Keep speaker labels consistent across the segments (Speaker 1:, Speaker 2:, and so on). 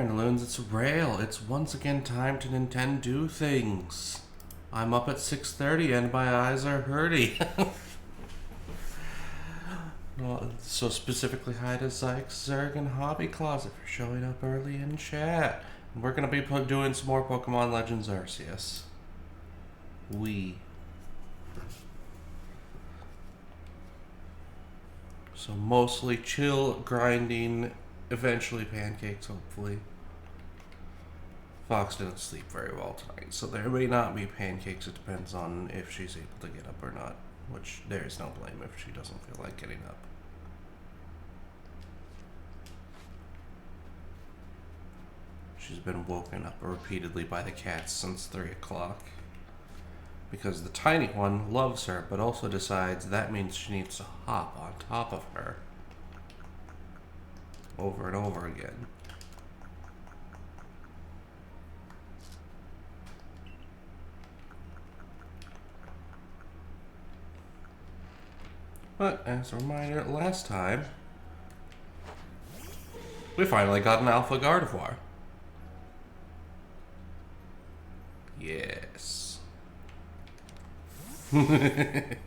Speaker 1: friend Loons, it's Rale. It's once again time to Nintendo things. I'm up at 6:30 and my eyes are hurty. Well, so specifically hi to Zyke, Zerg, and Hobby Closet for showing up early in chat. And we're going to be doing some more Pokémon Legends Arceus. So mostly chill, grinding, eventually pancakes, hopefully. Fox didn't sleep very well tonight, so there may not be pancakes. It depends on if she's able to get up or not, which there is no blame if she doesn't feel like getting up. She's been woken up repeatedly by the cats since 3 o'clock. Because the tiny one loves her, but also decides that means she needs to hop on top of her. Over and over again. But, as a reminder, last time, we finally got an Alpha Gardevoir. Yes. Alright.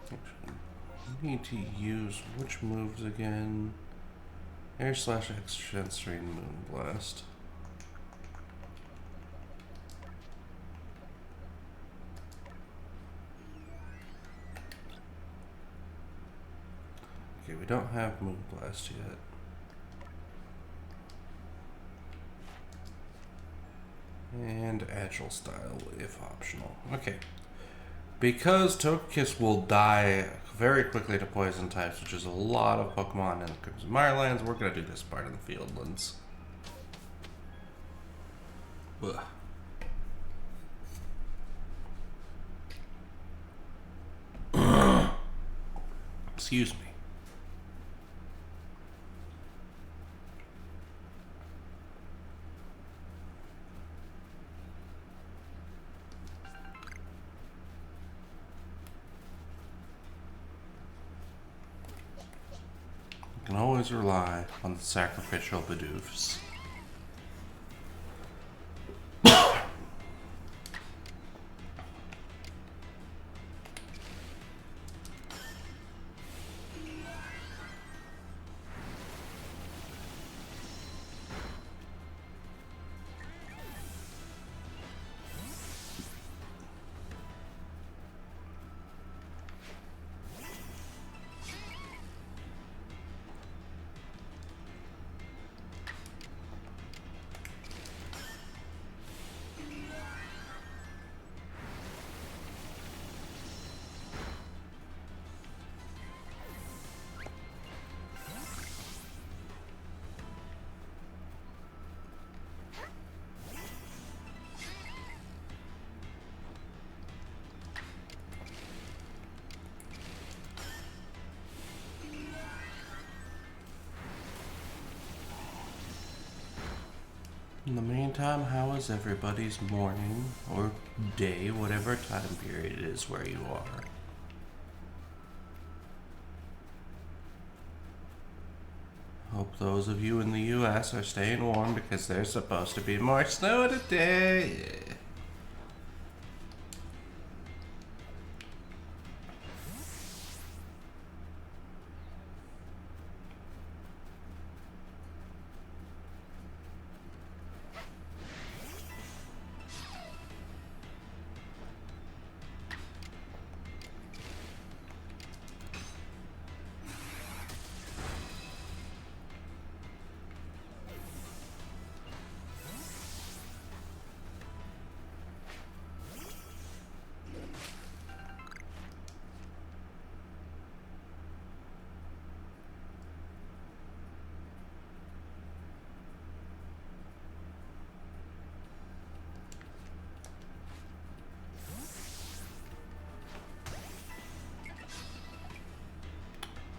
Speaker 1: Actually, we need to use which moves again? Air Slash, Extra Strain, Moonblast. Okay, we don't have Moonblast yet. And Agile Style, if optional. Okay. Because Togekiss will die very quickly to Poison types, which is a lot of Pokemon in the Crimson Mirelands, we're going to do this part in the Fieldlands. Ugh. Excuse me. You can always rely on the sacrificial Bidoofs. In the meantime, how is everybody's morning or day, whatever time period it is where you are? Hope those of you in the US are staying warm because there's supposed to be more snow today.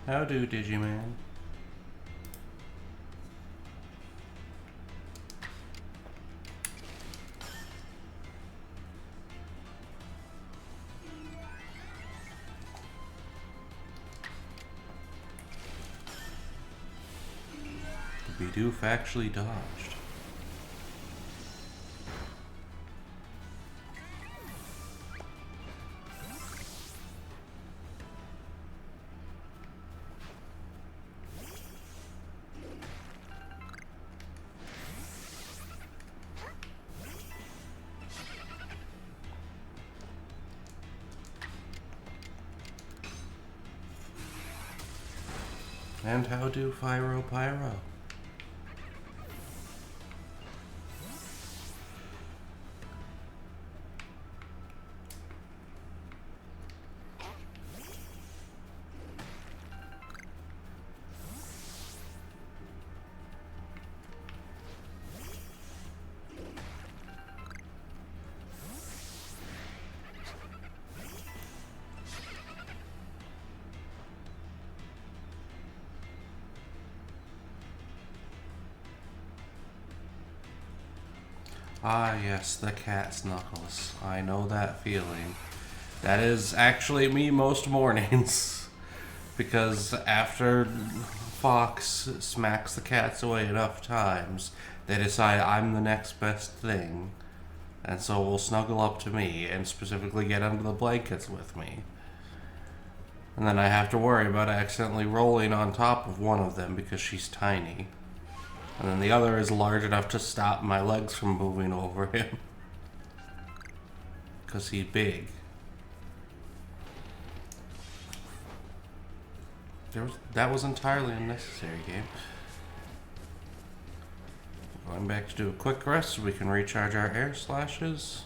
Speaker 1: How do, Digiman? Bidoof actually dodged. And how do Pyro? Ah, yes, the cat's knuckles. I know that feeling. That is actually me most mornings. Because after Fox smacks the cats away enough times, they decide I'm the next best thing. And so will snuggle up to me and specifically get under the blankets with me. And then I have to worry about accidentally rolling on top of one of them because she's tiny. And then the other is large enough to stop my legs from moving over him. Because he's big. That was entirely unnecessary, game. Going back to do a quick rest so we can recharge our air slashes.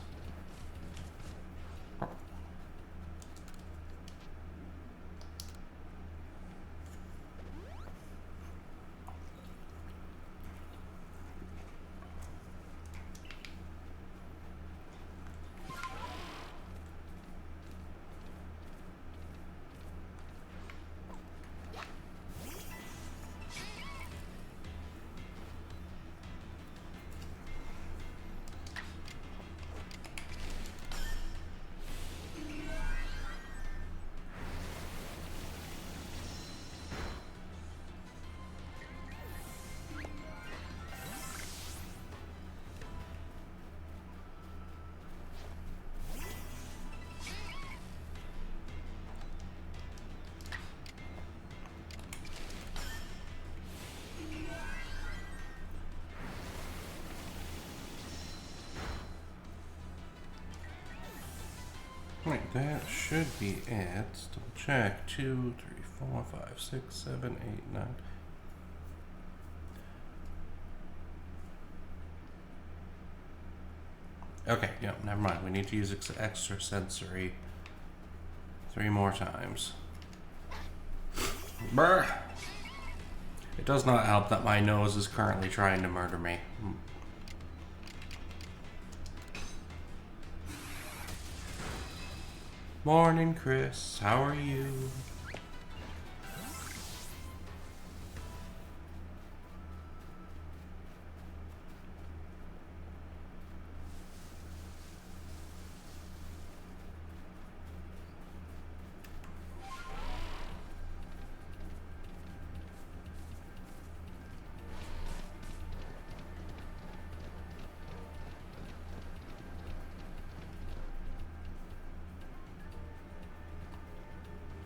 Speaker 1: Right, that should be it. Double check. 2, 3, 4, 5, 6, 7, 8, 9. Okay, yeah, never mind. We need to use extra sensory 3 more times. Brr! It does not help that my nose is currently trying to murder me. Morning, Chris. How are you?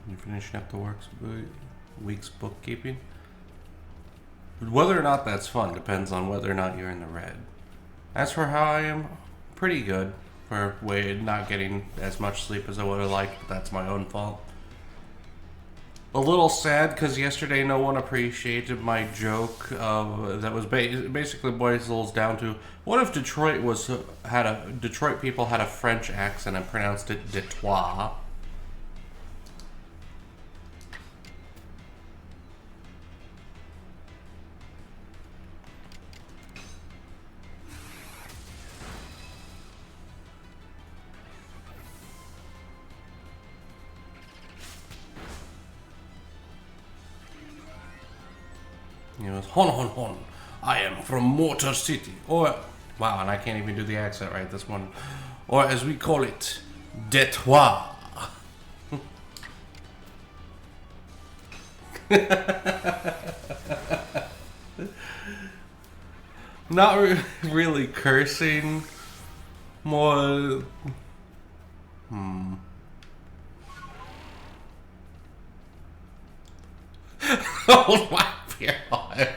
Speaker 1: You finishing up the week's bookkeeping? Whether or not that's fun depends on whether or not you're in the red. As for how I am, pretty good for not getting as much sleep as I would have liked, but that's my own fault. A little sad because yesterday no one appreciated my joke that was basically boils down to what if Detroit people had a French accent and pronounced it Detroit. It was hon. I am from Motor City. Or, wow, and I can't even do the accent right this morning. Or as we call it, Detroit. Not really cursing. More. Oh my god.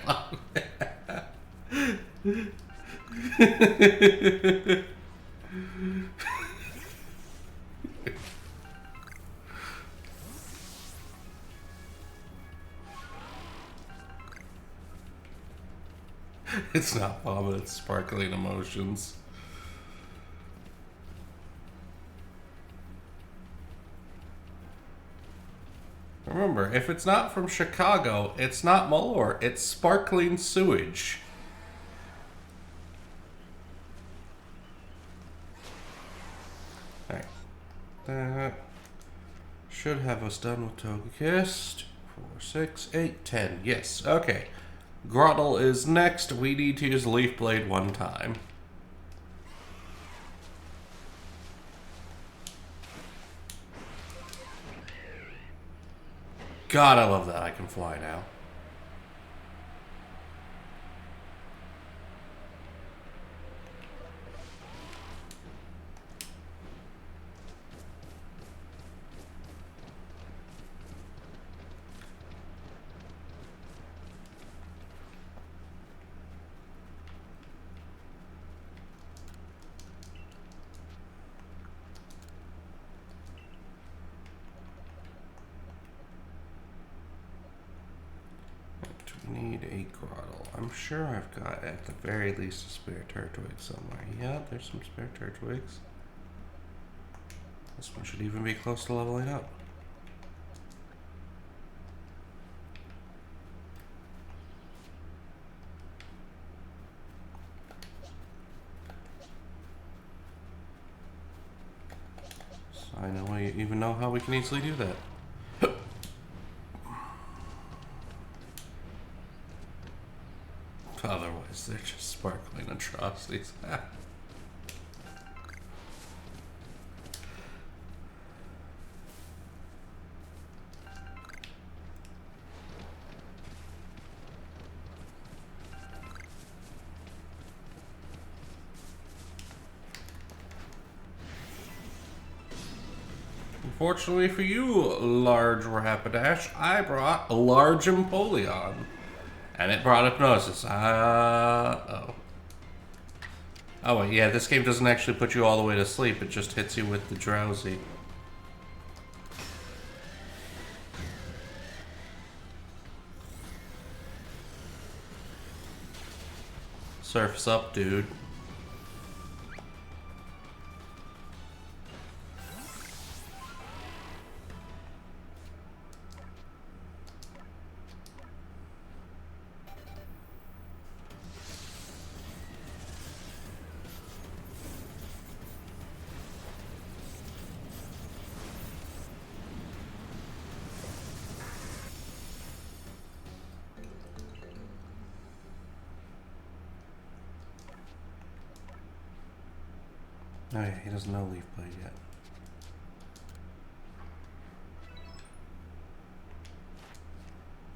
Speaker 1: It's not vomit, it's sparkling emotions. Remember, if it's not from Chicago, it's not Malor, it's sparkling sewage. Alright. That should have us done with Togekiss. 4, 6, 8, 10. Yes, okay. Grottle is next. We need to use Leaf Blade one time. God, I love that I can fly now. We need a Grottle. I'm sure I've got, at the very least, a spare Turtwig somewhere. Yeah, there's some spare Turtwigs. This one should even be close to leveling up. So I even know how we can easily do that. Otherwise, they're just sparkling atrocities. Unfortunately for you, large Rapidash, I brought a large Empoleon. And it brought Hypnosis. Oh. Oh, wait, yeah, this game doesn't actually put you all the way to sleep. It just hits you with the drowsy. Surf's up, dude. Oh yeah, he doesn't know Leaf Blade yet.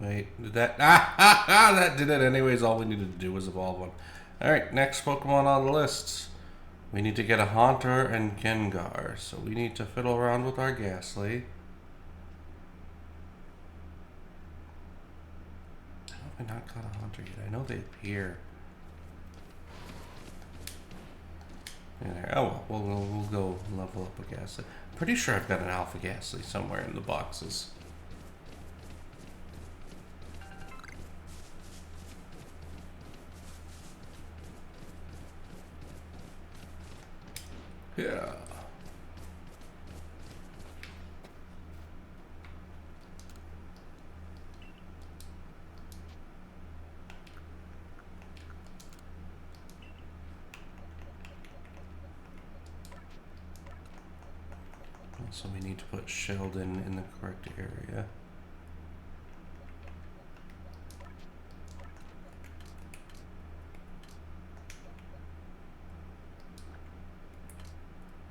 Speaker 1: Wait, did that... that did it anyways. All we needed to do was evolve one. Alright, next Pokemon on the list. We need to get a Haunter and Gengar. So we need to fiddle around with our Ghastly. How have I not got a Haunter yet? I know they appear. Oh well, we'll go level up a Ghastly. I'm pretty sure I've got an Alpha Ghastly somewhere in the boxes. Yeah. So we need to put Sheldon in the correct area.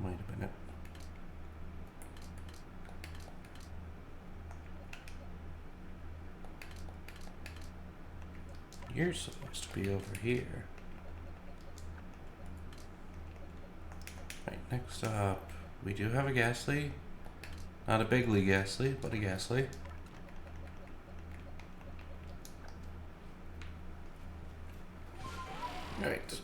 Speaker 1: Wait a minute. you're supposed to be over here. Right, next up, we do have a Ghastly. Not a bigly Ghastly, but a Ghastly. Right.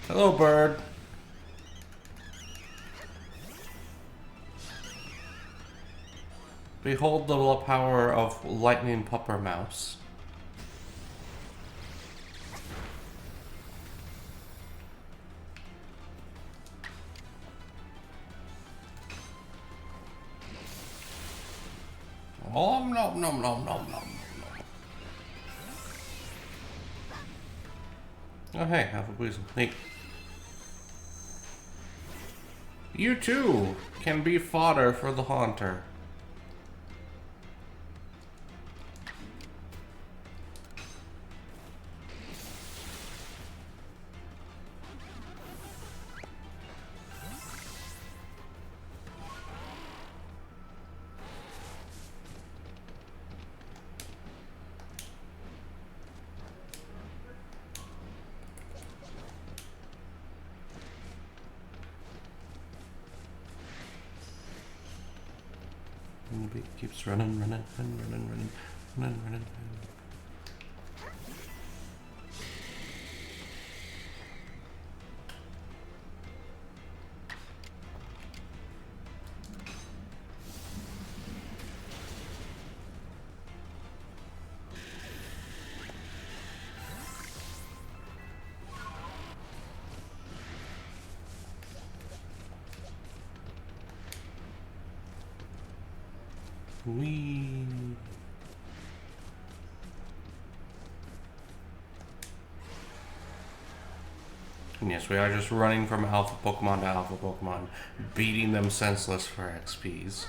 Speaker 1: Hello, bird. Behold the power of lightning pupper mouse. Nom nom nom nom nom nom. Oh hey, half a weasel. Neat. You too can be fodder for the Haunter. It keeps running. Whee! And yes, we are just running from alpha Pokemon to alpha Pokemon, beating them senseless for XPs.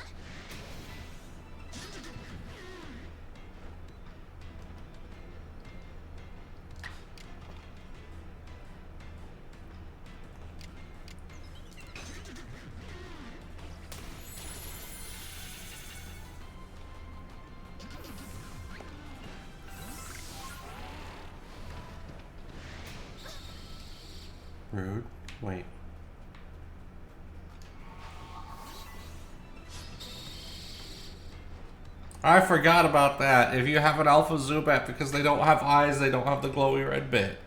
Speaker 1: Rude. Wait. I forgot about that. If you have an Alpha Zubat, because they don't have eyes, they don't have the glowy red bit.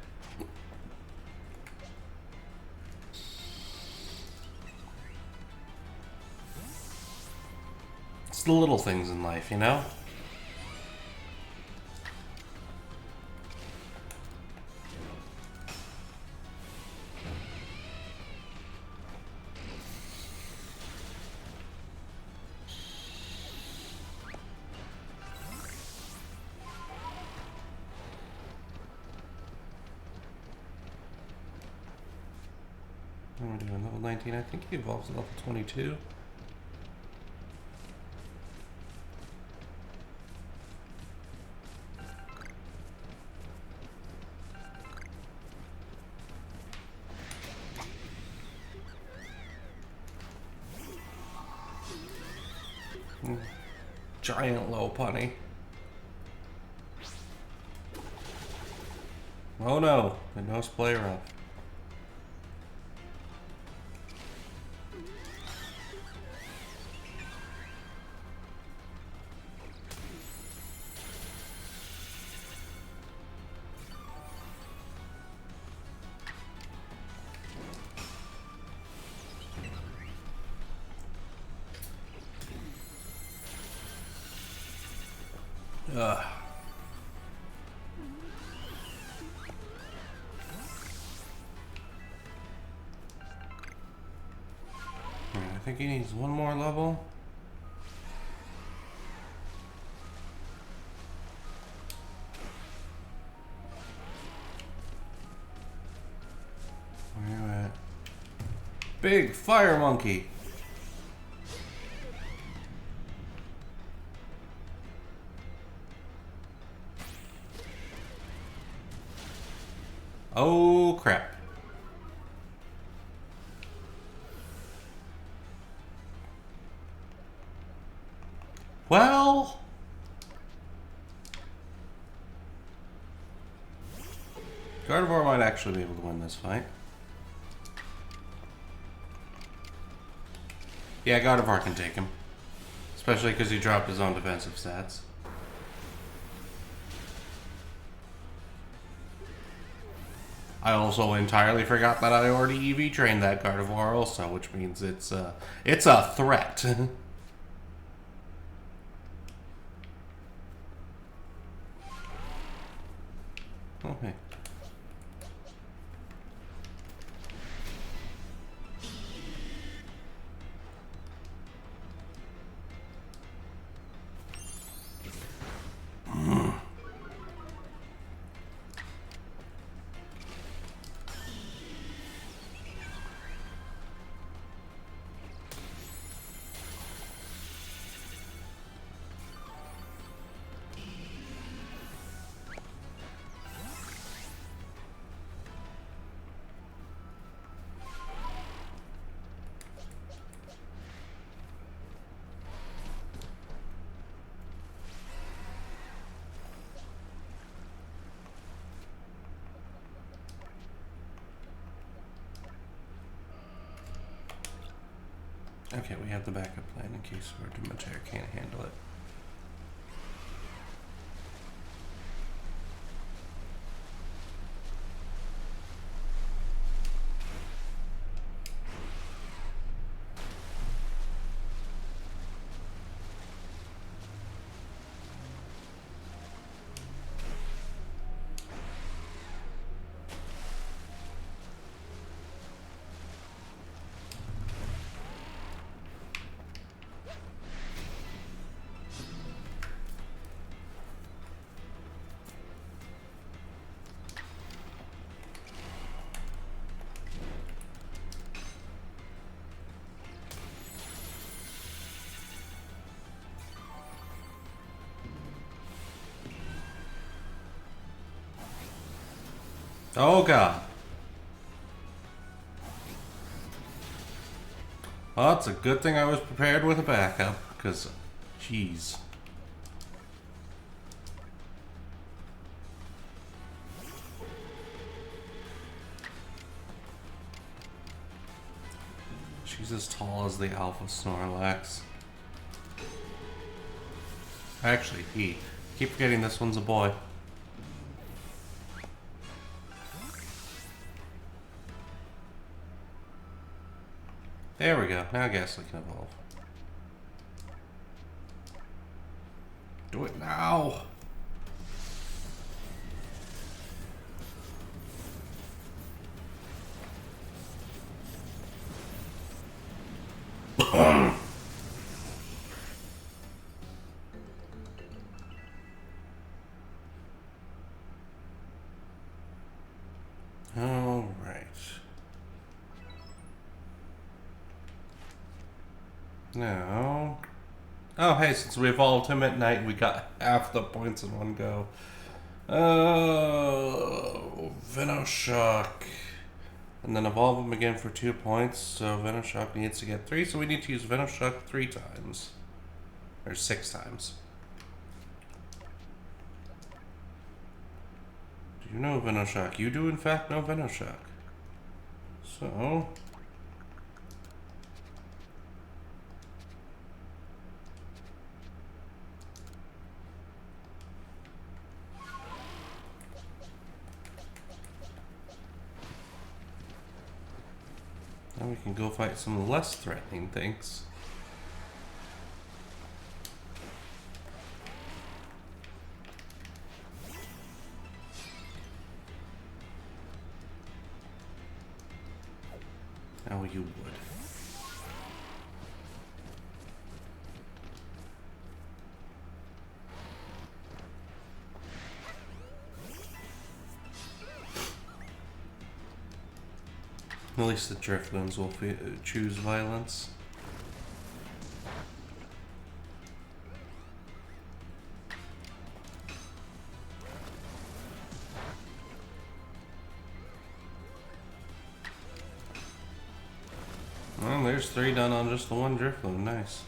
Speaker 1: It's the little things in life, you know? What are we doing? Level 19? I think he evolves to level 22. Giant low punny. Oh no, the no splay rough. Ugh. I think he needs one more level. Big fire monkey. Oh, crap. Well... Gardevoir might actually be able to win this fight. Yeah, Gardevoir can take him. Especially because he dropped his own defensive stats. I also entirely forgot that I already EV trained that Gardevoir also, which means it's a threat. Okay. Okay, we have the backup plan in case our Demeter can't handle it. Oh god. Well, it's a good thing I was prepared with a backup, because, jeez. She's as tall as the Alpha Snorlax. Actually, he. Keep forgetting this one's a boy. There we go. Now Ghastly can evolve. Do it now! Alright. Now... Oh, hey, since we evolved him at night, we got half the points in one go. Venoshock. And then evolve him again for 2 points, so Venoshock needs to get 3, so we need to use Venoshock 3 times. Or 6 times. Do you know Venoshock? You do in fact know Venoshock. So... now we can go fight some less threatening things. Oh, you would. At least the Drifloons will choose violence. Well, there's 3 done on just the one Drifloon. Nice.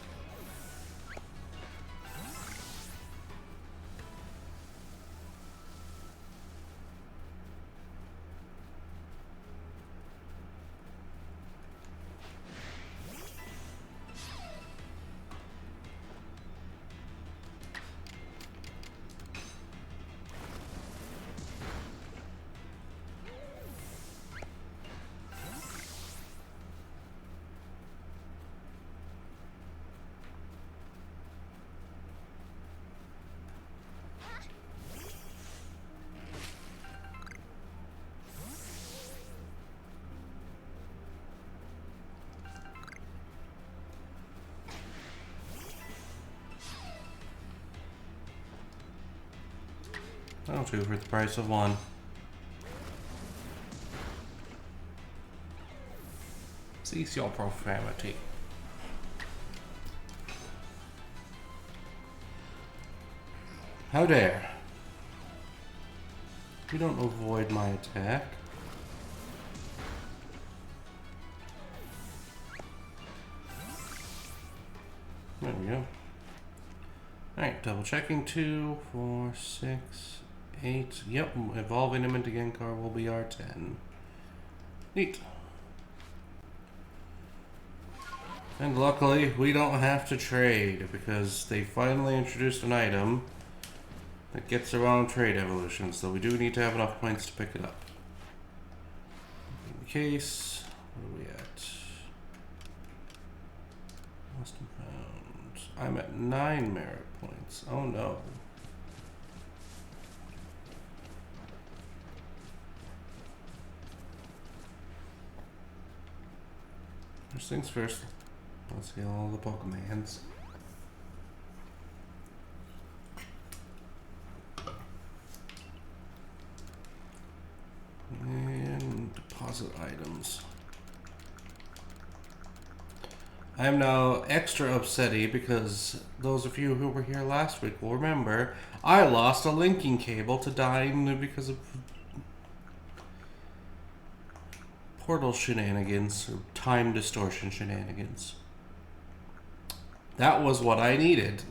Speaker 1: Oh, 2 for the price of 1. Cease your profanity. How dare. You don't avoid my attack. There we go. Alright, double checking. 2, 4, 6, 8. Yep, evolving him into Gengar will be our 10. Neat. And luckily, we don't have to trade because they finally introduced an item that gets around trade evolutions, so we do need to have enough points to pick it up. In the case, where are we at? Lost and found. I'm at 9 merit points. Oh no. First things first. Let's get all the Pokemons. And deposit items. I am now extra upsetty because those of you who were here last week will remember I lost a linking cable to dying because of portal shenanigans or time distortion shenanigans. That was what I needed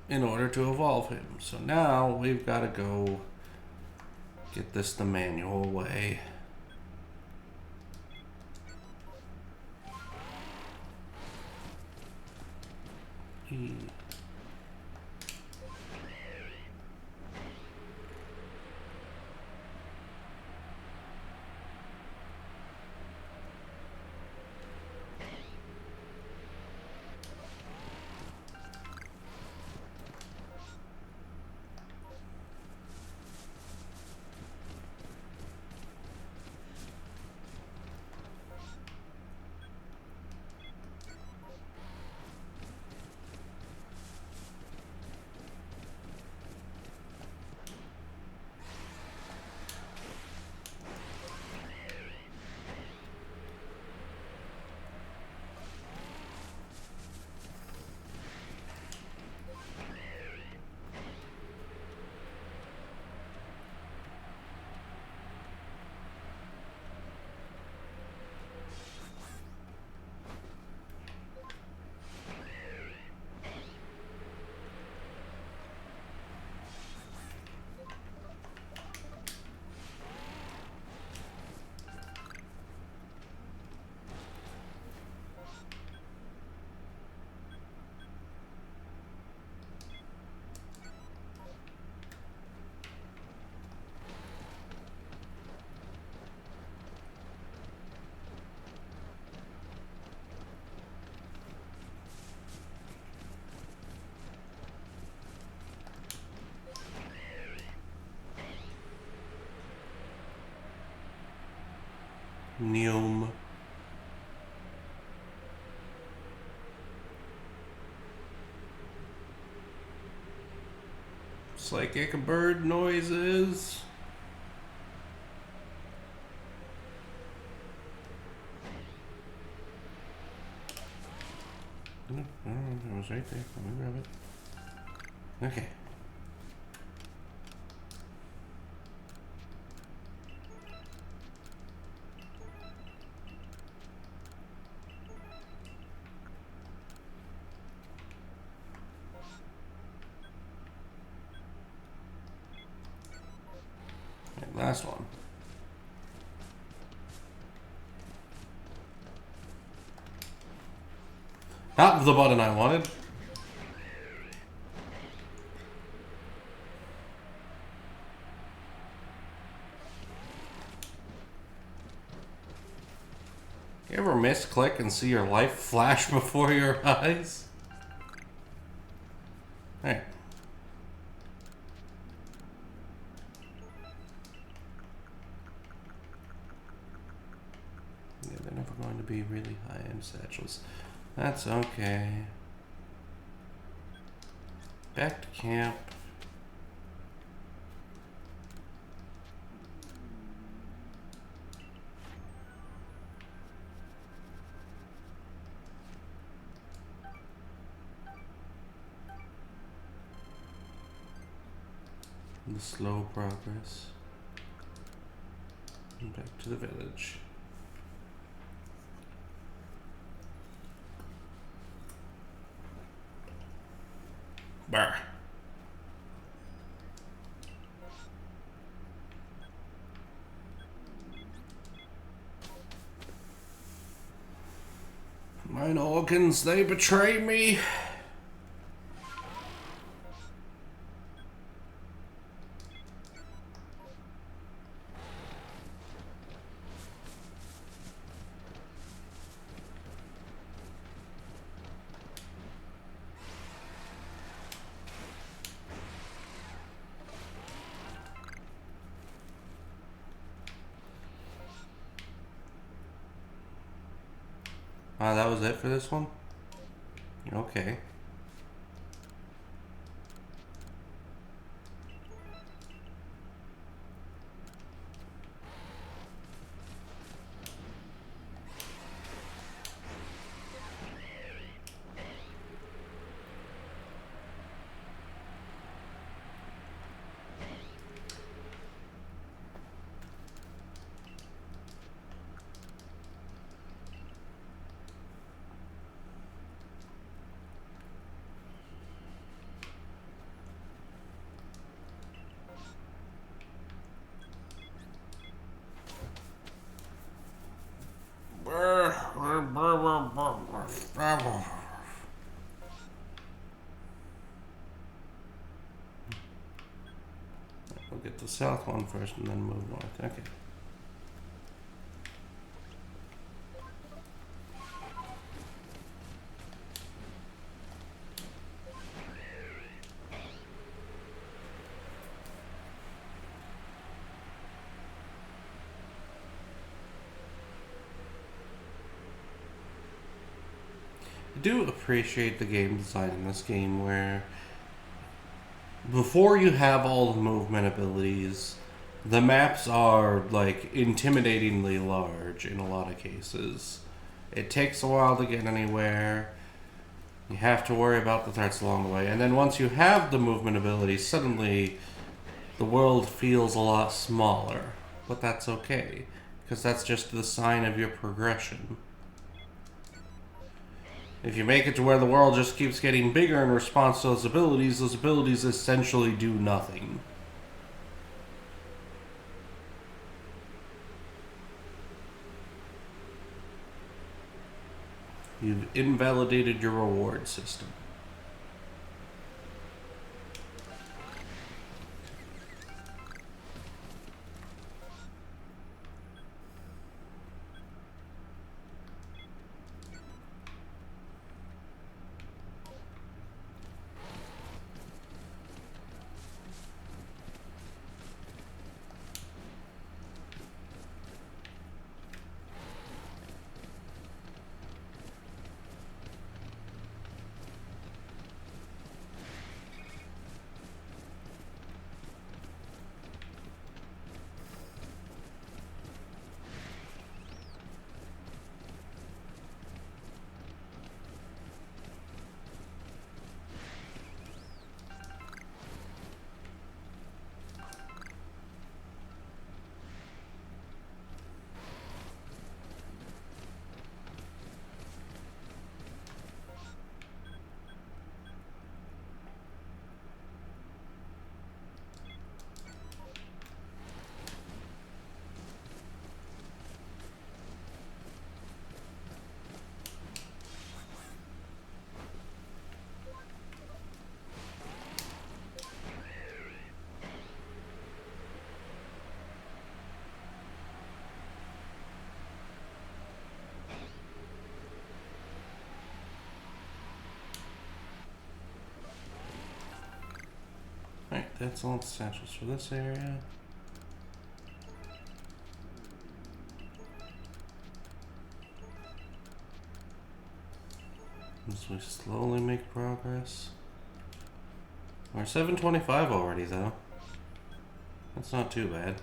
Speaker 1: in order to evolve him. So now we've got to go get this the manual way. Neum. Psychic bird noises. No, it was right there. Let me grab it. Okay. Okay, last one. Not the button I wanted. You ever misclick and see your life flash before your eyes? Alright. Yeah, they're never going to be really high-end satchels. That's okay. Back to camp. The slow progress. And back to the village. Brr. Mine organs, they betray me. That was it for this one? Okay. We'll get the south one first and then move north. Okay. I do appreciate the game design in this game where before you have all the movement abilities, the maps are like intimidatingly large in a lot of cases. It takes a while to get anywhere. You have to worry about the threats along the way. And then once you have the movement abilities, suddenly the world feels a lot smaller. But that's okay, because that's just the sign of your progression. If you make it to where the world just keeps getting bigger in response to those abilities essentially do nothing. You've invalidated your reward system. that's all the satchels for this area. As we slowly make progress. We're 725 already, though. That's not too bad.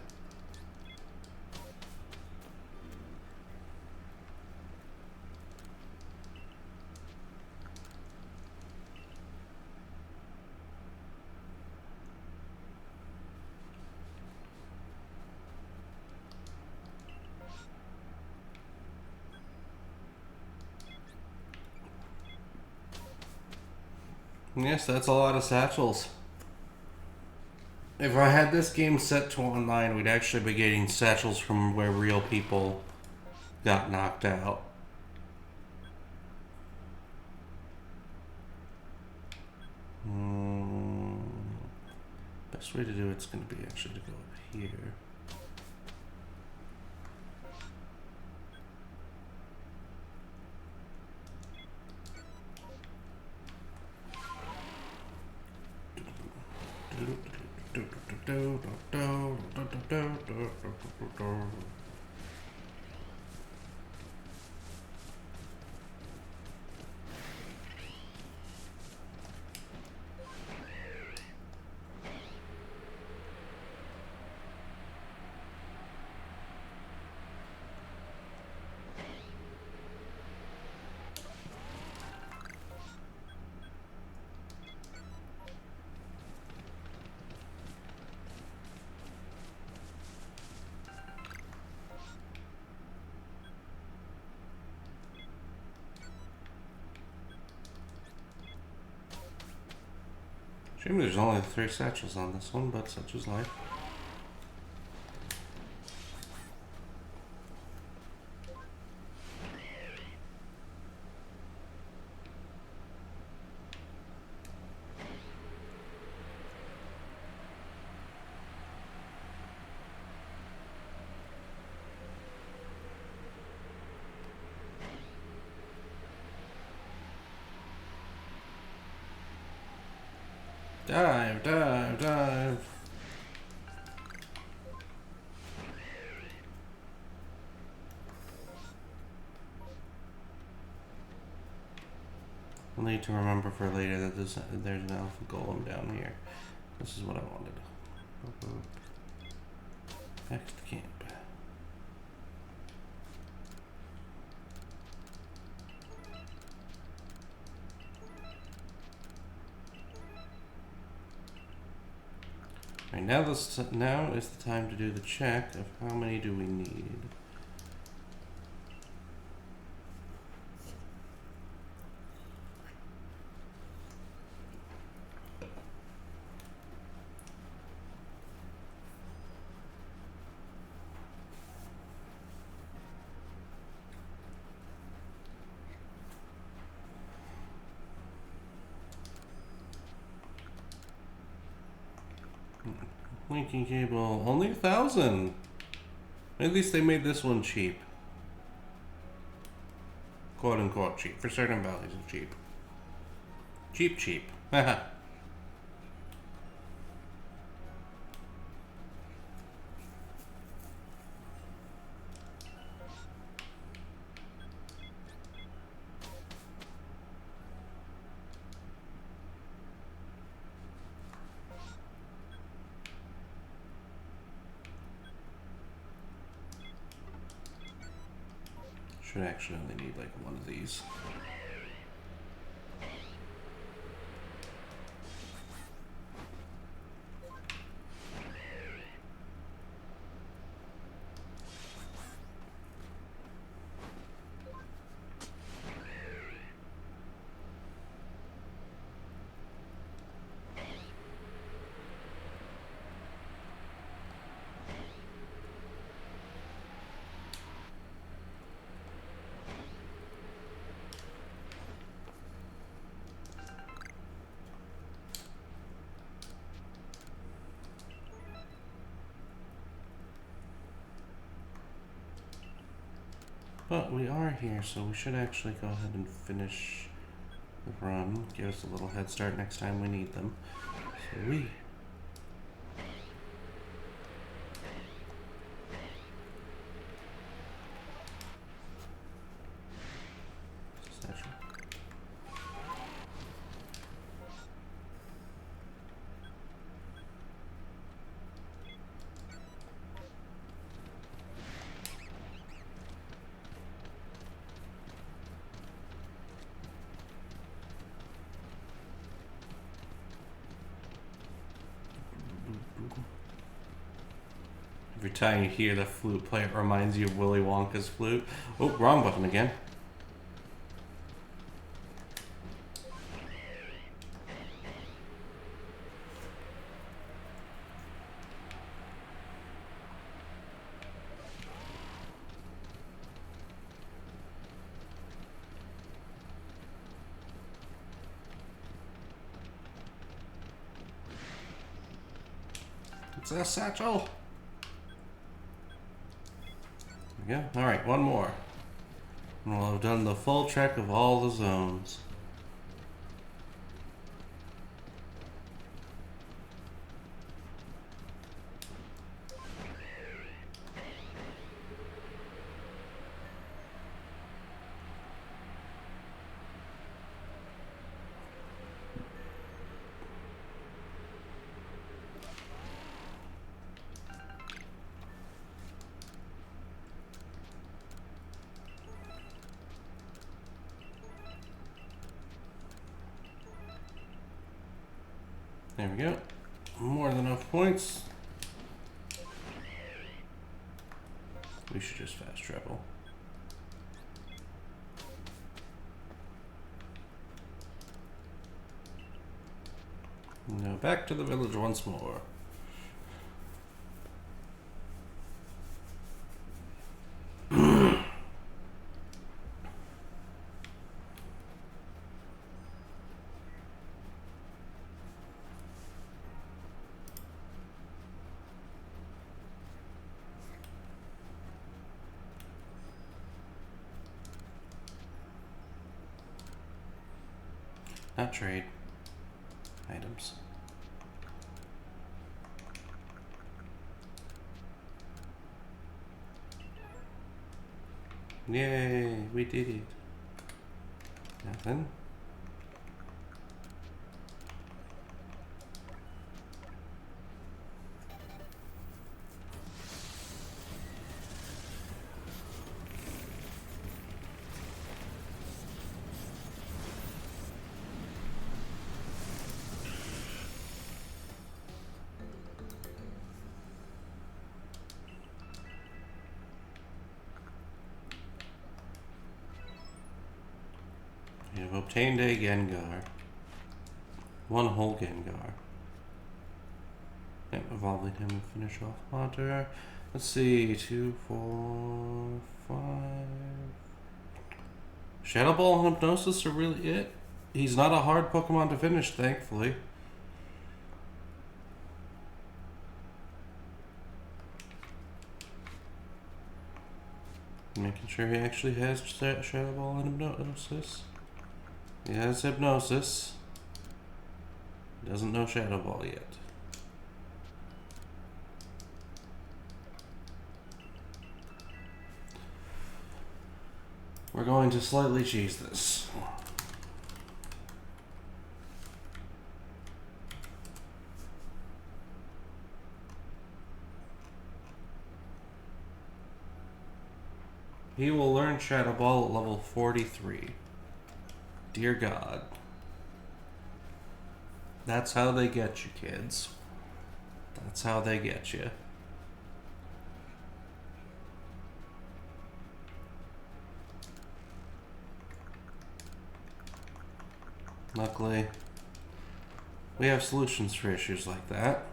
Speaker 1: Yes, that's a lot of satchels. If I had this game set to online, we'd actually be getting satchels from where real people got knocked out. Best way to do it's going to be actually to go up here. Shame there's only 3 satchels on this one, but such is life. Dive, dive, dive. I'll need to remember for later that there's an alpha golem down here. This is what I wanted. Back to the camp. Right, now is the time to do the check of how many do we need. Linking cable, only 1,000. At least they made this one cheap. Quote unquote cheap. For certain values of cheap. Cheap, cheap. Haha. Should actually only need like one of these. But we are here, so we should actually go ahead and finish the run. Give us a little head start next time we need them. So we Every time you hear the flute play, it reminds you of Willy Wonka's flute. Oh, wrong button again. It's a satchel. There we go. Alright, one more. And we'll have done the full trek of all the zones. There we go. More than enough points. We should just fast travel. Now back to the village once more. Not trade. Items. Yay, we did it. Nothing. You have obtained a Gengar. One whole Gengar. Yep, evolving him and finish off Haunter. Let's see, 2, 4, 5. Shadow Ball and Hypnosis are really it. He's not a hard Pokemon to finish, thankfully. Making sure he actually has Shadow Ball and Hypnosis. He has Hypnosis. He doesn't know Shadow Ball yet. We're going to slightly cheese this. He will learn Shadow Ball at level 43. Dear God. That's how they get you, kids. That's how they get you. Luckily, we have solutions for issues like that.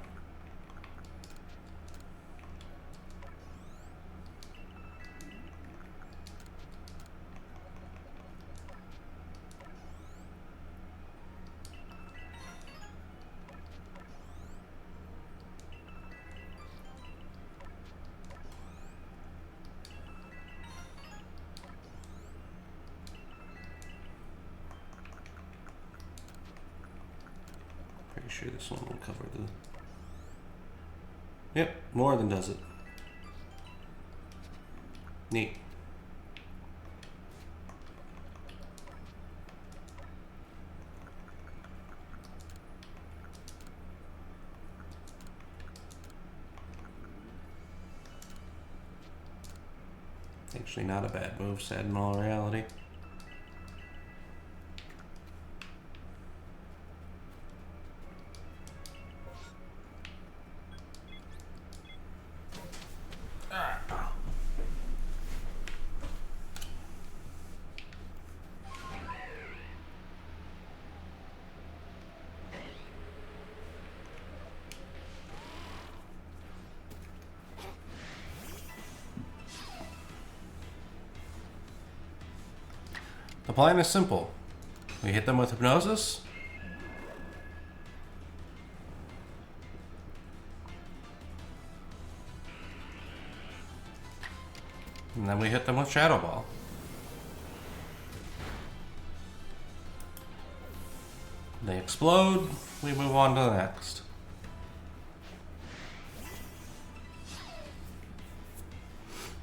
Speaker 1: Pretty sure this one will cover the... Yep, more than does it. Neat. Actually not a bad move, sad in all reality. plan is simple. We hit them with hypnosis. And then we hit them with Shadow Ball. They explode, we move on to the next.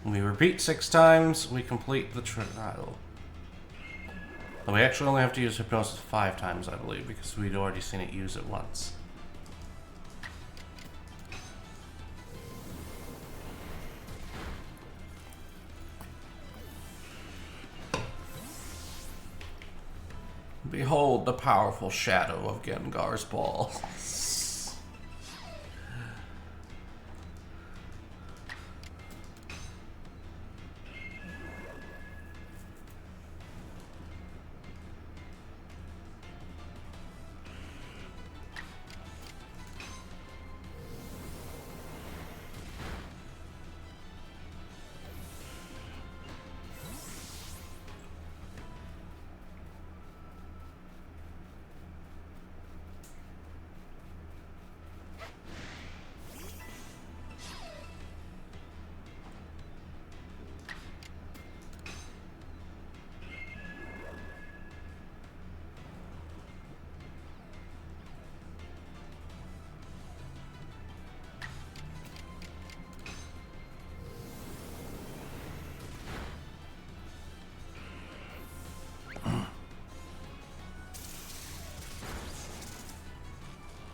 Speaker 1: We repeat 6 times, we complete the trial. But we actually only have to use hypnosis 5 times, I believe, because we'd already seen it use it once. Behold the powerful shadow of Gengar's ball.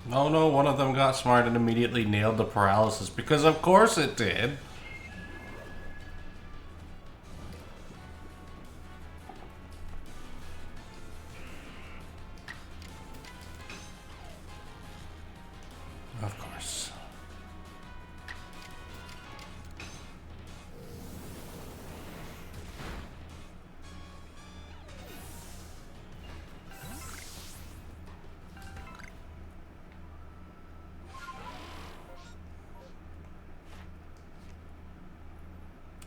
Speaker 1: Oh no, one of them got smart and immediately nailed the paralysis, because of course it did. Of course.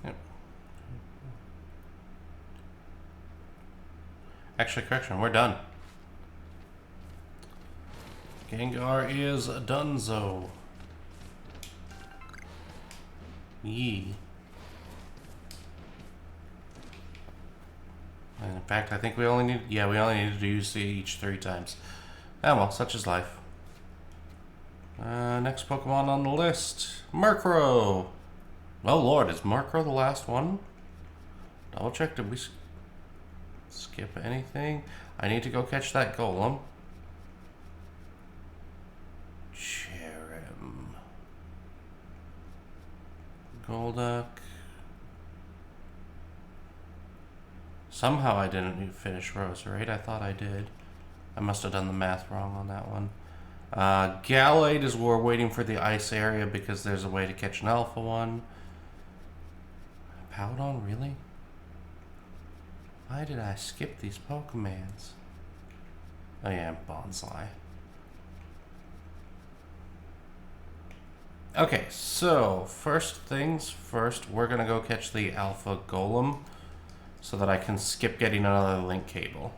Speaker 1: Yep. Actually, correction, we're done. Gengar is donezo. Yee. And in fact, I think we only need, we only needed to use each 3 times. Ah well, such is life. Next Pokemon on the list, Murkrow. Oh lord, is Murkrow the last one? Double check, did we skip anything? I need to go catch that Golem. Cherim. Golduck. Somehow I didn't finish Roserade. I thought I did. I must have done the math wrong on that one. Gallade is we're waiting for the ice area because there's a way to catch an alpha one. Powdon, really? Why did I skip these Pokemons? Oh yeah, Bonsai. Okay, so first things first, we're gonna go catch the Alpha Golem so that I can skip getting another link cable.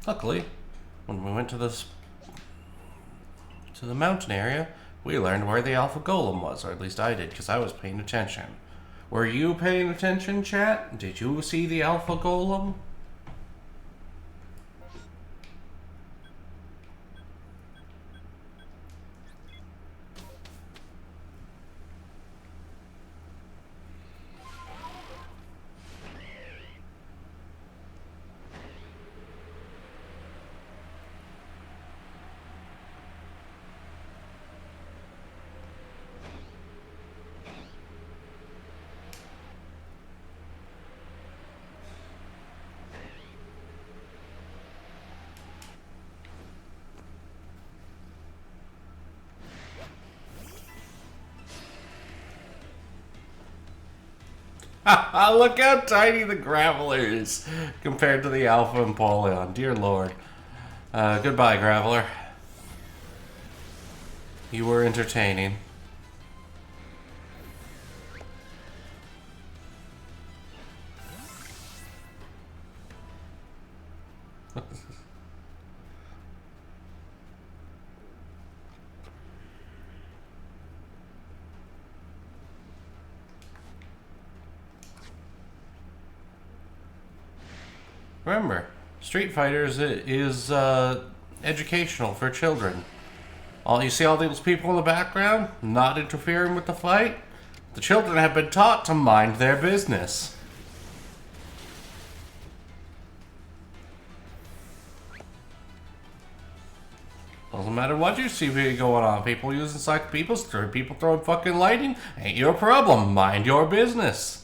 Speaker 1: Luckily, when we went to the mountain area, we learned where the Alpha Golem was, or at least I did, because I was paying attention. Were you paying attention, chat? Did you see the Alpha Golem? Look how tiny the Graveler is compared to the Alpha Empoleon. Dear Lord. Goodbye, Graveler. You were entertaining. Remember, Street Fighters is educational for children. You see all those people in the background not interfering with the fight? The children have been taught to mind their business. Doesn't matter what you see going on. People using people throwing fucking lightning. Ain't your problem. Mind your business.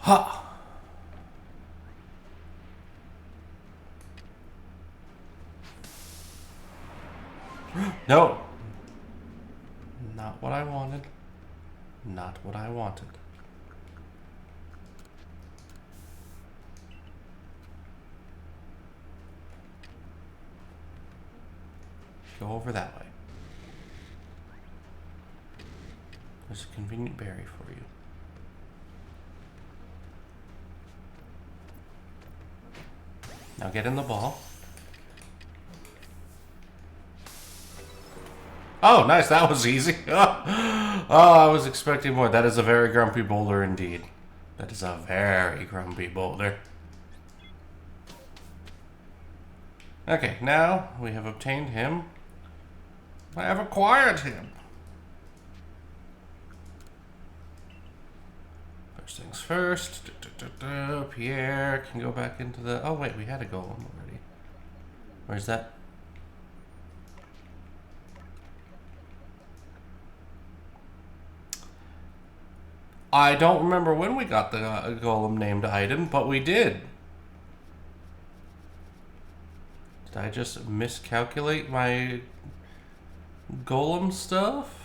Speaker 1: Ha! No! Not what I wanted. Not what I wanted. Go over that way. There's a convenient berry for you. Now get in the ball. Oh, nice. That was easy. Oh, I was expecting more. That is a very grumpy boulder indeed. That is a very grumpy boulder. Okay, now we have obtained him. I have acquired him. First things first. Pierre can go back into the... Oh, wait, we had a golem already. Where's that? I don't remember when we got the golem named item, but we did. Did I just miscalculate my golem stuff?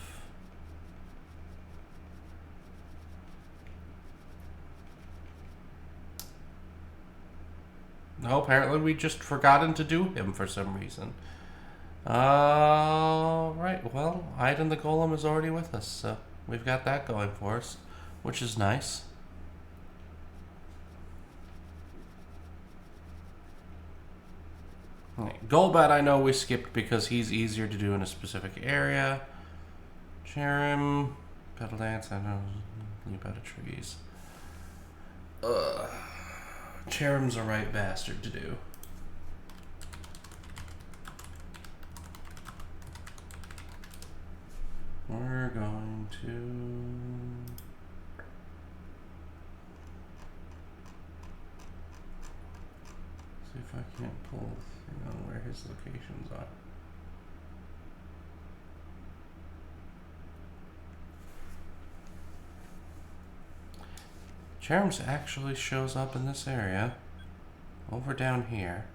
Speaker 1: No, apparently we just forgotten to do him for some reason. Right, well, Iden the Golem is already with us, so we've got that going for us, which is nice. Right, Golbat I know we skipped because he's easier to do in a specific area. Cherim, Petal Dance, I know, leap out of trees. Cherim's a right bastard to do. We're going to... see if I can't pull a thing on where his locations are. Cherim's actually shows up in this area. Over down here.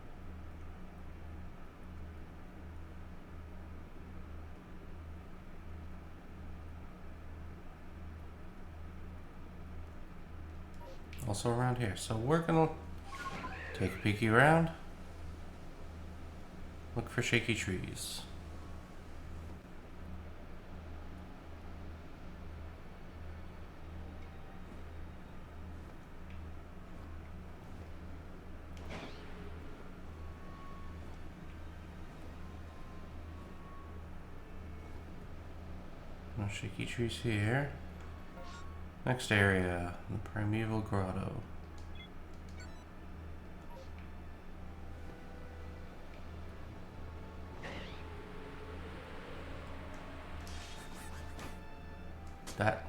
Speaker 1: Also around here. So we're gonna take a peeky around. Look for shaky trees. No shaky trees here. Next area, the Primeval Grotto. That.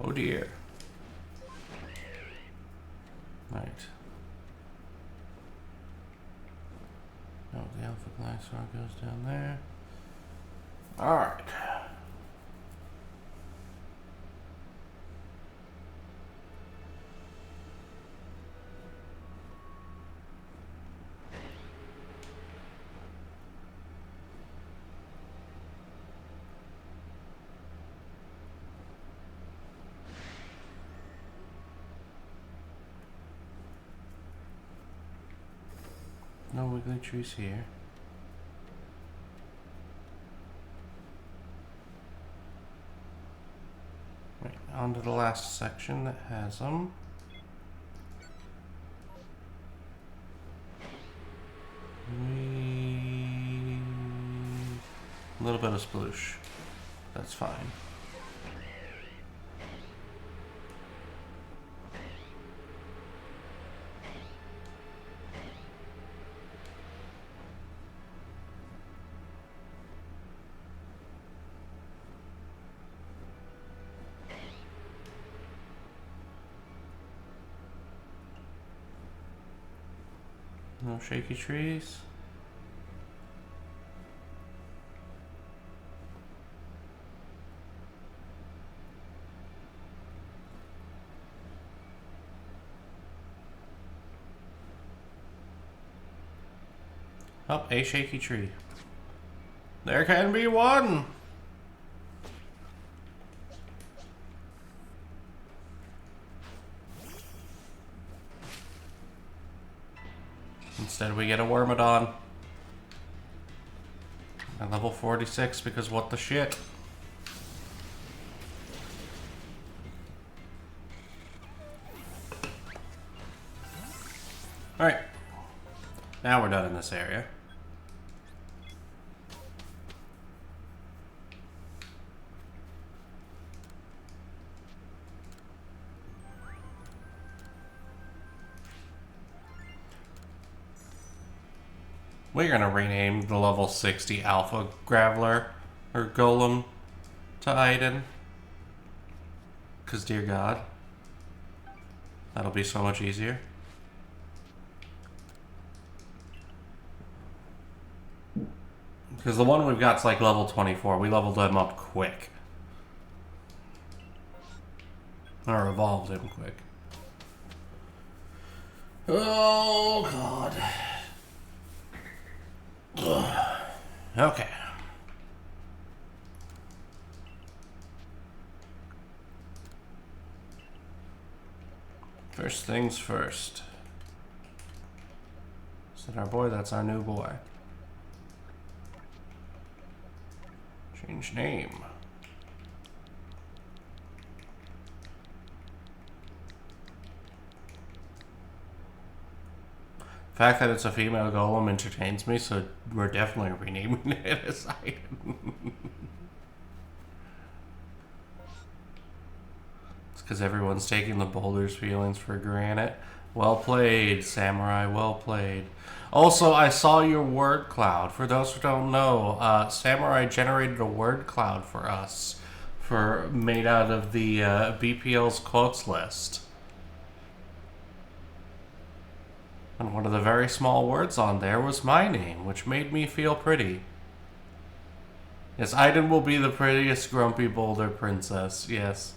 Speaker 1: Oh dear. Right. Oh, the Alpha Glysaur goes down there. Alright. No wiggly trees here. Right, on to the last section that has them. A little bit of sploosh. That's fine. No shaky trees. Oh, a shaky tree. There can be one! Instead we get a Wormadon. At level 46 because what the shit? Alright. Now we're done in this area. We're gonna rename the level 60 Alpha Graveler or Golem to Aiden. Cause dear God, that'll be so much easier. Because the one we've got's like level 24. We leveled him up quick. Or evolved him quick. Oh God. Ugh. Okay. First things first. Is that our boy? That's our new boy. Change name. The fact that it's a female golem entertains me, so we're definitely renaming it as Aiden. It's because everyone's taking the boulder's feelings for granted. Well played, Samurai, well played. Also, I saw your word cloud. For those who don't know, Samurai generated a word cloud for us, made out of the BPL's quotes list. And one of the very small words on there was my name, which made me feel pretty. Yes, Aiden will be the prettiest grumpy boulder princess, yes.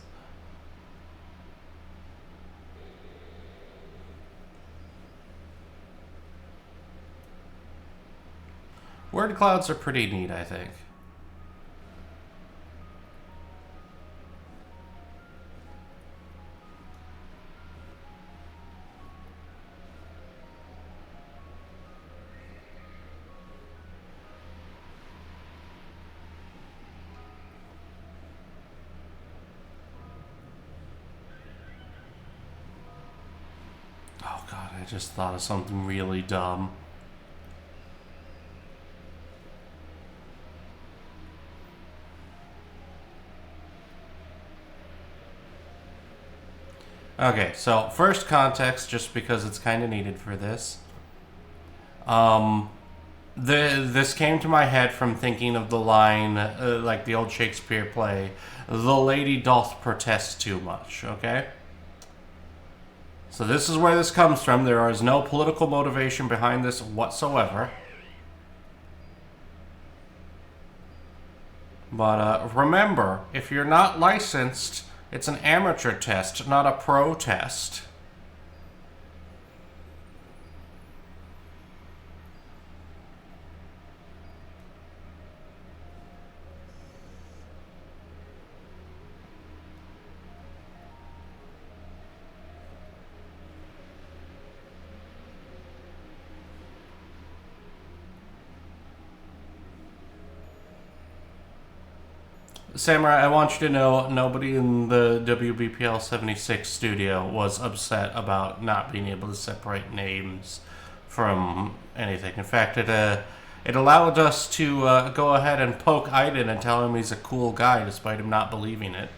Speaker 1: Word clouds are pretty neat, I think. Oh God, I just thought of something really dumb. Okay, so first context, just because it's kind of needed for this. This came to my head from thinking of the line, like the old Shakespeare play, "The lady doth protest too much," okay? So this is where this comes from. There is no political motivation behind this whatsoever. But remember, if you're not licensed, it's an amateur test, not a pro test. Samurai, I want you to know nobody in the WBPL 76 studio was upset about not being able to separate names from anything. In fact, it allowed us to go ahead and poke Aiden and tell him he's a cool guy despite him not believing it.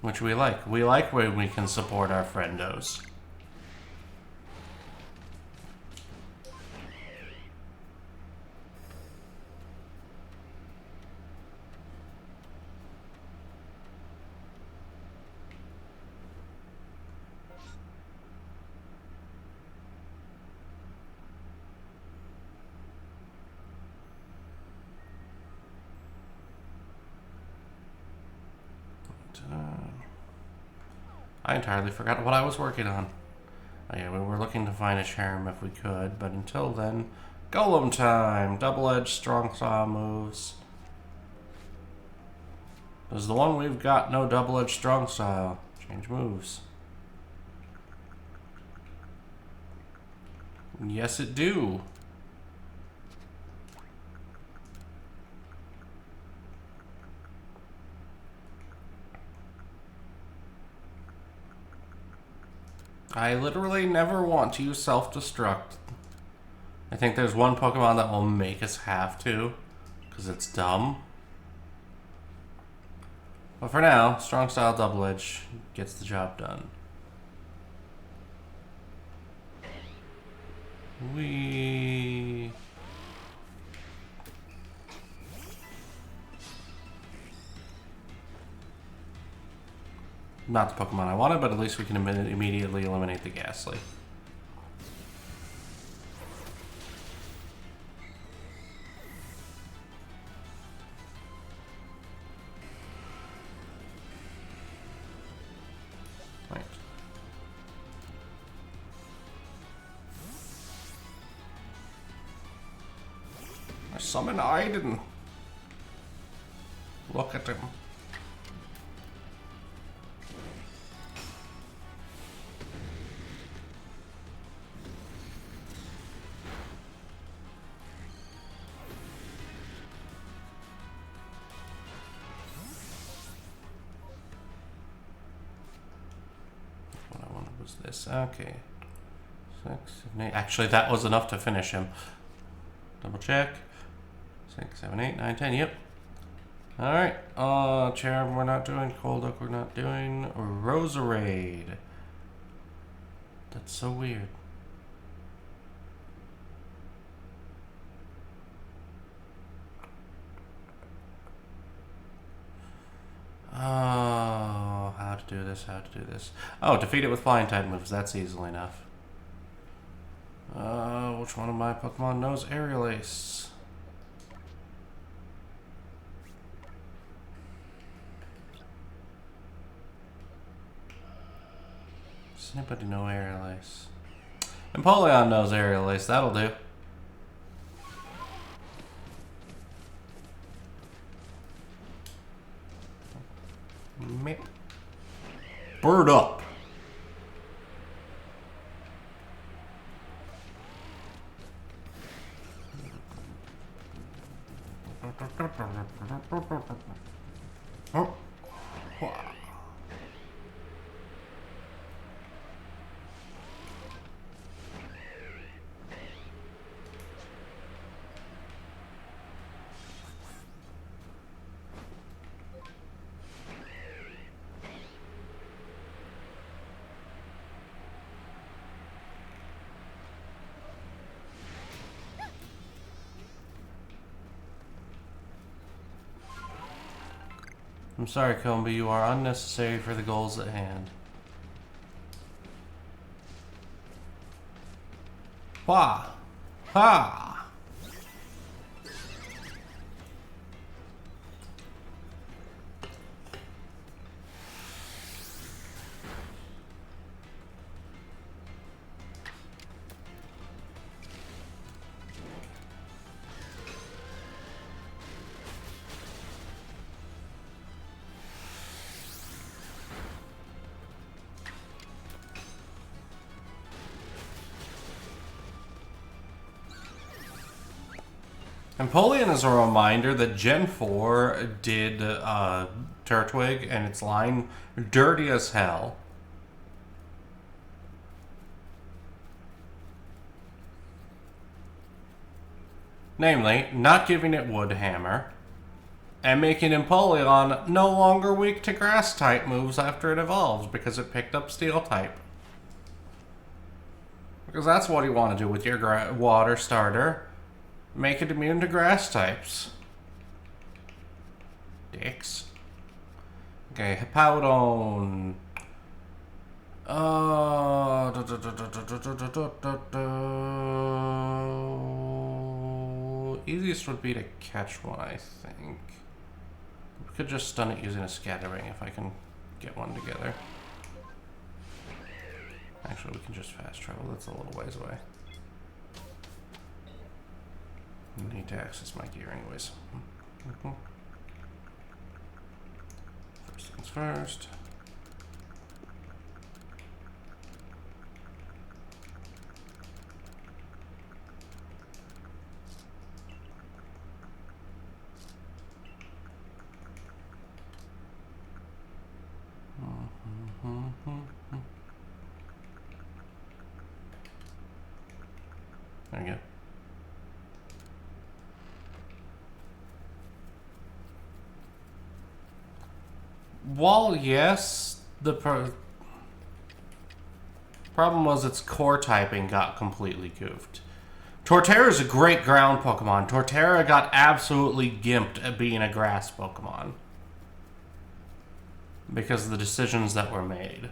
Speaker 1: Which we like. We like when we can support our friendos. I entirely forgot what I was working on. Oh, yeah, we were looking to find a charm if we could, but until then, Golem time! Double-edged strong saw moves. Does the one we've got no double-edged strong saw? Change moves. Yes, it do. I literally never want to use self-destruct. I think there's one Pokemon that will make us have to, because it's dumb. But for now, strong style double edge gets the job done. Not the Pokemon I wanted, but at least we can immediately eliminate the Ghastly. Right. I summon Aiden. Look at him. This. Okay. 6, 7, 8. Actually, that was enough to finish him. Double check. 6, 7, 8, 9, 10. Yep. Alright. Cherub we're not doing. Cold Oak we're not doing. Roserade. That's so weird. Oh, how to do this, how to do this. Oh, defeat it with flying type moves. That's easily enough. Which one of my Pokemon knows Aerial Ace? Does anybody know Aerial Ace? Empoleon knows Aerial Ace. That'll do. Bird up. Oh. I'm sorry, Combi, you are unnecessary for the goals at hand. Wah! Ha! Empoleon is a reminder that Gen 4 did Turtwig and its line dirty as hell. Namely, not giving it Wood Hammer, and making Empoleon no longer weak to Grass-type moves after it evolves because it picked up Steel-type. Because that's what you want to do with your Water starter. Make it immune to Grass types. Dicks. Okay, Hippowdon. Easiest would be to catch one, I think. We could just stun it using a Scattering if I can get one together. Actually, we can just fast travel. That's a little ways away. I need to access my gear anyways. First things first. There you go. While yes, the problem was its core typing got completely goofed. Torterra is a great ground Pokemon. Torterra got absolutely gimped at being a grass Pokemon because of the decisions that were made.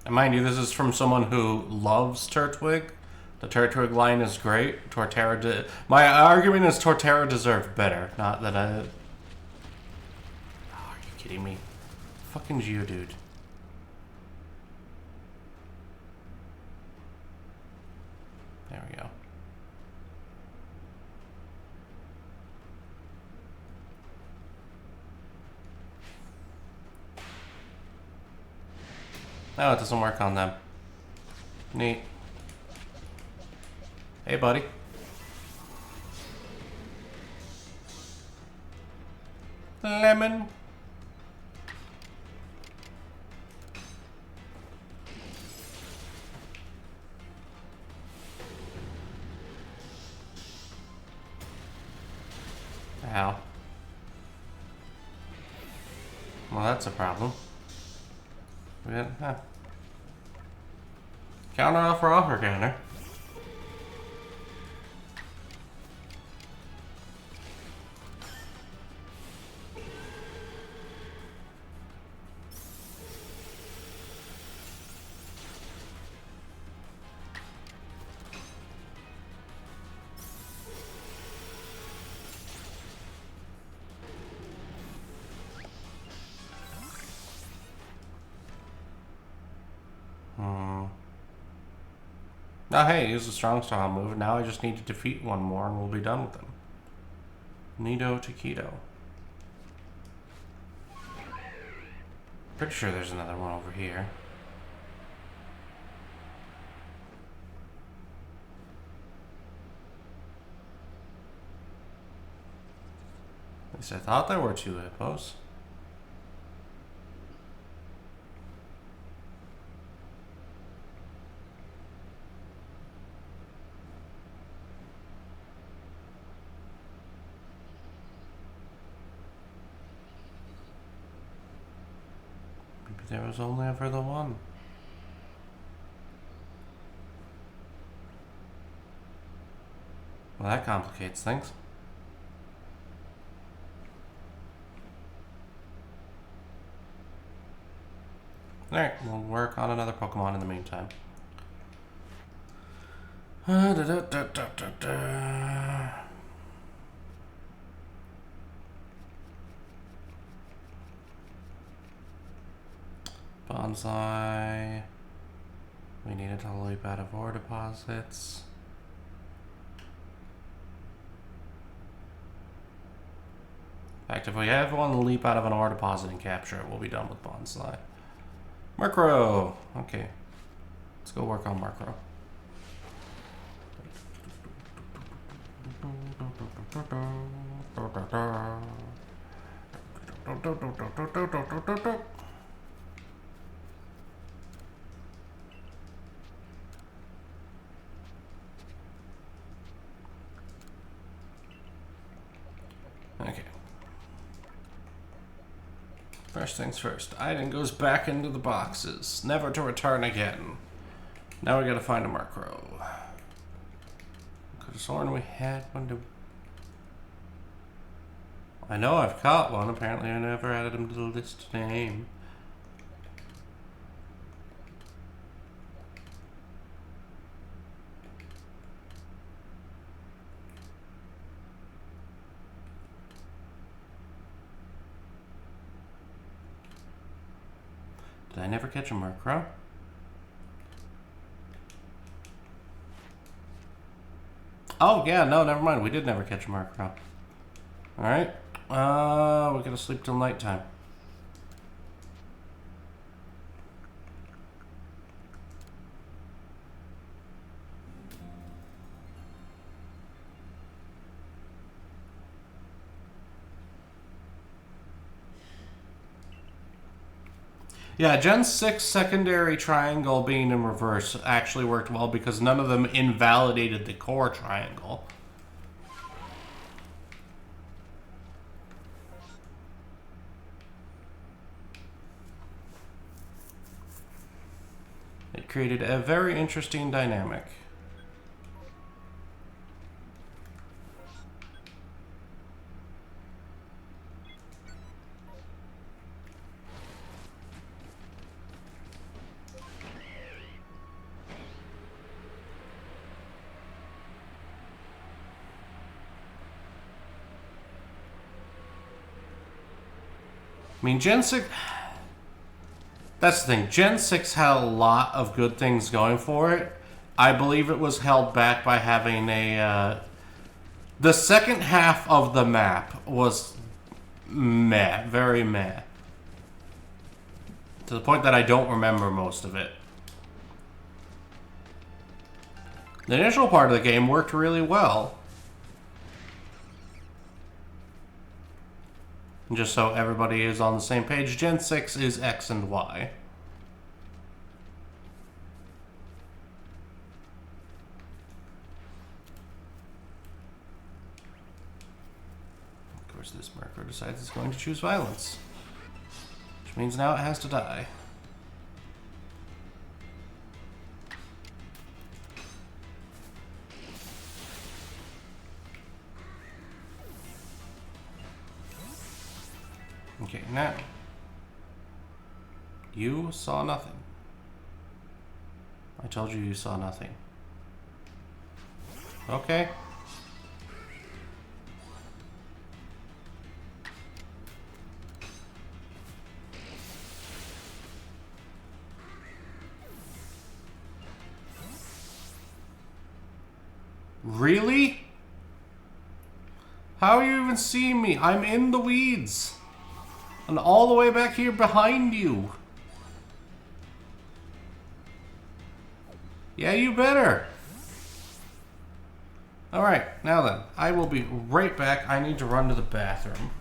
Speaker 1: And mind you, this is from someone who loves Turtwig. The Turtwig line is great. Torterra my argument is Torterra deserved better. Not that I... Oh, are you kidding me? Fucking Geodude. There we go. No, it doesn't work on them. Neat. Hey, buddy. Lemon. Ow. Well, that's a problem. Counter offer counter. Oh, hey, use a strong style move. Now I just need to defeat one more and we'll be done with them. Nido Taquito. Pretty sure there's another one over here. At least I thought there were 2 hippos. there was only ever the one. Well, that complicates things. Alright, we'll work on another Pokemon in the meantime. Bonsai. We needed to leap out of ore deposits. In fact, if we have one leap out of an ore deposit and capture it, we'll be done with Bonsai. Murkrow! Okay. Let's go work on Murkrow. Okay. First things first. Item goes back into the boxes, never to return again. Now we gotta find a Murkrow. Could have sworn we had one to... I know I've caught one. Apparently I never added him to the list name. Did I never catch a Murkrow? Oh, yeah, no, never mind. We did never catch a Murkrow. Alright. We gotta sleep till nighttime. Yeah, Gen 6 secondary triangle being in reverse actually worked well because none of them invalidated the core triangle. It created a very interesting dynamic. I mean, Gen 6... That's the thing. Gen 6 had a lot of good things going for it. I believe it was held back by having a... the second half of the map was meh. Very meh. To the point that I don't remember most of it. The initial part of the game worked really well. Just so everybody is on the same page, Gen 6 is X and Y. Of course, this Murkrow decides it's going to choose violence. Which means now it has to die. Okay, now. You saw nothing. I told you you saw nothing. Okay. Really? How are you even seeing me? I'm in the weeds. And all the way back here behind you. Yeah, you better. Alright, now then. I will be right back. I need to run to the bathroom.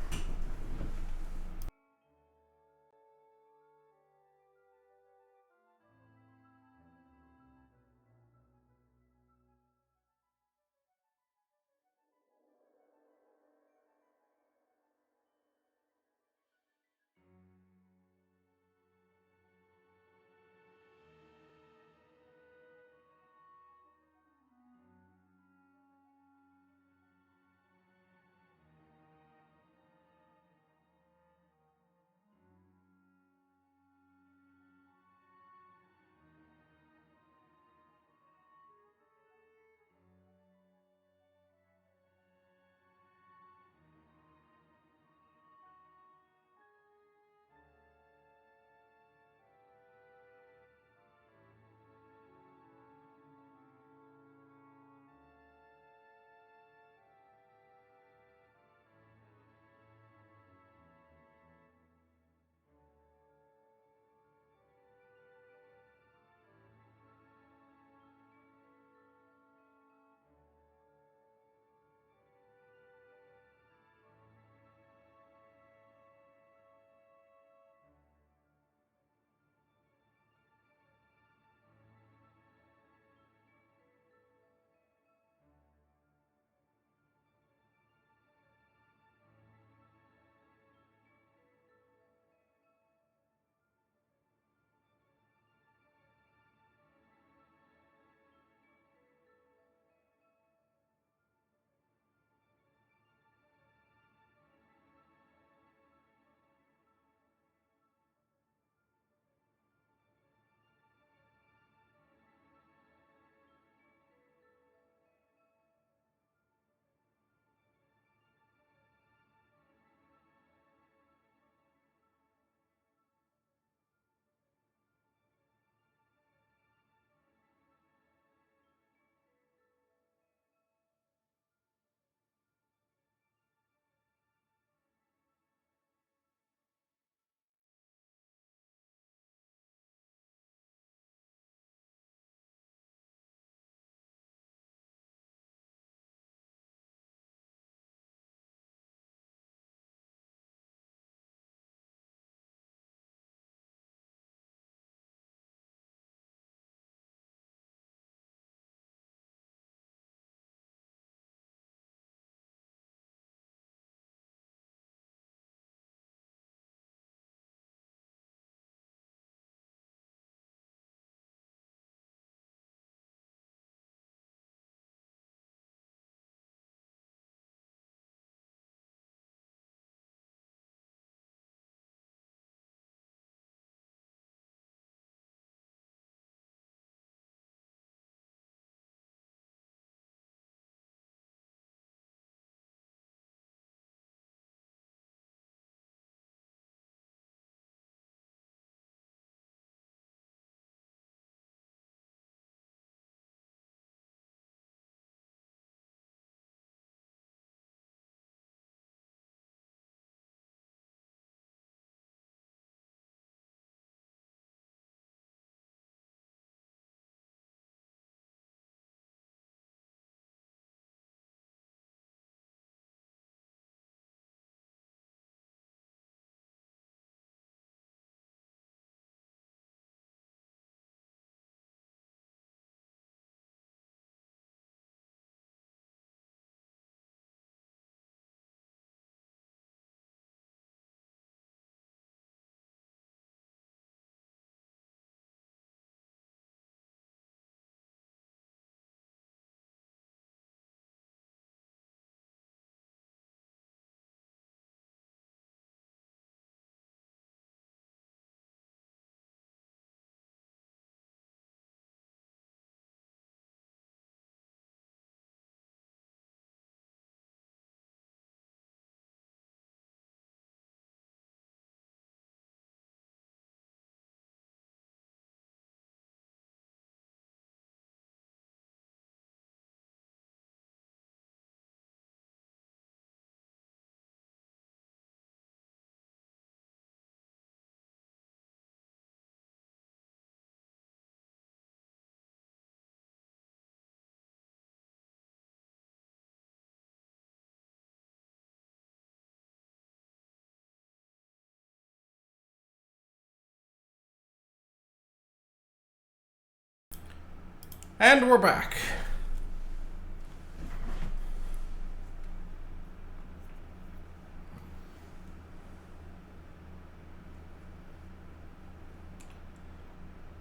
Speaker 1: And we're back.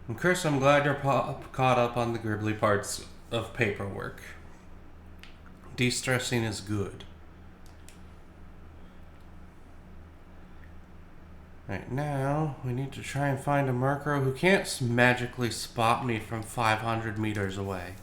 Speaker 1: And Chris, I'm glad you're caught up on the gribbly parts of paperwork. De-stressing is good. Right now, we need to try and find a Murkrow who can't magically spot me from 500 meters away.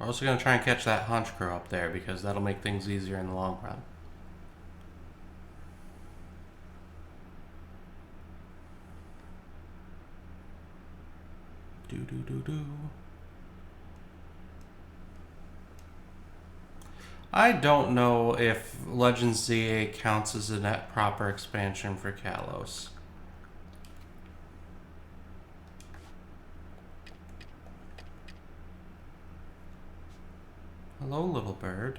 Speaker 1: We're also going to try and catch that Honchkrow up there because that'll make things easier in the long run. Do. I don't know if Legends ZA counts as a net proper expansion for Kalos. Hello, little bird.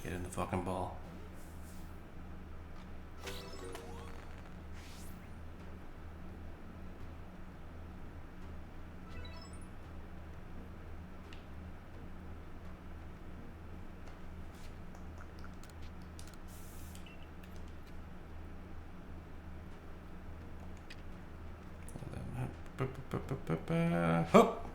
Speaker 1: Get in the fucking ball. Hop.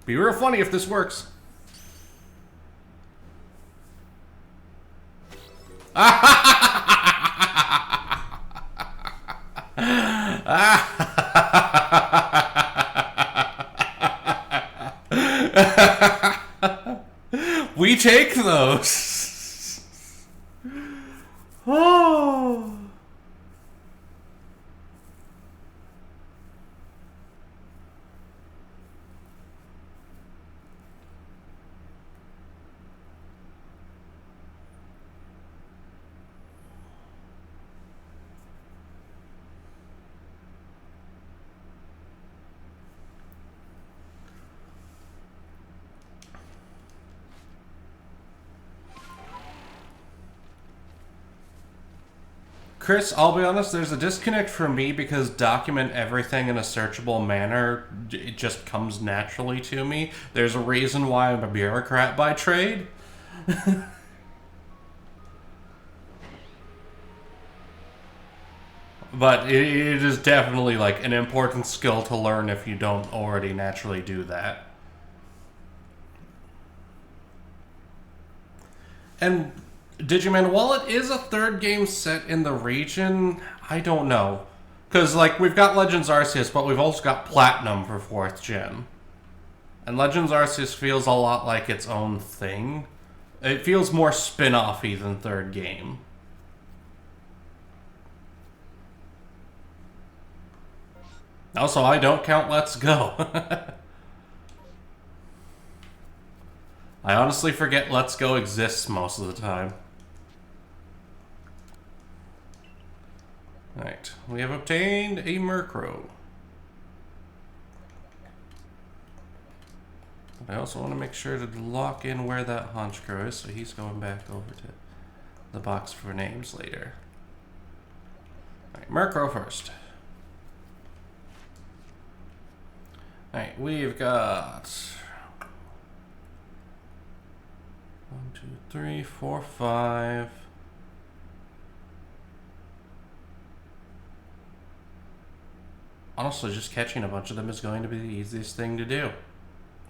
Speaker 1: Be real funny if this works. We take those. Oh. Chris, I'll be honest, there's a disconnect from me because document everything in a searchable manner, it just comes naturally to me. There's a reason why I'm a bureaucrat by trade. But it is definitely like an important skill to learn if you don't already naturally do that. And Digimon, while it is a third game set in the region, I don't know. Because, like, we've got Legends Arceus, but we've also got Platinum for 4th gen. And Legends Arceus feels a lot like its own thing. It feels more spin-off-y than third game. Also, I don't count Let's Go. I honestly forget Let's Go exists most of the time. Alright, we have obtained a Murkrow. But I also want to make sure to lock in where that Honchkrow is, so he's going back over to the box for names later. Alright, Murkrow first. Alright, we've got 1, 2, 3, 4, 5. Honestly, just catching a bunch of them is going to be the easiest thing to do.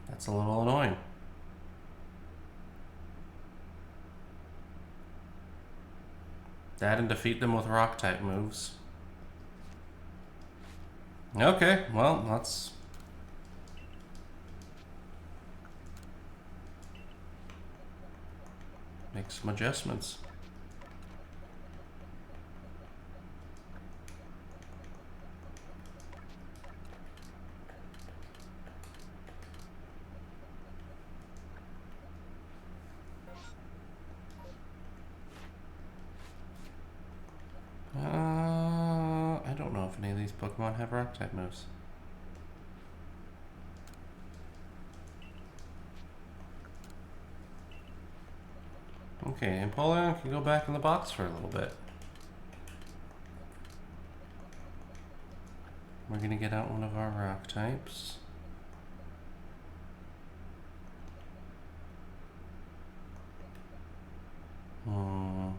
Speaker 1: That's a little annoying. That and defeat them with rock-type moves. Okay, well, let's... make some adjustments. any of these Pokemon have rock type moves. Okay, and Empoleon can go back in the box for a little bit. We're gonna get out one of our rock types. Well,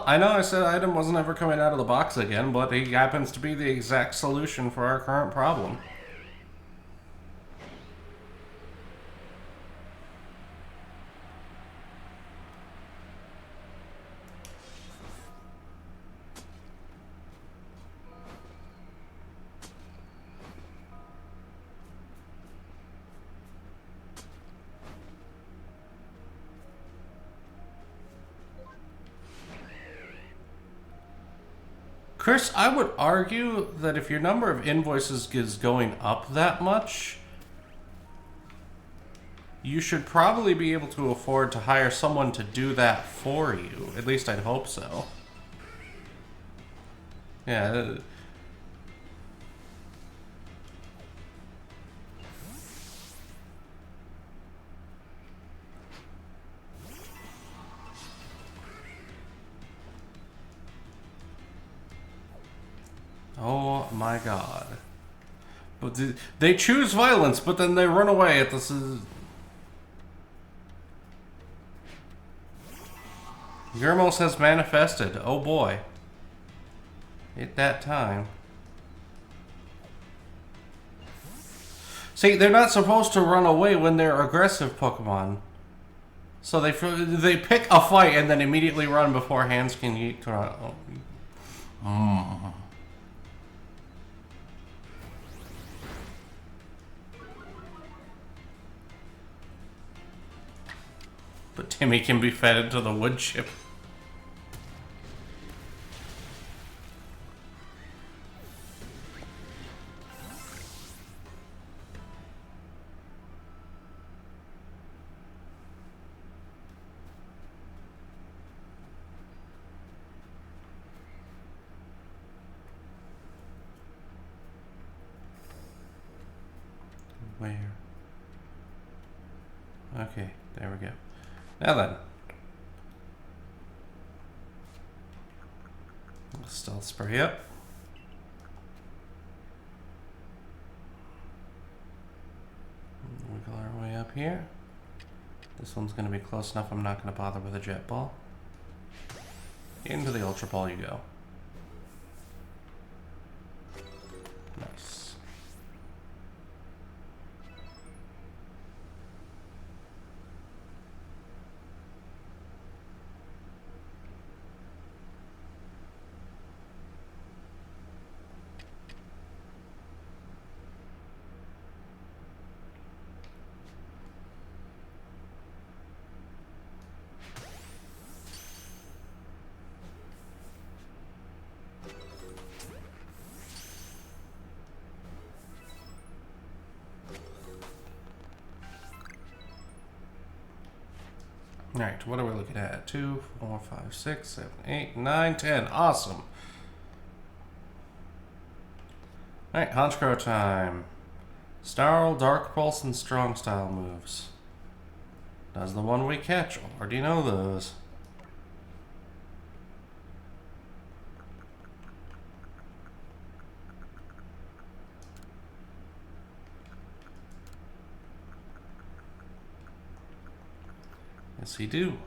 Speaker 1: I know I said item wasn't ever coming out of the box again, but he happens to be the exact solution for our current problem. Chris, I would argue that if your number of invoices is going up that much, you should probably be able to afford to hire someone to do that for you. At least I'd hope so. Yeah. Oh my god. But they choose violence, but then they run away at this. Gurmos has manifested. Oh boy. At that time. See, they're not supposed to run away when they're aggressive Pokemon. So they pick a fight and then immediately run before hands can eat. But Timmy can be fed into the wood chip. Where? Okay, there we go. Now then. Stealth spray up. Wiggle our way up here. This one's going to be close enough, I'm not going to bother with a jet ball. Into the Ultra Ball you go. Nice. Alright, what are we looking at? 2, 4, 5, 6, 7, 8, 9, 10. Awesome. Alright, Honchkrow time. Snarl, Dark Pulse, and Strong Style moves. Does the one we catch. Already know those. Yes, we do.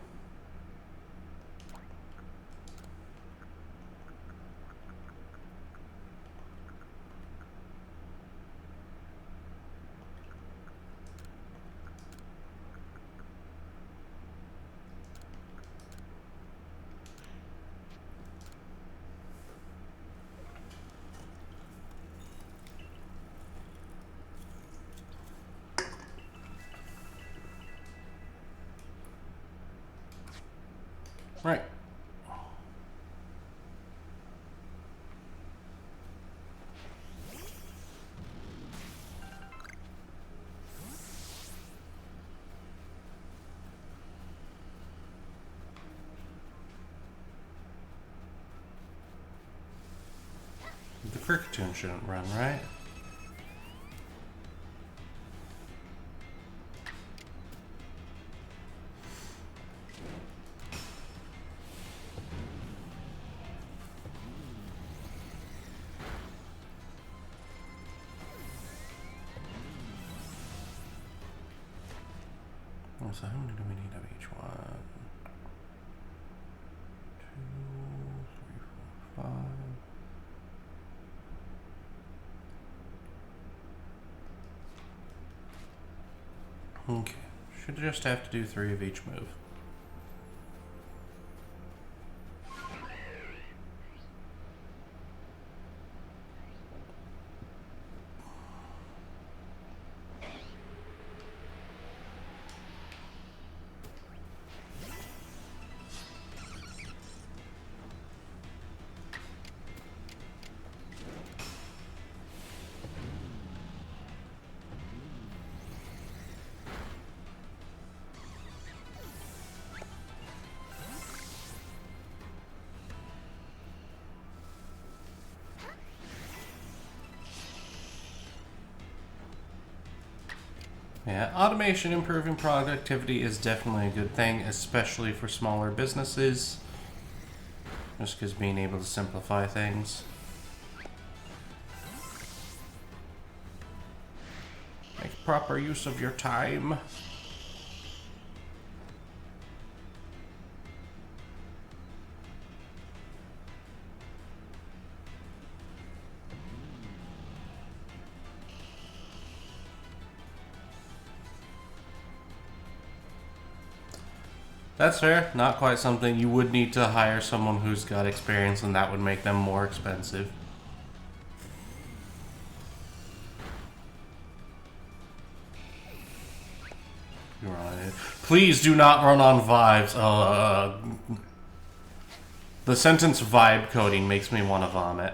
Speaker 1: Right. Cricketune shouldn't run, right? So how many do we need of each one? 2, 3, 4, 5. Okay. Should just have to do 3 of each move. Yeah, automation improving productivity is definitely a good thing, especially for smaller businesses. Just because being able to simplify things. Make proper use of your time. That's fair. Not quite something you would need to hire someone who's got experience, and that would make them more expensive. You're on it. Please do not run on vibes. The sentence vibe coding makes me want to vomit.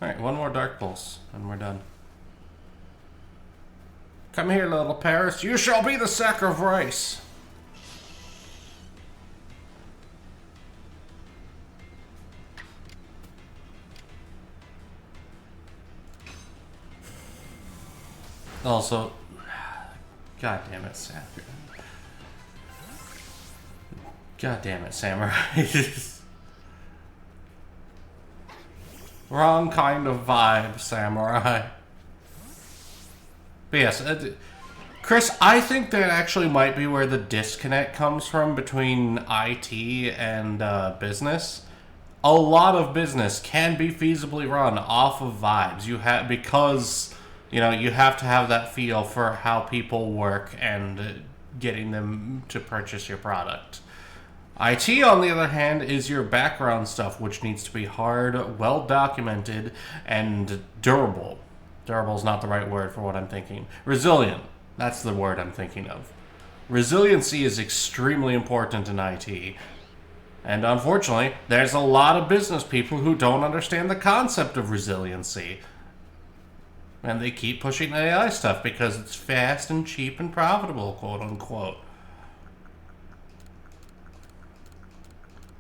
Speaker 1: Alright, one more Dark Pulse, and we're done. Come here, little Paris. You shall be the sack of rice. Also, God damn it, God damn it, Samurai. Wrong kind of vibe, Samurai. But yes, Chris, I think that actually might be where the disconnect comes from between IT and business. A lot of business can be feasibly run off of vibes. Because you have to have that feel for how people work and getting them to purchase your product. IT, on the other hand, is your background stuff, which needs to be hard, well-documented, and durable. Durable is not the right word for what I'm thinking. Resilient. That's the word I'm thinking of. Resiliency is extremely important in IT. And unfortunately, there's a lot of business people who don't understand the concept of resiliency. And they keep pushing AI stuff because it's fast and cheap and profitable, quote-unquote.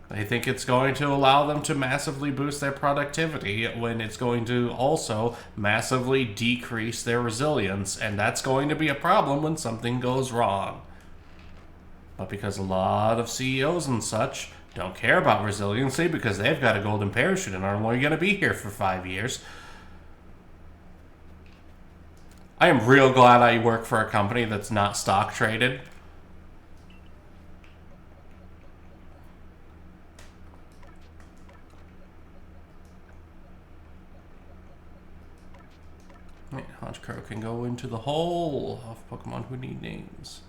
Speaker 1: They think it's going to allow them to massively boost their productivity when it's going to also massively decrease their resilience, and that's going to be a problem when something goes wrong. But because a lot of CEOs and such don't care about resiliency because they've got a golden parachute and are only going to be here for 5 years, I am real glad I work for a company that's not stock traded. Honchkrow can go into the hole of Pokemon who need names.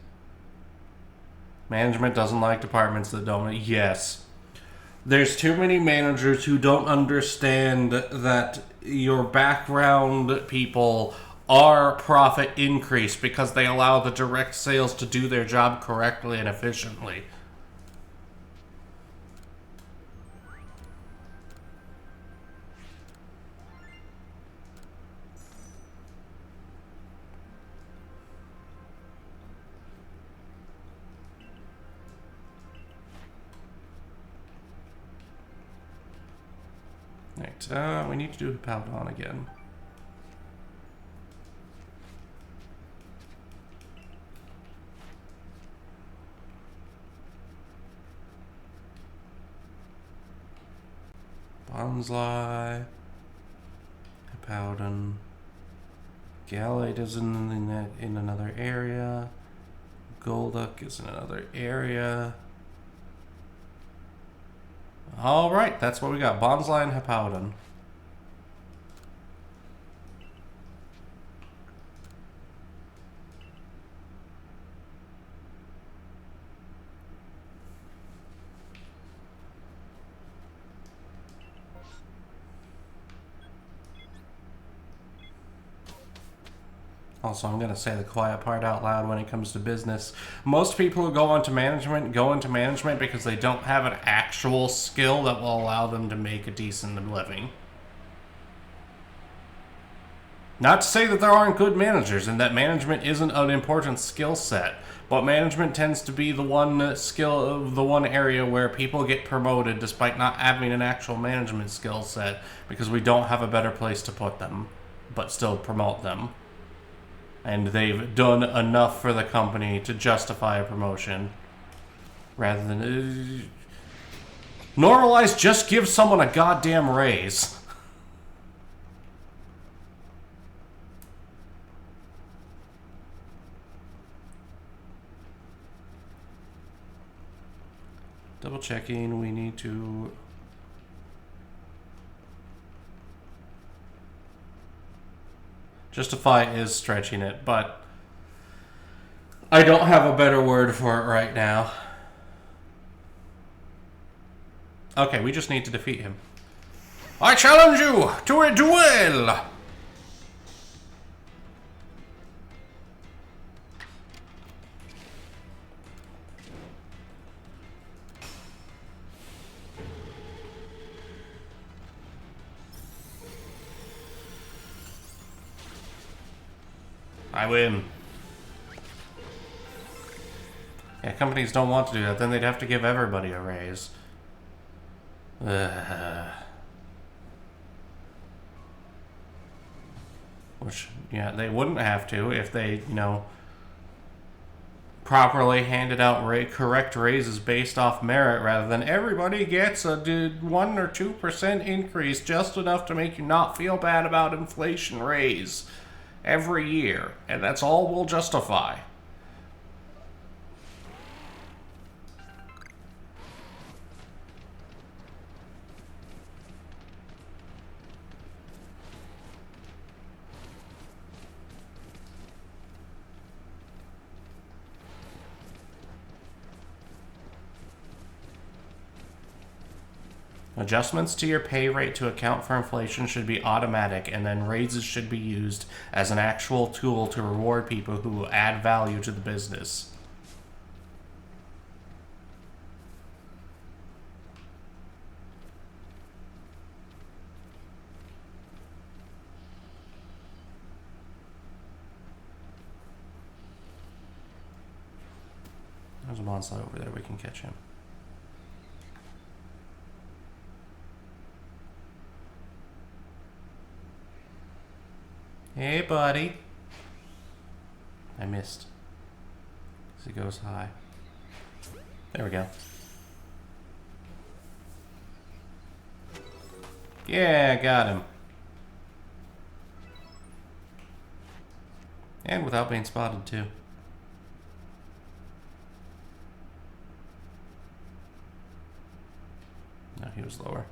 Speaker 1: Management doesn't like departments that don't. Yes. There's too many managers who don't understand that your background people our profit increase because they allow the direct sales to do their job correctly and efficiently. Right, we need to do Hippowdon again. Bonsly, Hippowdon, Gallade is in another area, Golduck is in another area. Alright, that's what we got, Bonsly and Hippowdon. Also, I'm going to say the quiet part out loud when it comes to business. Most people who go into management because they don't have an actual skill that will allow them to make a decent living. Not to say that there aren't good managers and that management isn't an important skill set, but management tends to be the one area where people get promoted despite not having an actual management skill set because we don't have a better place to put them, but still promote them. And they've done enough for the company to justify a promotion. Rather than... normalize, just give someone a goddamn raise. Double checking, we need to... justify is stretching it, but I don't have a better word for it right now. Okay, we just need to defeat him. I challenge you to a duel! I win. Yeah, companies don't want to do that. Then they'd have to give everybody a raise. Which, yeah, they wouldn't have to if they, you know, properly handed out correct raises based off merit rather than everybody gets a 1 or 2% increase, just enough to make you not feel bad about inflation raise every year, and that's all we'll justify. Adjustments to your pay rate to account for inflation should be automatic, and then raises should be used as an actual tool to reward people who add value to the business. There's a monster over there, we can catch him. Hey, buddy. I missed. Because he goes high. There we go. Yeah, got him. And without being spotted, too. No, he was lower.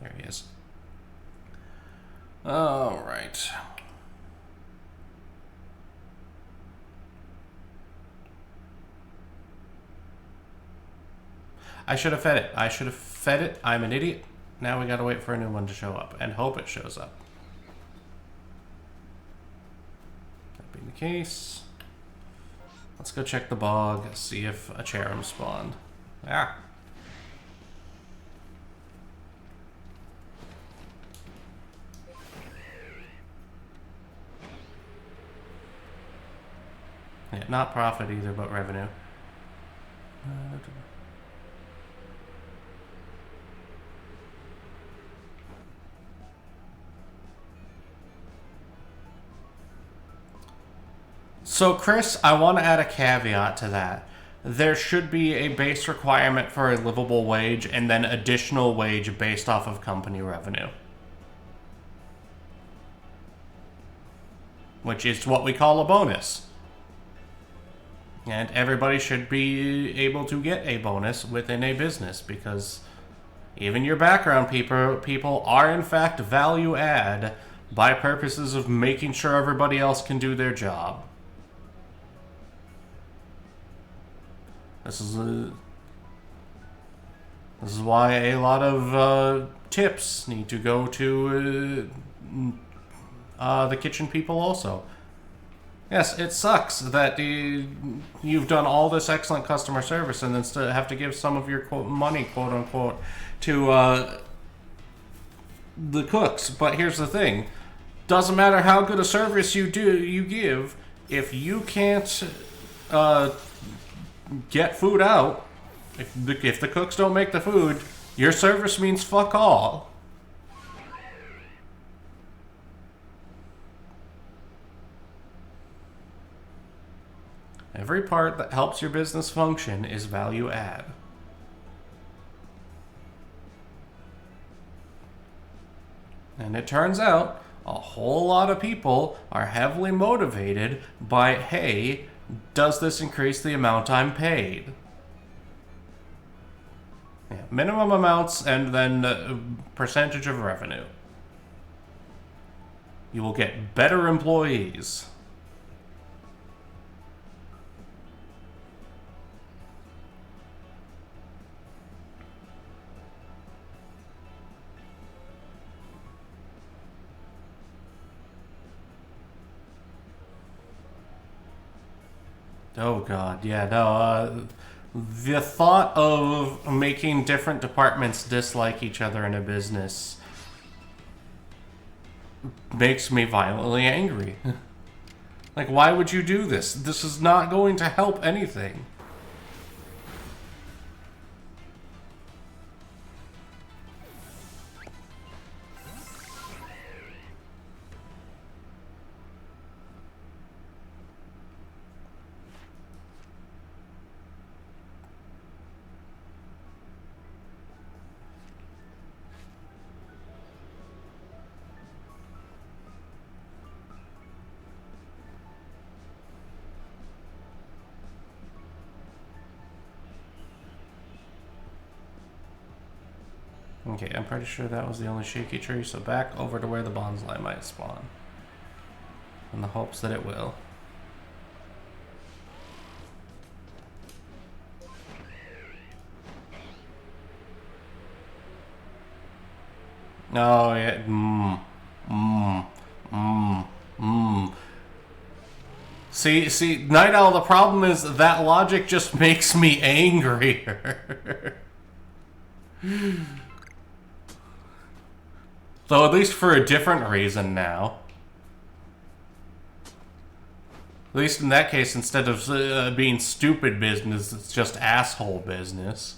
Speaker 1: There he is. All right. I should have fed it. I'm an idiot. now we gotta wait for a new one to show up and hope it shows up. That being the case, let's go check the bog, see if a Cherim spawned. Ah. Yeah, not profit either, but revenue. So, Chris, I want to add a caveat to that. There should be a base requirement for a livable wage and then additional wage based off of company revenue. Which is what we call a bonus. And everybody should be able to get a bonus within a business, because even your background people are in fact value add by purposes of making sure everybody else can do their job. This is why a lot of tips need to go to the kitchen people also. Yes, it sucks that you've done all this excellent customer service and then still have to give some of your money, quote unquote, to the cooks. But here's the thing: doesn't matter how good a service you give, if you can't get food out, if the cooks don't make the food, your service means fuck all. Every part that helps your business function is value add. And it turns out a whole lot of people are heavily motivated by, hey, does this increase the amount I'm paid? Yeah, minimum amounts and then percentage of revenue. You will get better employees. Oh god, yeah, no, the thought of making different departments dislike each other in a business makes me violently angry. Like, why would you do this? This is not going to help anything. Okay, I'm pretty sure that was the only shaky tree, so back over to where the bonsai might spawn. In the hopes that it will. Oh, yeah. See, Night Owl, the problem is that logic just makes me angrier. Though at least for a different reason now. At least in that case, instead of being stupid business, it's just asshole business.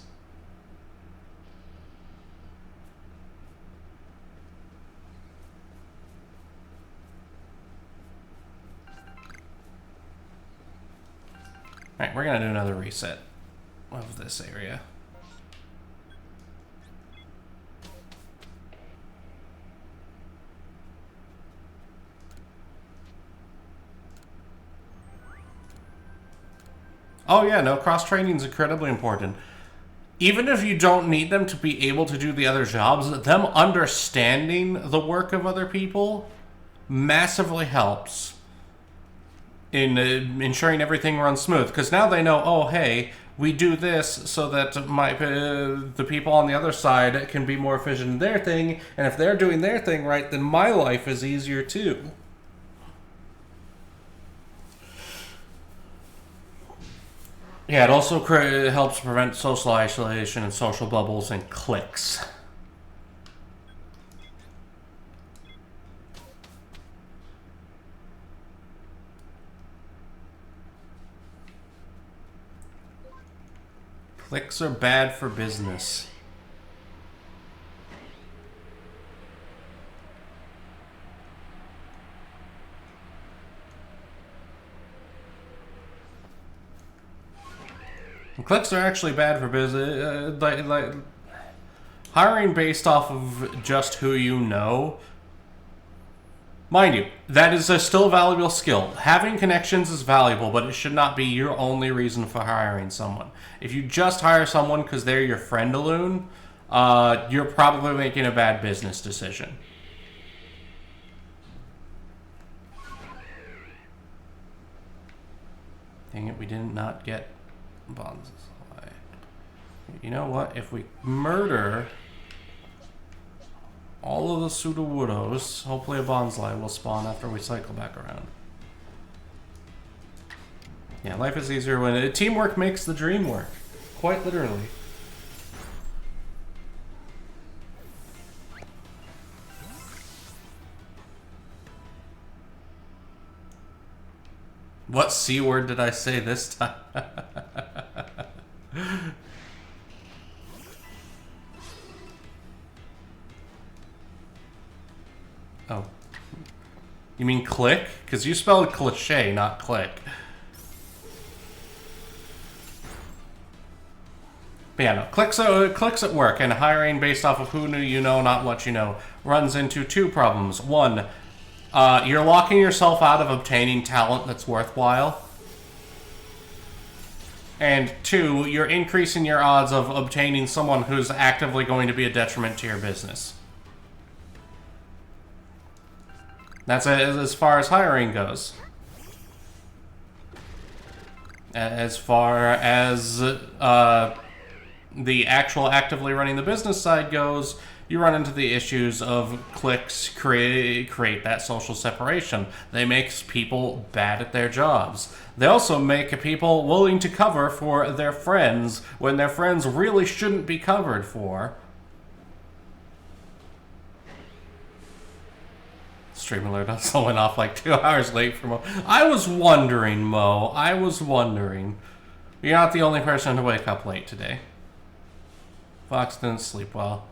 Speaker 1: Alright, we're gonna do another reset of this area. Oh yeah, no, cross-training is incredibly important. Even if you don't need them to be able to do the other jobs, them understanding the work of other people massively helps in ensuring everything runs smooth. Because now they know, oh hey, we do this so that the people on the other side can be more efficient in their thing, and if they're doing their thing right, then my life is easier too. Yeah, it also helps prevent social isolation and social bubbles and cliques. Cliques are bad for business. Cliques are actually bad for business. Like hiring based off of just who you know. Mind you, that is a still valuable skill. Having connections is valuable, but it should not be your only reason for hiring someone. If you just hire someone because they're your friend alone, you're probably making a bad business decision. Dang it, we did not get bonds. You know what? If we murder all of the Sudowoodos, hopefully a Bonsly will spawn after we cycle back around. Yeah, life is easier when teamwork makes the dream work. Quite literally. What C word did I say this time? Oh. You mean click? Because you spelled cliche, not click. But yeah, no. Clicks at work and hiring based off of who you know, not what you know, runs into two problems. One, you're locking yourself out of obtaining talent that's worthwhile. And two, you're increasing your odds of obtaining someone who's actively going to be a detriment to your business. That's as far as hiring goes. As far as the actual actively running the business side goes, you run into the issues of cliques create that social separation. They make people bad at their jobs. They also make people willing to cover for their friends when their friends really shouldn't be covered for. Stream alert also went off like 2 hours late for Mo. I was wondering, Mo. I was wondering. You're not the only person to wake up late today. Fox didn't sleep well.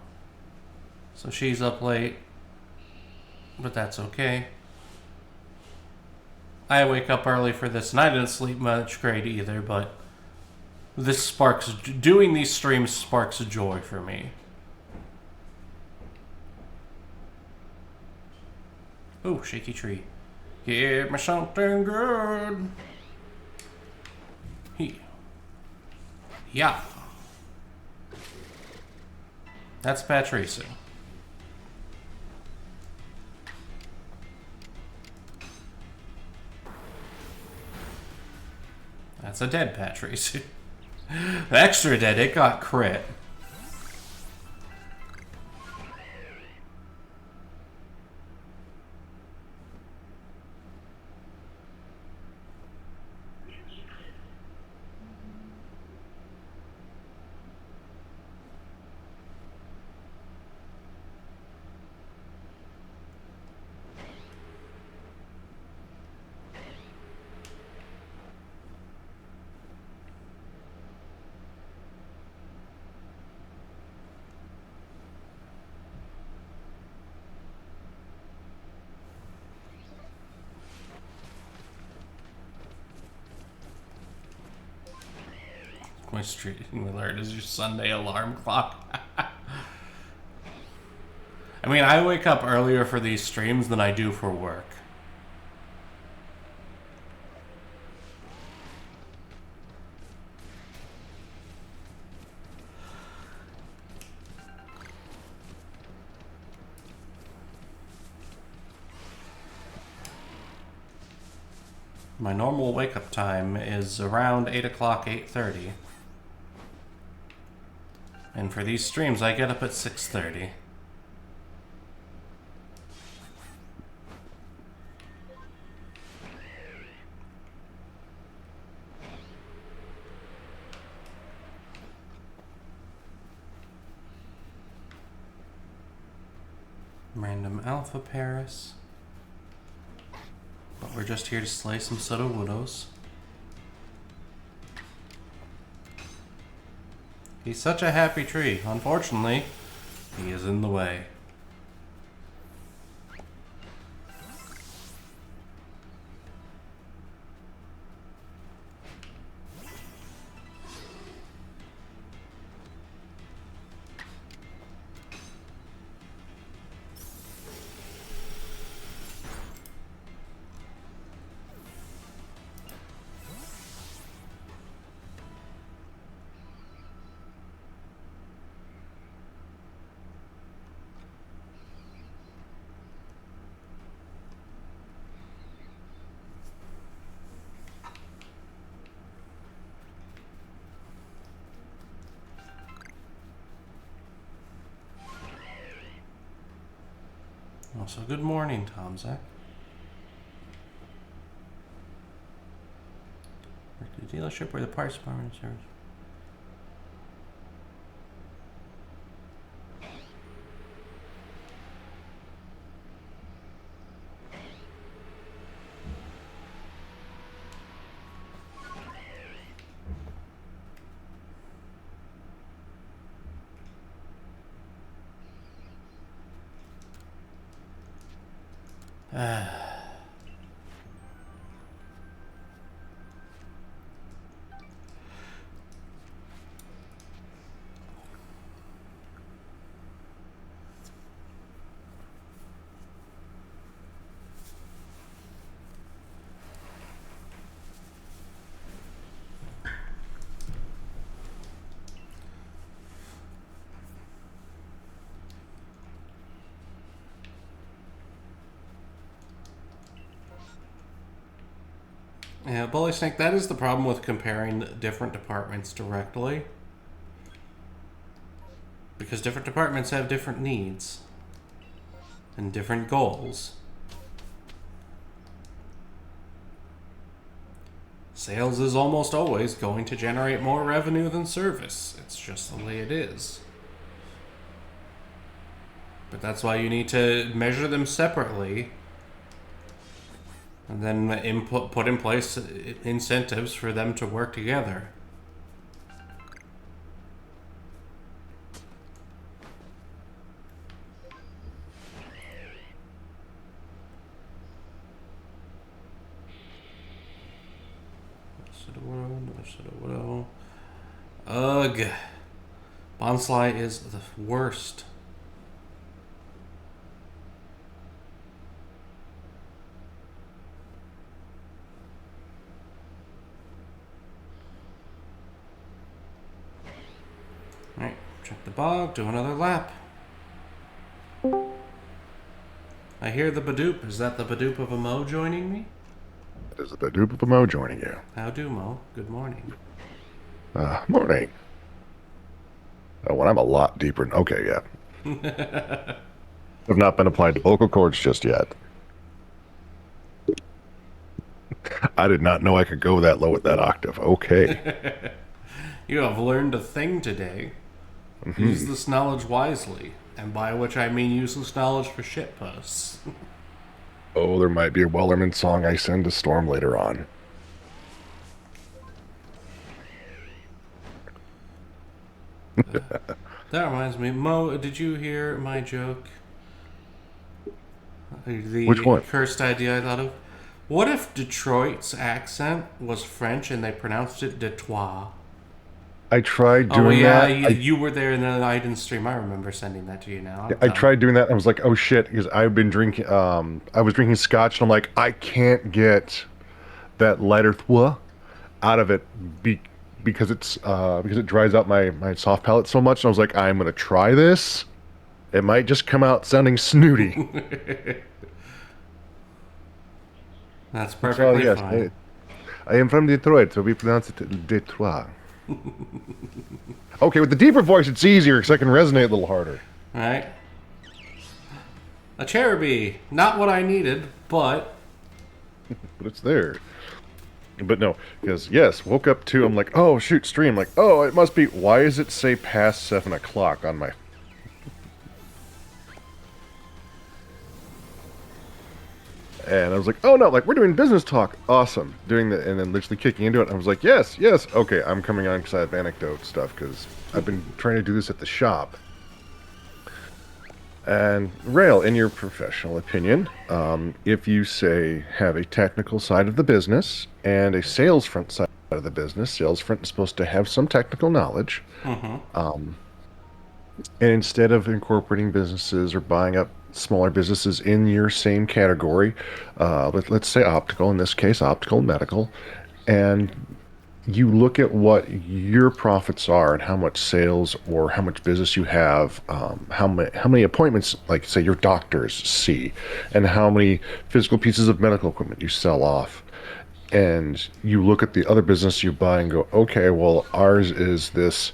Speaker 1: So she's up late. But that's okay. I wake up early for this, and I didn't sleep much great either, but doing these streams sparks joy for me. Oh, shaky tree. Give me something good. Yeah. That's Patricia. That's a dead Patricia. Extra dead, it got crit. My stream alert is your Sunday alarm clock. I mean, I wake up earlier for these streams than I do for work. My normal wake-up time is around 8 o'clock, 8:30. And for these streams, I get up at 6:30. Random Alpha Paris. But we're just here to slay some Soto Widows. He's such a happy tree. Unfortunately, he is in the way. Also, good morning, Tom Zach. Work at the dealership where the parts department serves. Yeah, Bully Snake, that is the problem with comparing different departments directly. Because different departments have different needs and different goals. Sales is almost always going to generate more revenue than service. It's just the way it is. But that's why you need to measure them separately and then put in place incentives for them to work together. Ugh. Bonsly is the worst. Alright, check the bog, do another lap. I hear the Badoop. Is that the Badoop of a Mo joining me?
Speaker 2: It is the Badoop of a Mo joining you.
Speaker 1: How do, Mo? Good morning.
Speaker 2: Morning. Oh, when I'm a lot deeper. Okay, yeah. Have not been applied to vocal cords just yet. I did not know I could go that low with that octave. Okay.
Speaker 1: You have learned a thing today. Use this knowledge wisely. And by which I mean use this knowledge for shitposts.
Speaker 2: Oh, there might be a Wellerman song I send to Storm later on.
Speaker 1: That reminds me, Mo, did you hear my joke? The
Speaker 2: Which one?
Speaker 1: cursed idea I thought of? What if Detroit's accent was French and they pronounced it Detroit?
Speaker 2: I tried doing that.
Speaker 1: You were there in the Iden stream. I remember sending that to you now.
Speaker 2: I tried doing that and I was like, oh shit, because I've been drinking, I was drinking scotch and I'm like, I can't get that letter thwa out of it because it dries out my soft palate so much. And I was like, I'm going to try this. It might just come out sounding snooty.
Speaker 1: That's perfectly fine.
Speaker 2: I am from Detroit, so we pronounce it Detroit. Okay, with the deeper voice, it's easier because I can resonate a little harder.
Speaker 1: Right? A Cherubi. Not what I needed, but...
Speaker 2: But it's there. But no, because yes, woke up to, I'm like, oh shoot, stream. Like, oh, it must be. Why does it say past 7 o'clock on my? And I was like, oh no, like we're doing business talk, awesome, doing that, and then literally kicking into it. I was like, yes, yes, okay, I'm coming on because I have anecdote stuff because I've been trying to do this at the shop. And Rale, in your professional opinion, if you say have a technical side of the business and a sales front side of the business, sales front is supposed to have some technical knowledge. And instead of incorporating businesses or buying up smaller businesses in your same category, let's say optical, in this case, optical and medical, and you look at what your profits are and how much sales or how much business you have, how many appointments, like say your doctors see, and how many physical pieces of medical equipment you sell off. And you look at the other business you buy and go, okay, well, ours is this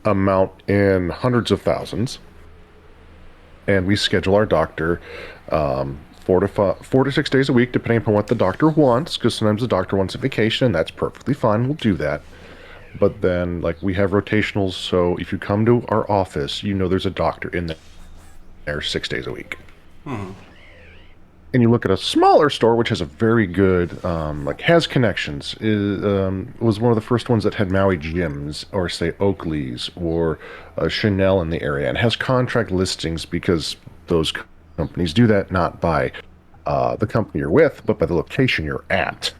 Speaker 2: amount in hundreds of thousands. And we schedule our doctor 4 to 6 days a week, depending upon what the doctor wants, because sometimes the doctor wants a vacation, and that's perfectly fine. We'll do that. But then, like, we have rotationals, so if you come to our office, you know there's a doctor in there 6 days a week. And you look at a smaller store, which has a very good, like, has connections. Was one of the first ones that had Maui gyms, or say Oakley's, or Chanel in the area, and has contract listings because those companies do that not by the company you're with, but by the location you're at.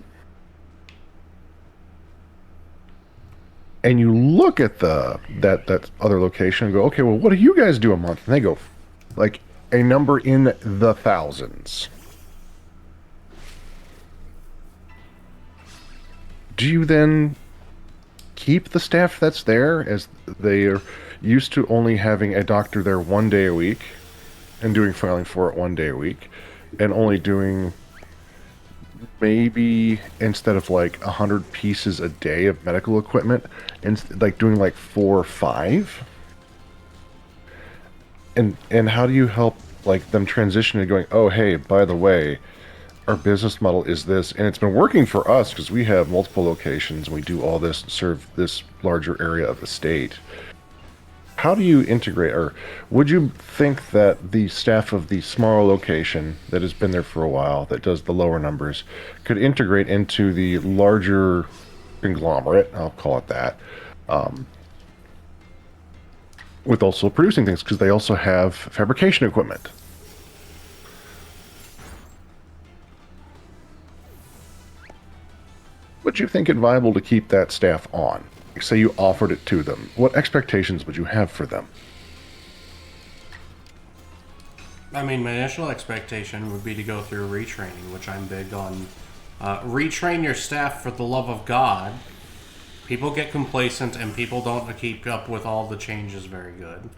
Speaker 2: And you look at that other location and go, okay, well, what do you guys do a month? And they go, like, a number in the thousands. Do you then keep the staff that's there, as they are used to only having a doctor there 1 day a week and doing filing for it 1 day a week, and only doing maybe, instead of like 100 pieces a day of medical equipment, and like doing like 4 or 5? And how do you help like them transition to going, oh hey, by the way, our business model is this, and it's been working for us because we have multiple locations and we do all this and serve this larger area of the state. How do you integrate, or would you think that the staff of the smaller location that has been there for a while, that does the lower numbers, could integrate into the larger conglomerate, I'll call it that, with also producing things, because they also have fabrication equipment? Would you think it viable to keep that staff on? Say you offered it to them. What expectations would you have for them?
Speaker 1: I mean, my initial expectation would be to go through retraining, which I'm big on. Retrain your staff for the love of God. People get complacent and people don't keep up with all the changes very good.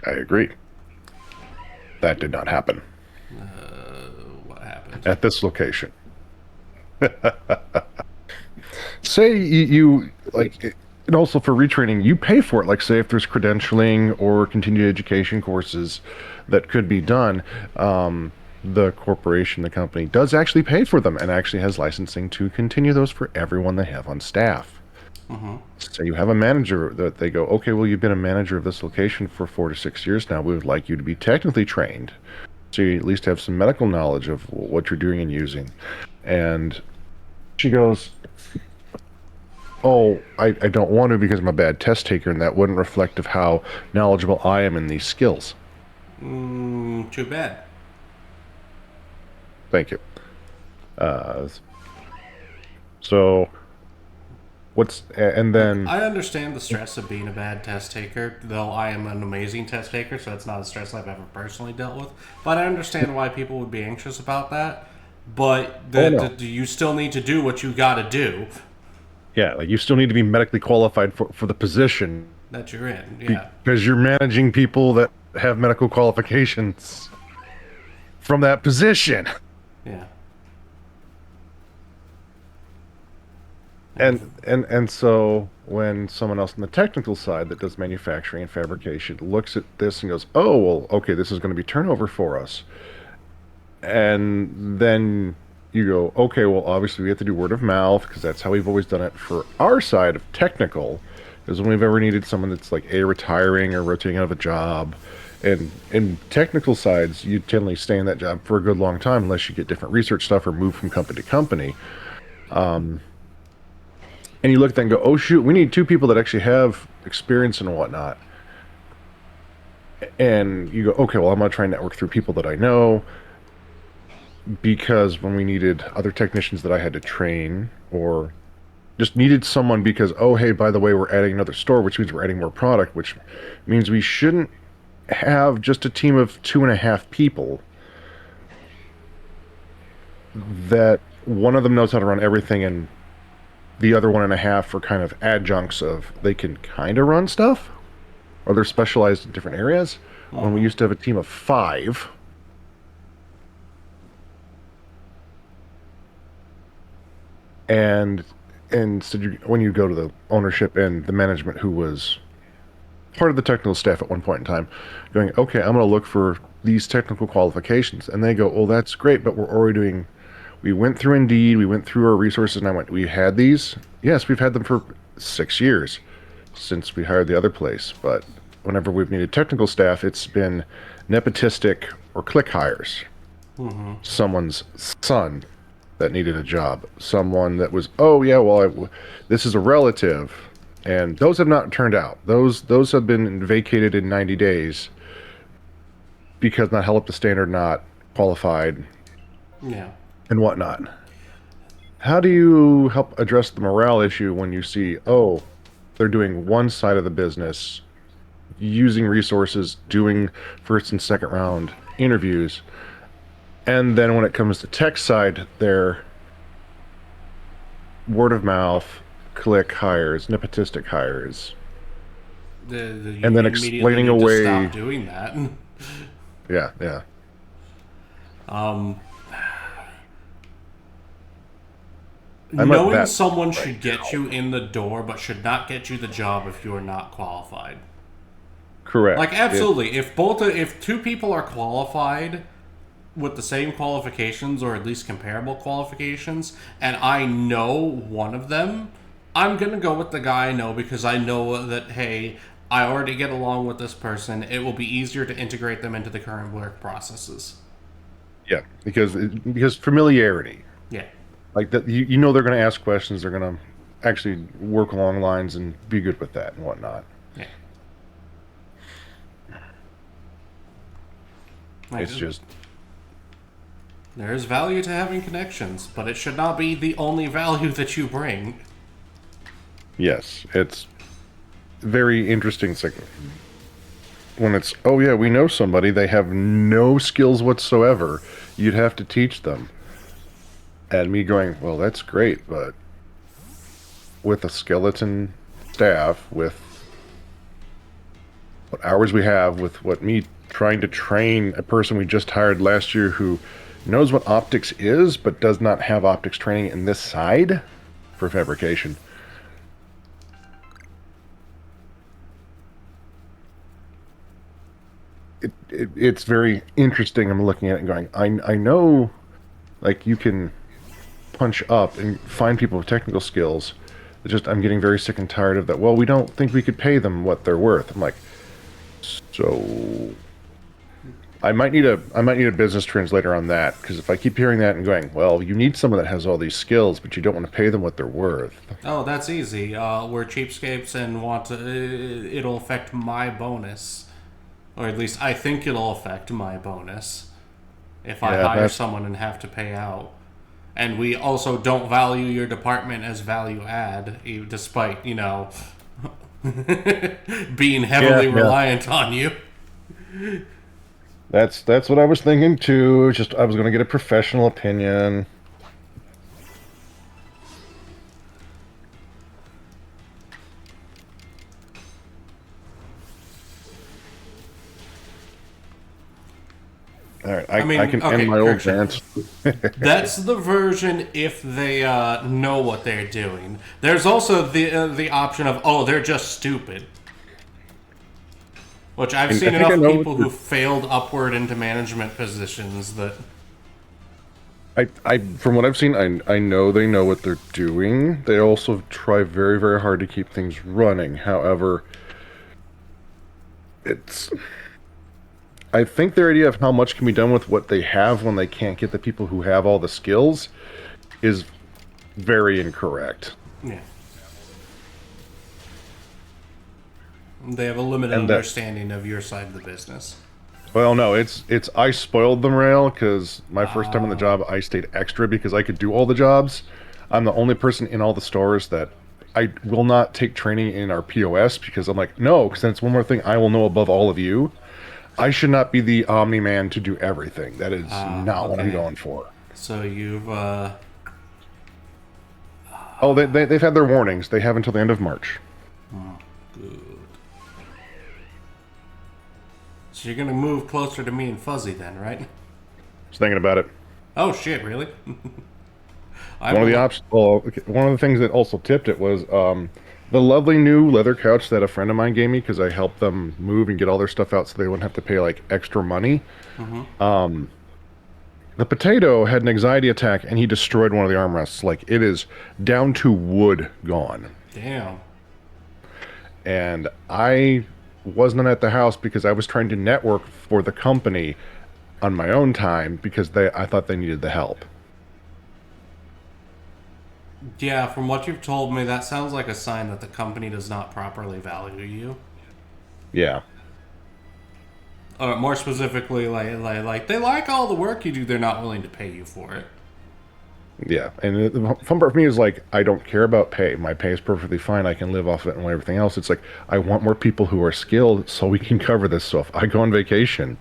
Speaker 2: I agree. That did not happen.
Speaker 1: What happened?
Speaker 2: At this location. Say you like, and also for retraining, you pay for it. Like, say if there's credentialing or continued education courses that could be done, the corporation, the company, does actually pay for them and actually has licensing to continue those for everyone they have on staff. So you have a manager that they go, okay, well, you've been a manager of this location for 4 to 6 years now. We would like you to be technically trained, so you at least have some medical knowledge of what you're doing and using. And she goes, oh, I don't want to because I'm a bad test taker, and that wouldn't reflect of how knowledgeable I am in these skills.
Speaker 1: Too bad.
Speaker 2: Thank you. So, and then...
Speaker 1: I understand the stress of being a bad test taker, though I am an amazing test taker, so it's not a stress I've ever personally dealt with. But I understand why people would be anxious about that. But you still need to do what you gotta do.
Speaker 2: Yeah, like you still need to be medically qualified for the position
Speaker 1: that you're in, yeah.
Speaker 2: Because you're managing people that have medical qualifications from that position.
Speaker 1: Yeah.
Speaker 2: And so when someone else on the technical side that does manufacturing and fabrication looks at this and goes, "Oh, well, okay, this is going to be turnover for us," and then you go, "Okay, well, obviously we have to do word of mouth because that's how we've always done it for our side of technical." Is when we've ever needed someone that's like a retiring or rotating out of a job, and in technical sides, you generally stay in that job for a good long time unless you get different research stuff or move from company to company. And you look at that and go, oh shoot, we need two people that actually have experience and whatnot. And you go, okay, well, I'm going to try and network through people that I know, because when we needed other technicians that I had to train or just needed someone because, oh, hey, by the way, we're adding another store, which means we're adding more product, which means we shouldn't have just a team of 2.5 people that one of them knows how to run everything and the other 1.5 are kind of adjuncts of they can kind of run stuff or they're specialized in different areas. When we used to have a team of 5, and so when you go to the ownership and the management who was part of the technical staff at one point in time, going, okay, I'm going to look for these technical qualifications, and they go, oh, that's great, but we're already doing. We went through Indeed, we went through our resources, and I went, we had these? Yes, we've had them for 6 years since we hired the other place, but whenever we've needed technical staff, it's been nepotistic or click hires. Someone's son that needed a job, someone that was, oh yeah, well, this is a relative, and those have not turned out. Those have been vacated in 90 days because not held up to standard, not qualified,
Speaker 1: Yeah.
Speaker 2: and whatnot. How do you help address the morale issue when you see, oh, they're doing one side of the business, using resources, doing first and second round interviews, and then when it comes to tech side, they're word of mouth, click hires, nepotistic hires,
Speaker 1: You
Speaker 2: and then
Speaker 1: immediately
Speaker 2: explaining
Speaker 1: need to
Speaker 2: away.
Speaker 1: stop doing that.
Speaker 2: Yeah, yeah.
Speaker 1: Um,
Speaker 2: I'm at
Speaker 1: knowing
Speaker 2: that
Speaker 1: someone
Speaker 2: right
Speaker 1: should get
Speaker 2: now.
Speaker 1: you in the door, but should not get you the job if you are not qualified. Like,
Speaker 2: Correct.
Speaker 1: absolutely, if two people are qualified with the same qualifications or at least comparable qualifications, and I know one of them, I'm gonna go with the guy I know because I know that, hey, I already get along with this person. It will be easier to integrate them into the current work processes.
Speaker 2: Yeah, because familiarity,
Speaker 1: Yeah.
Speaker 2: like that, you know they're going to ask questions, they're going to actually work along lines and be good with that and whatnot.
Speaker 1: Yeah. Like,
Speaker 2: It's just
Speaker 1: there is value to having connections, but it should not be the only value that you bring.
Speaker 2: yes, it's very interesting. It's like when it's, oh yeah, we know somebody, they have no skills whatsoever. You'd have to teach them. And me going, well, that's great, but with a skeleton staff, with what hours we have, with what me trying to train a person we just hired last year who knows what optics is, but does not have optics training in this side for fabrication. It's very interesting. I'm looking at it and going, I know, like, you can punch up and find people with technical skills. It's just I'm getting very sick and tired of that. Well, we don't think we could pay them what they're worth. I'm like, so I might need a business translator on that, because if I keep hearing that and going, well, you need someone that has all these skills, but you don't want to pay them what they're worth.
Speaker 1: Oh, that's easy. We're cheapskates and want to. It'll affect my bonus, or at least I think it'll affect my bonus if I
Speaker 2: Yeah,
Speaker 1: hire
Speaker 2: that's
Speaker 1: someone and have to pay out. And we also don't value your department as value add, despite being
Speaker 2: yeah,
Speaker 1: heavily
Speaker 2: yeah.
Speaker 1: reliant on you.
Speaker 2: That's what I was thinking too. Just I was going to get a professional opinion. All right,
Speaker 1: I
Speaker 2: I
Speaker 1: mean,
Speaker 2: can end
Speaker 1: okay,
Speaker 2: my old
Speaker 1: correction.
Speaker 2: rant.
Speaker 1: That's the version if they know what they're doing. There's also the option of, oh, they're just stupid. Which I've
Speaker 2: And I
Speaker 1: seen
Speaker 2: think I
Speaker 1: enough
Speaker 2: know what
Speaker 1: people who failed upward into management positions that.
Speaker 2: from what I've seen, I know they know what they're doing. They also try very, very hard to keep things running. However, it's I think their idea of how much can be done with what they have when they can't get the people who have all the skills is very incorrect.
Speaker 1: Yeah. They have a limited
Speaker 2: And that,
Speaker 1: understanding of your side of the business.
Speaker 2: well, no, it's I spoiled them, Rail, because my first time on the job, I stayed extra because I could do all the jobs. I'm the only person in all the stores that I will not take training in our POS because I'm like, no, because that's one more thing I will know above all of you. I should not be the Omni Man to do everything. That is not what I'm
Speaker 1: Okay.
Speaker 2: going for.
Speaker 1: So you've
Speaker 2: Oh, they've had their warnings. They have until the end of March.
Speaker 1: good. So you're gonna move closer to me and Fuzzy then, right?
Speaker 2: Just thinking about it.
Speaker 1: Oh shit, really?
Speaker 2: One of the options, well, okay, one of the things that also tipped it was the lovely new leather couch that a friend of mine gave me because I helped them move and get all their stuff out so they wouldn't have to pay like extra money. The potato had an anxiety attack and he destroyed one of the armrests. Like it is down to wood gone.
Speaker 1: Damn.
Speaker 2: And I wasn't at the house because I was trying to network for the company on my own time because I thought they needed the help.
Speaker 1: Yeah, from what you've told me, that sounds like a sign that the company does not properly value you.
Speaker 2: Yeah.
Speaker 1: Or more specifically, like they like all the work you do, they're not willing to pay you for it.
Speaker 2: Yeah, and the fun part for me is like I don't care about pay. My pay is perfectly fine. I can live off of it and everything else. It's like I want more people who are skilled so we can cover this. So if I go on vacation,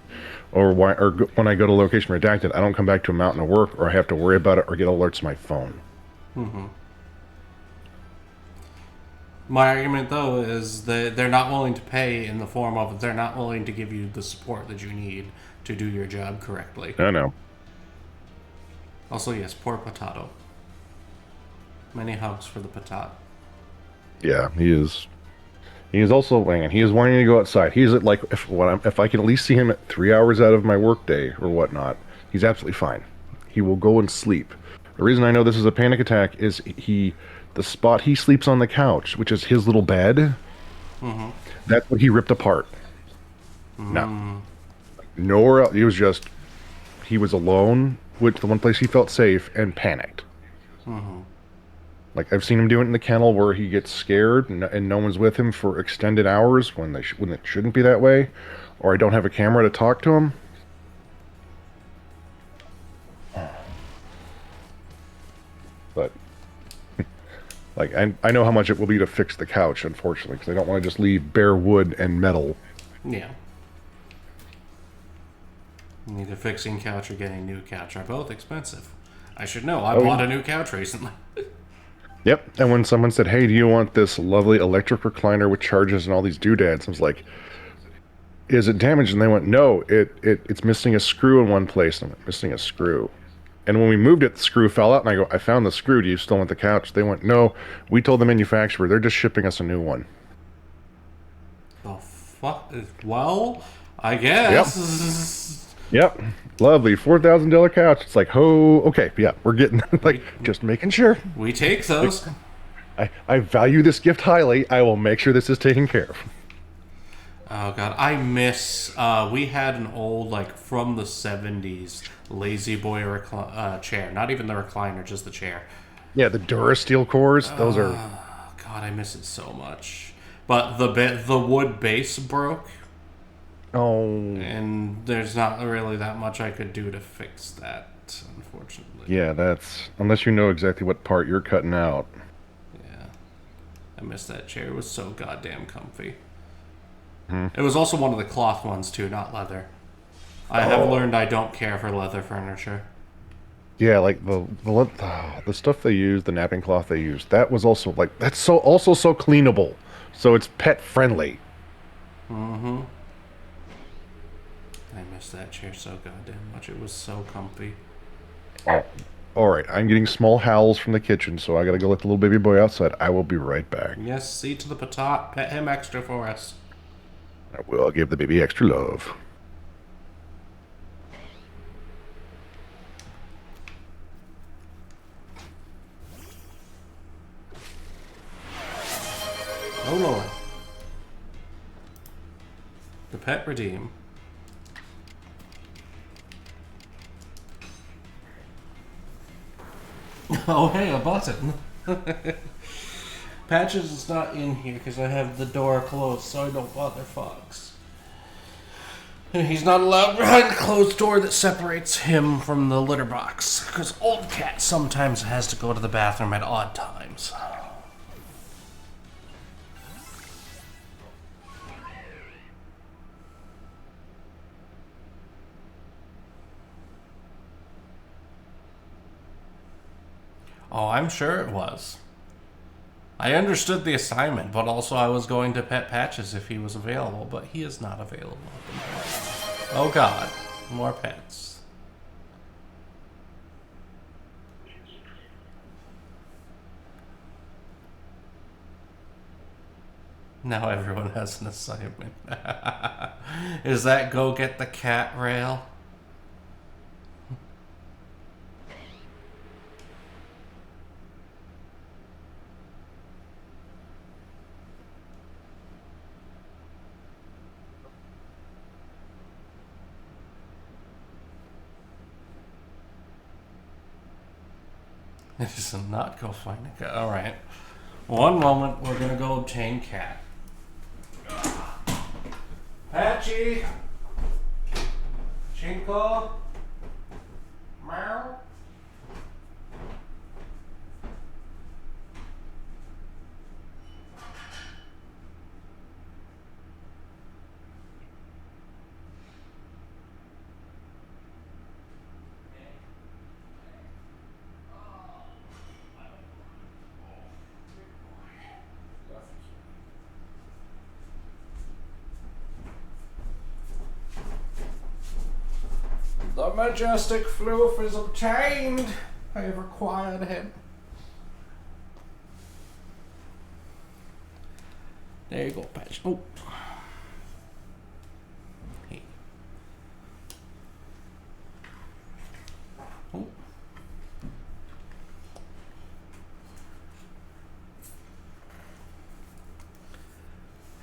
Speaker 2: when I go to location redacted, I don't come back to a mountain of work, or I have to worry about it or get alerts to my phone.
Speaker 1: My argument, though, is that they're not willing to pay in the form of they're not willing to give you the support that you need to do your job correctly.
Speaker 2: I know.
Speaker 1: Also, yes, poor potato. Many hugs for the potat.
Speaker 2: Yeah, he is. He is also, man, he is wanting to go outside. He's at like, if I can at least see him at 3 hours out of my workday or whatnot, he's absolutely fine. He will go and sleep. The reason I know this is a panic attack is the spot he sleeps on the couch, which is his little bed, that's what he ripped apart. No. Nowhere else. He was alone, which the one place he felt safe, and panicked. Like I've seen him do it in the kennel where he gets scared and no one's with him for extended hours when it shouldn't be that way, or I don't have a camera to talk to him. But like I know how much it will be to fix the couch, unfortunately, because I don't want to just leave bare wood and metal.
Speaker 1: Yeah. Either fixing couch or getting a new couch are both expensive. I should know. I bought a new couch recently.
Speaker 2: Yep. And when someone said, "Hey, do you want this lovely electric recliner with charges and all these doodads?" I was like, "Is it damaged?" And they went, "No, it's missing a screw in one place." I'm like, "Missing a screw." And when we moved it, the screw fell out, and I go, "I found the screw. Do you still want the couch?" They went, "No, we told the manufacturer they're just shipping us a new one."
Speaker 1: The fuck? Well, I guess.
Speaker 2: Yep. Lovely $4,000 couch. It's like, oh, okay, yeah, we're getting like just making sure.
Speaker 1: We take those.
Speaker 2: I value this gift highly. I will make sure this is taken care of.
Speaker 1: Oh god, I miss. We had an old, like from the 70s, lazy boy chair. Not even the recliner, just the chair.
Speaker 2: Yeah, the Durasteel cores. Those are.
Speaker 1: God, I miss it so much. But the wood base broke,
Speaker 2: Oh.
Speaker 1: and there's not really that much I could do to fix that, unfortunately.
Speaker 2: Yeah, that's unless you know exactly what part you're cutting out.
Speaker 1: Yeah, I miss that chair. It was so goddamn comfy. It was also one of the cloth ones too, not leather. I have learned I don't care for leather furniture.
Speaker 2: Yeah, like the stuff they use, the napping cloth they use, that was also like that's so cleanable, so it's pet friendly.
Speaker 1: I miss that chair so goddamn much. It was so comfy.
Speaker 2: Oh, all right. I'm getting small howls from the kitchen, so I gotta go let the little baby boy outside. I will be right back.
Speaker 1: Yes, see to the patat. Pet him extra for us.
Speaker 2: I will give the baby extra love.
Speaker 1: Oh lord. The pet redeem. Oh hey, a button. Patches is not in here because I have the door closed so I don't bother Fox. He's not allowed behind the closed door that separates him from the litter box because old cat sometimes has to go to the bathroom at odd times. Oh, I'm sure it was. I understood the assignment, but also I was going to pet Patches if he was available, but he is not available at the moment. Oh god, more pets. Now everyone has an assignment. Is that go get the cat Rale? It is not go find a cat. Alright. One moment, we're gonna go obtain cat. Patchy! Chinkle! Meow! The majestic floof is obtained. I have required him. There you go, Patch. Oh. Hey. Oh.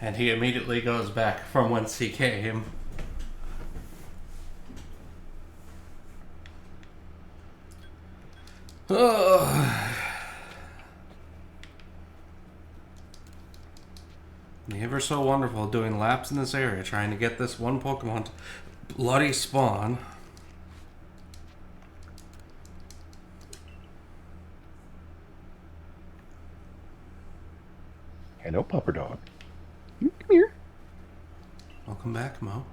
Speaker 1: And he immediately goes back from whence he came. The ever so wonderful doing laps in this area trying to get this one Pokemon to bloody spawn.
Speaker 2: Hello, Pupper Dog. Come here.
Speaker 1: Welcome back, Mo.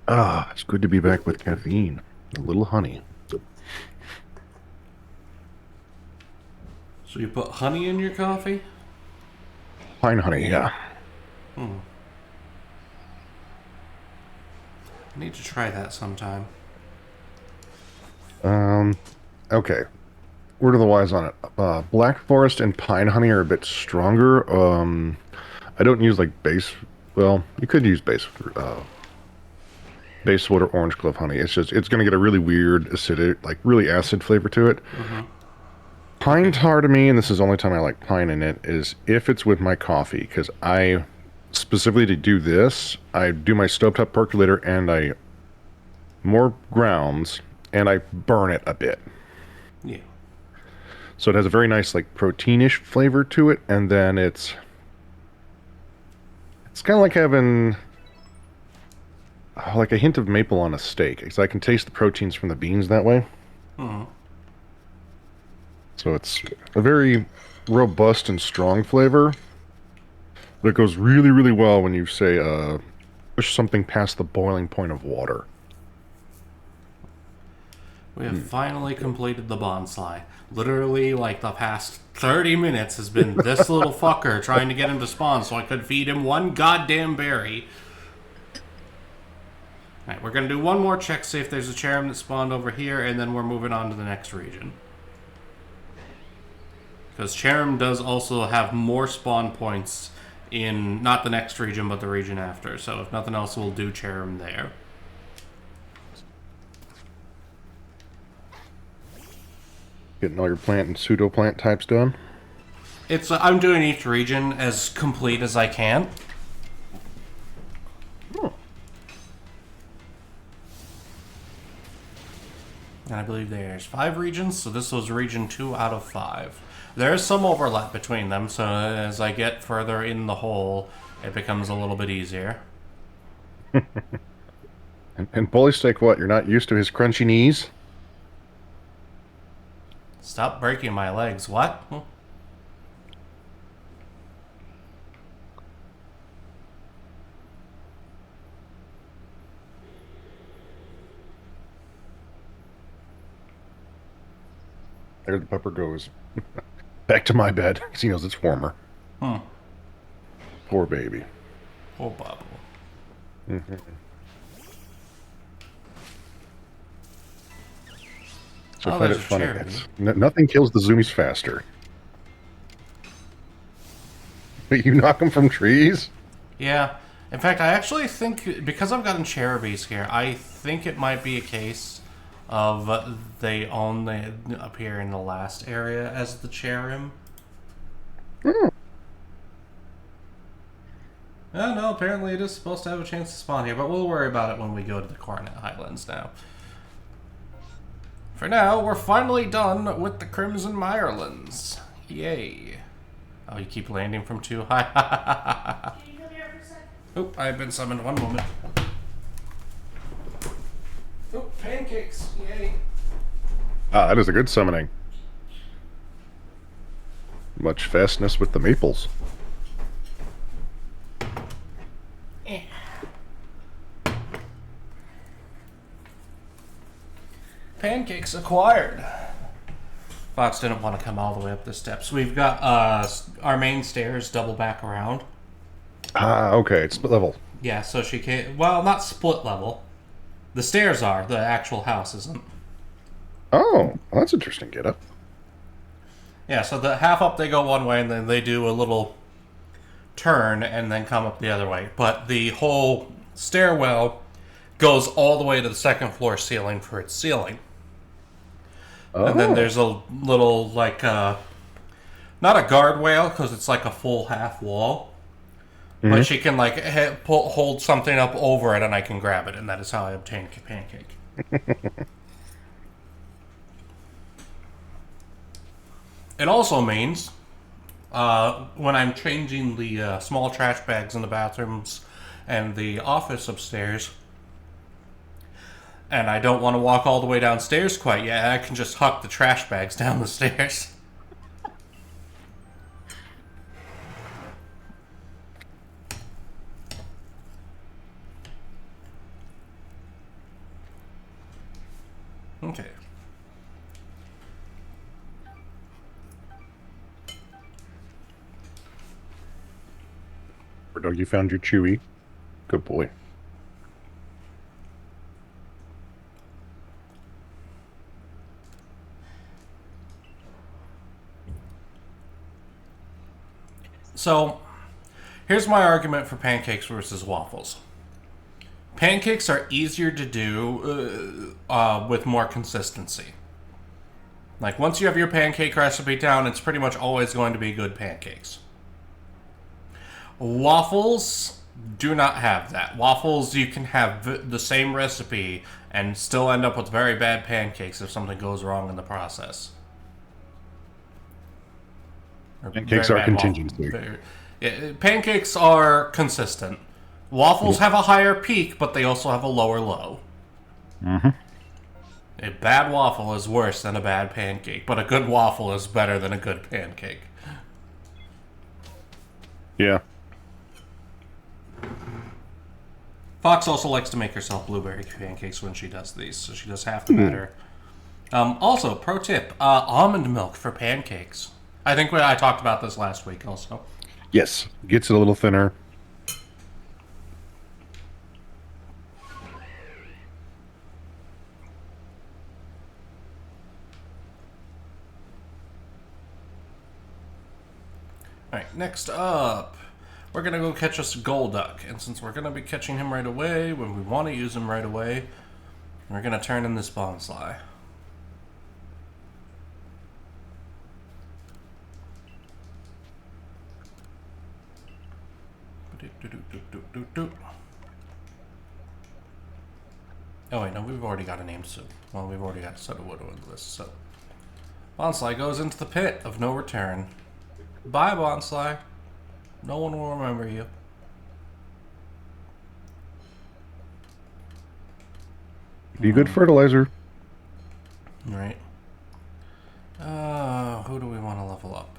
Speaker 2: Ah, it's good to be back with caffeine. A little honey.
Speaker 1: So you put honey in your coffee?
Speaker 2: Pine honey, yeah.
Speaker 1: I need to try that sometime.
Speaker 2: Okay. Word of the wise on it. Black Forest and Pine Honey are a bit stronger. I don't use like base. Well, you could use base wood or orange glove honey. It's going to get a really weird acidic, like really acid flavor to it. Pine tar to me, and this is the only time I like pine in it, is if it's with my coffee, because I specifically to do this, I do my stovetop percolator and I more grounds and I burn it a bit.
Speaker 1: Yeah.
Speaker 2: So it has a very nice like proteinish flavor to it, and then it's kind of like having like a hint of maple on a steak, because I can taste the proteins from the beans that way. So it's a very robust and strong flavor, but it goes really, really well when you say push something past the boiling point of water.
Speaker 1: We have finally completed the bonsai. Literally, like, the past 30 minutes has been this little fucker trying to get him to spawn so I could feed him one goddamn berry. Alright, we're going to do one more check, see if there's a Cherrim that spawned over here, and then we're moving on to the next region. Because Cherrim does also have more spawn points in, not the next region, but the region after. So if nothing else, we'll do Cherrim there.
Speaker 2: Getting all your plant and pseudo plant types done.
Speaker 1: I'm doing each region as complete as I can.
Speaker 2: Oh.
Speaker 1: And I believe there's 5 regions, so this was region 2 out of 5. There's some overlap between them, so as I get further in the hole, it becomes a little bit easier.
Speaker 2: And Bully Steak, what? You're not used to his crunchy knees?
Speaker 1: Stop breaking my legs. What?
Speaker 2: There the pupper goes. Back to my bed, because he knows it's warmer. Poor baby.
Speaker 1: Oh, bubble.
Speaker 2: Mm-hmm. So I find it funny. Nothing kills the zoomies faster. But you knock them from trees?
Speaker 1: Yeah. In fact, I actually think, because I've gotten Cherubies here, I think it might be a case of they only appear in the last area as the Cherrim.
Speaker 2: Hmm.
Speaker 1: Oh, no, apparently it is supposed to have a chance to spawn here, but we'll worry about it when we go to the Coronet Highlands now. For now, we're finally done with the Crimson Mirelands. Yay. Oh, you keep landing from too high.
Speaker 3: Can you come here for a second?
Speaker 1: Oop, I've been summoned. One moment. Oop, pancakes. Yay.
Speaker 2: Ah, that is a good summoning. Much fastness with the maples.
Speaker 1: Pancakes acquired. Fox didn't want to come all the way up the steps. We've got our main stairs double back around.
Speaker 2: Ah, okay. It's split level.
Speaker 1: Yeah, so she can't... Well, not split level. The stairs are. The actual house isn't.
Speaker 2: Oh, well, that's interesting. Get up.
Speaker 1: Yeah, so the half up they go one way, and then they do a little turn and then come up the other way. But the whole stairwell goes all the way to the second floor ceiling for its ceiling.
Speaker 2: Oh.
Speaker 1: And then there's a little, like, not a guardrail, because it's like a full half wall. Mm-hmm. But she can, like, hold something up over it, and I can grab it, and that is how I obtain a pancake. It also means, when I'm changing the small trash bags in the bathrooms and the office upstairs, and I don't want to walk all the way downstairs quite yet, I can just huck the trash bags down the stairs. Okay.
Speaker 2: Dog, you found your Chewy. Good boy.
Speaker 1: So, here's my argument for pancakes versus waffles. Pancakes are easier to do with more consistency. Like, once you have your pancake recipe down, it's pretty much always going to be good pancakes. Waffles do not have that. Waffles, you can have the same recipe and still end up with very bad pancakes if something goes wrong in the process.
Speaker 2: Pancakes are contingency.
Speaker 1: Pancakes are consistent. Waffles have a higher peak, but they also have a lower low.
Speaker 2: Mm-hmm.
Speaker 1: A bad waffle is worse than a bad pancake, but a good waffle is better than a good pancake.
Speaker 2: Yeah.
Speaker 1: Fox also likes to make herself blueberry pancakes when she does these, so she does half the batter. Also, pro tip, almond milk for pancakes. I think I talked about this last week also.
Speaker 2: Yes. Gets it a little thinner.
Speaker 1: Alright, next up, we're gonna go catch us Golduck. And since we're gonna be catching him right away, when we want to use him right away, we're gonna turn in this Bonsly. Oh wait, no, we've already got a name, so we've already got Sudowoodo in this, so Bonsly goes into the pit of no return. Bye, Bonsly. No one will remember you.
Speaker 2: Be good fertilizer.
Speaker 1: Right. Who do we want to level up?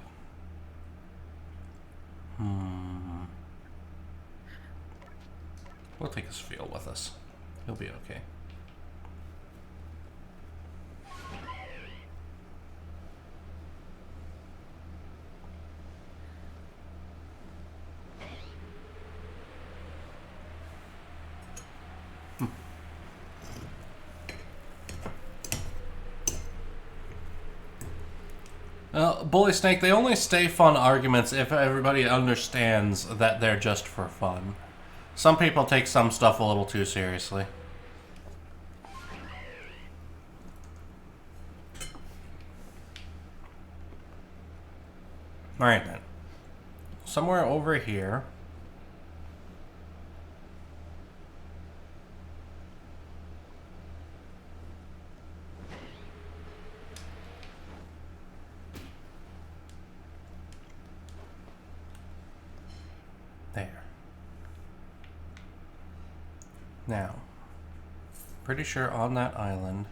Speaker 1: We'll take his field with us. He'll be okay. Bully Snake, they only stay fun arguments if everybody understands that they're just for fun. Some people take some stuff a little too seriously. Alright then. Somewhere over here. There. Now, pretty sure on that island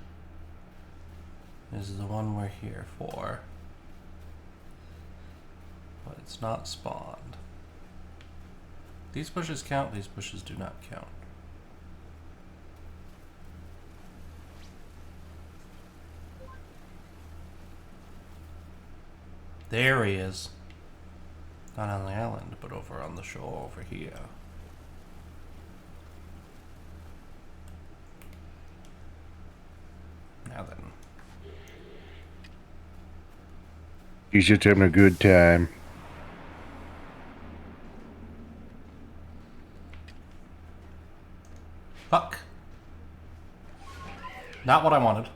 Speaker 1: is the one we're here for. But it's not spawned. These bushes count, these bushes do not count. There he is. Not on the island, but over on the shore over here. Now then.
Speaker 2: He's just having a good time.
Speaker 1: Fuck. Not what I wanted.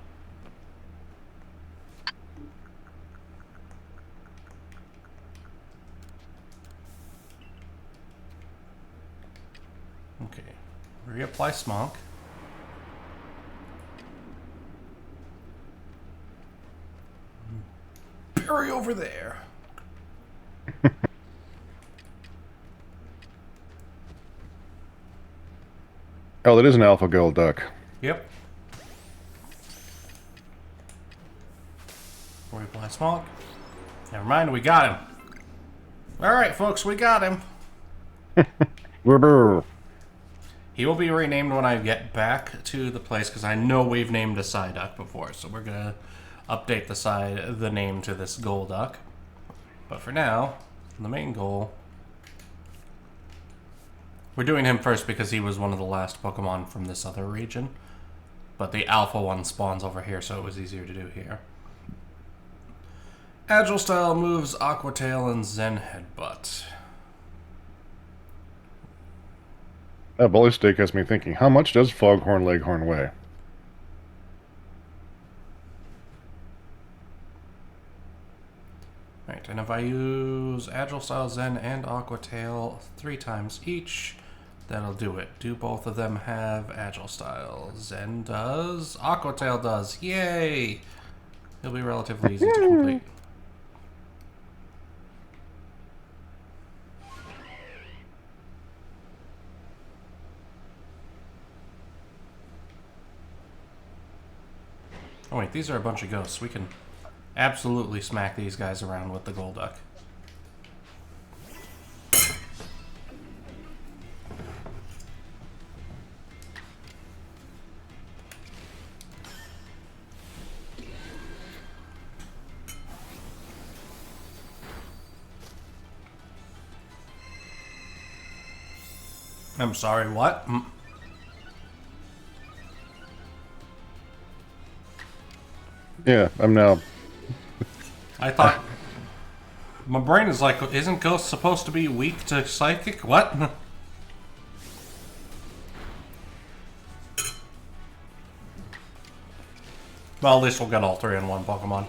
Speaker 1: Okay. Reapply Smonk. Bury over there.
Speaker 2: Oh, that is an alpha gold duck.
Speaker 1: Yep. Reapply Smonk. Never mind, we got him. Alright, folks, we got him. He will be renamed when I get back to the place, because I know we've named a Psyduck before, so we're going to update the name to this Golduck. But for now, the main goal... We're doing him first because he was one of the last Pokemon from this other region. But the alpha one spawns over here, so it was easier to do here. Agile Style moves Aqua Tail and Zen Headbutt.
Speaker 2: That bully stick has me thinking, how much does Foghorn Leghorn weigh?
Speaker 1: Right, and if I use Agile Style, Zen, and Aqua Tail 3 times each, that'll do it. Do both of them have Agile Style? Zen does. Aqua Tail does. Yay! It'll be relatively easy to complete. Oh wait, these are a bunch of ghosts. We can absolutely smack these guys around with the Golduck. I'm sorry, what?
Speaker 2: Yeah, I'm now...
Speaker 1: I thought My brain is like, isn't Ghost supposed to be weak to Psychic? What? Well, at least we'll get all three in one Pokemon.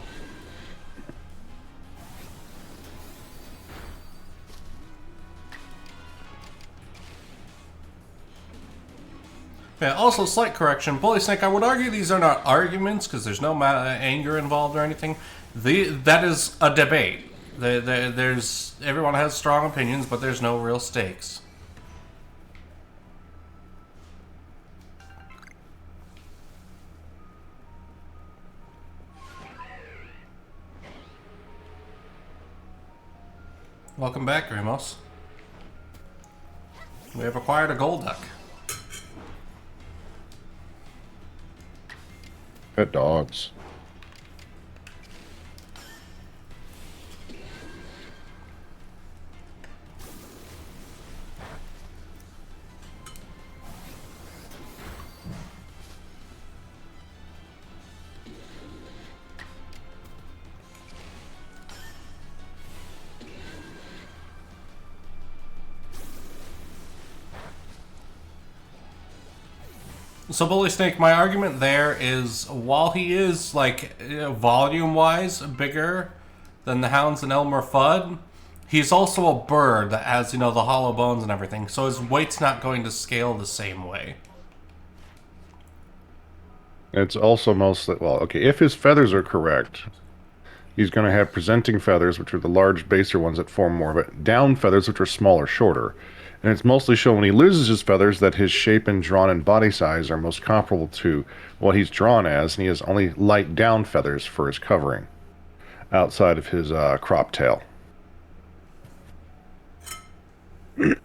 Speaker 1: Yeah, also, slight correction. Bully Snake, I would argue these are not arguments, because there's no anger involved or anything. That is a debate. There's everyone has strong opinions, but there's no real stakes. Welcome back, Grimos. We have acquired a Golduck.
Speaker 2: Pet dogs.
Speaker 1: So, Bully Snake, my argument there is, while he is, like, volume-wise bigger than the Hounds and Elmer Fudd, he's also a bird that has, the hollow bones and everything, so his weight's not going to scale the same way.
Speaker 2: It's also mostly, well, okay, if his feathers are correct, he's going to have presenting feathers, which are the large baser ones that form more of it, down feathers, which are smaller, shorter. And it's mostly shown when he loses his feathers that his shape and drawn and body size are most comparable to what he's drawn as, and he has only light down feathers for his covering, outside of his crop tail. Because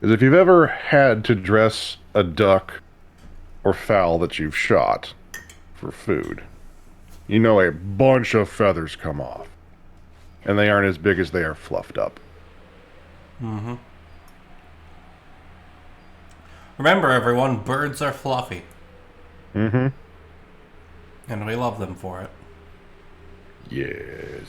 Speaker 2: if you've ever had to dress a duck or fowl that you've shot for food, you know a bunch of feathers come off. And they aren't as big as they are fluffed up.
Speaker 1: Mm-hmm. Remember, everyone, birds are fluffy.
Speaker 2: Mm-hmm.
Speaker 1: And we love them for it.
Speaker 2: Yes.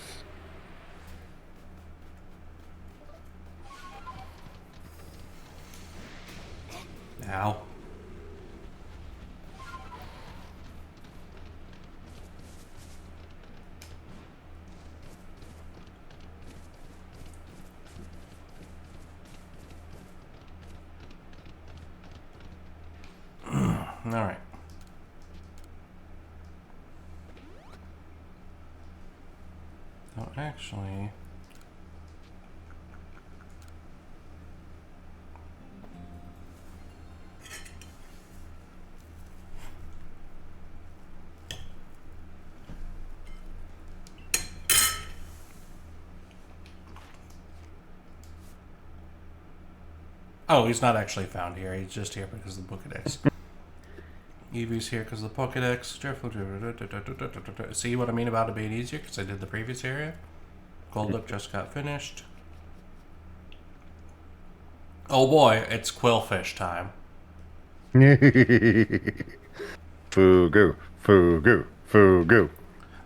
Speaker 1: Ow. Alright. Oh, actually... Oh, he's not actually found here. He's just here because of the Pokedex. Eevee's here because of the Pokedex. See what I mean about it being easier? Because I did the previous area. Golduck just got finished. Oh boy, it's Quillfish time.
Speaker 2: Fugu, Fugu, Fugu.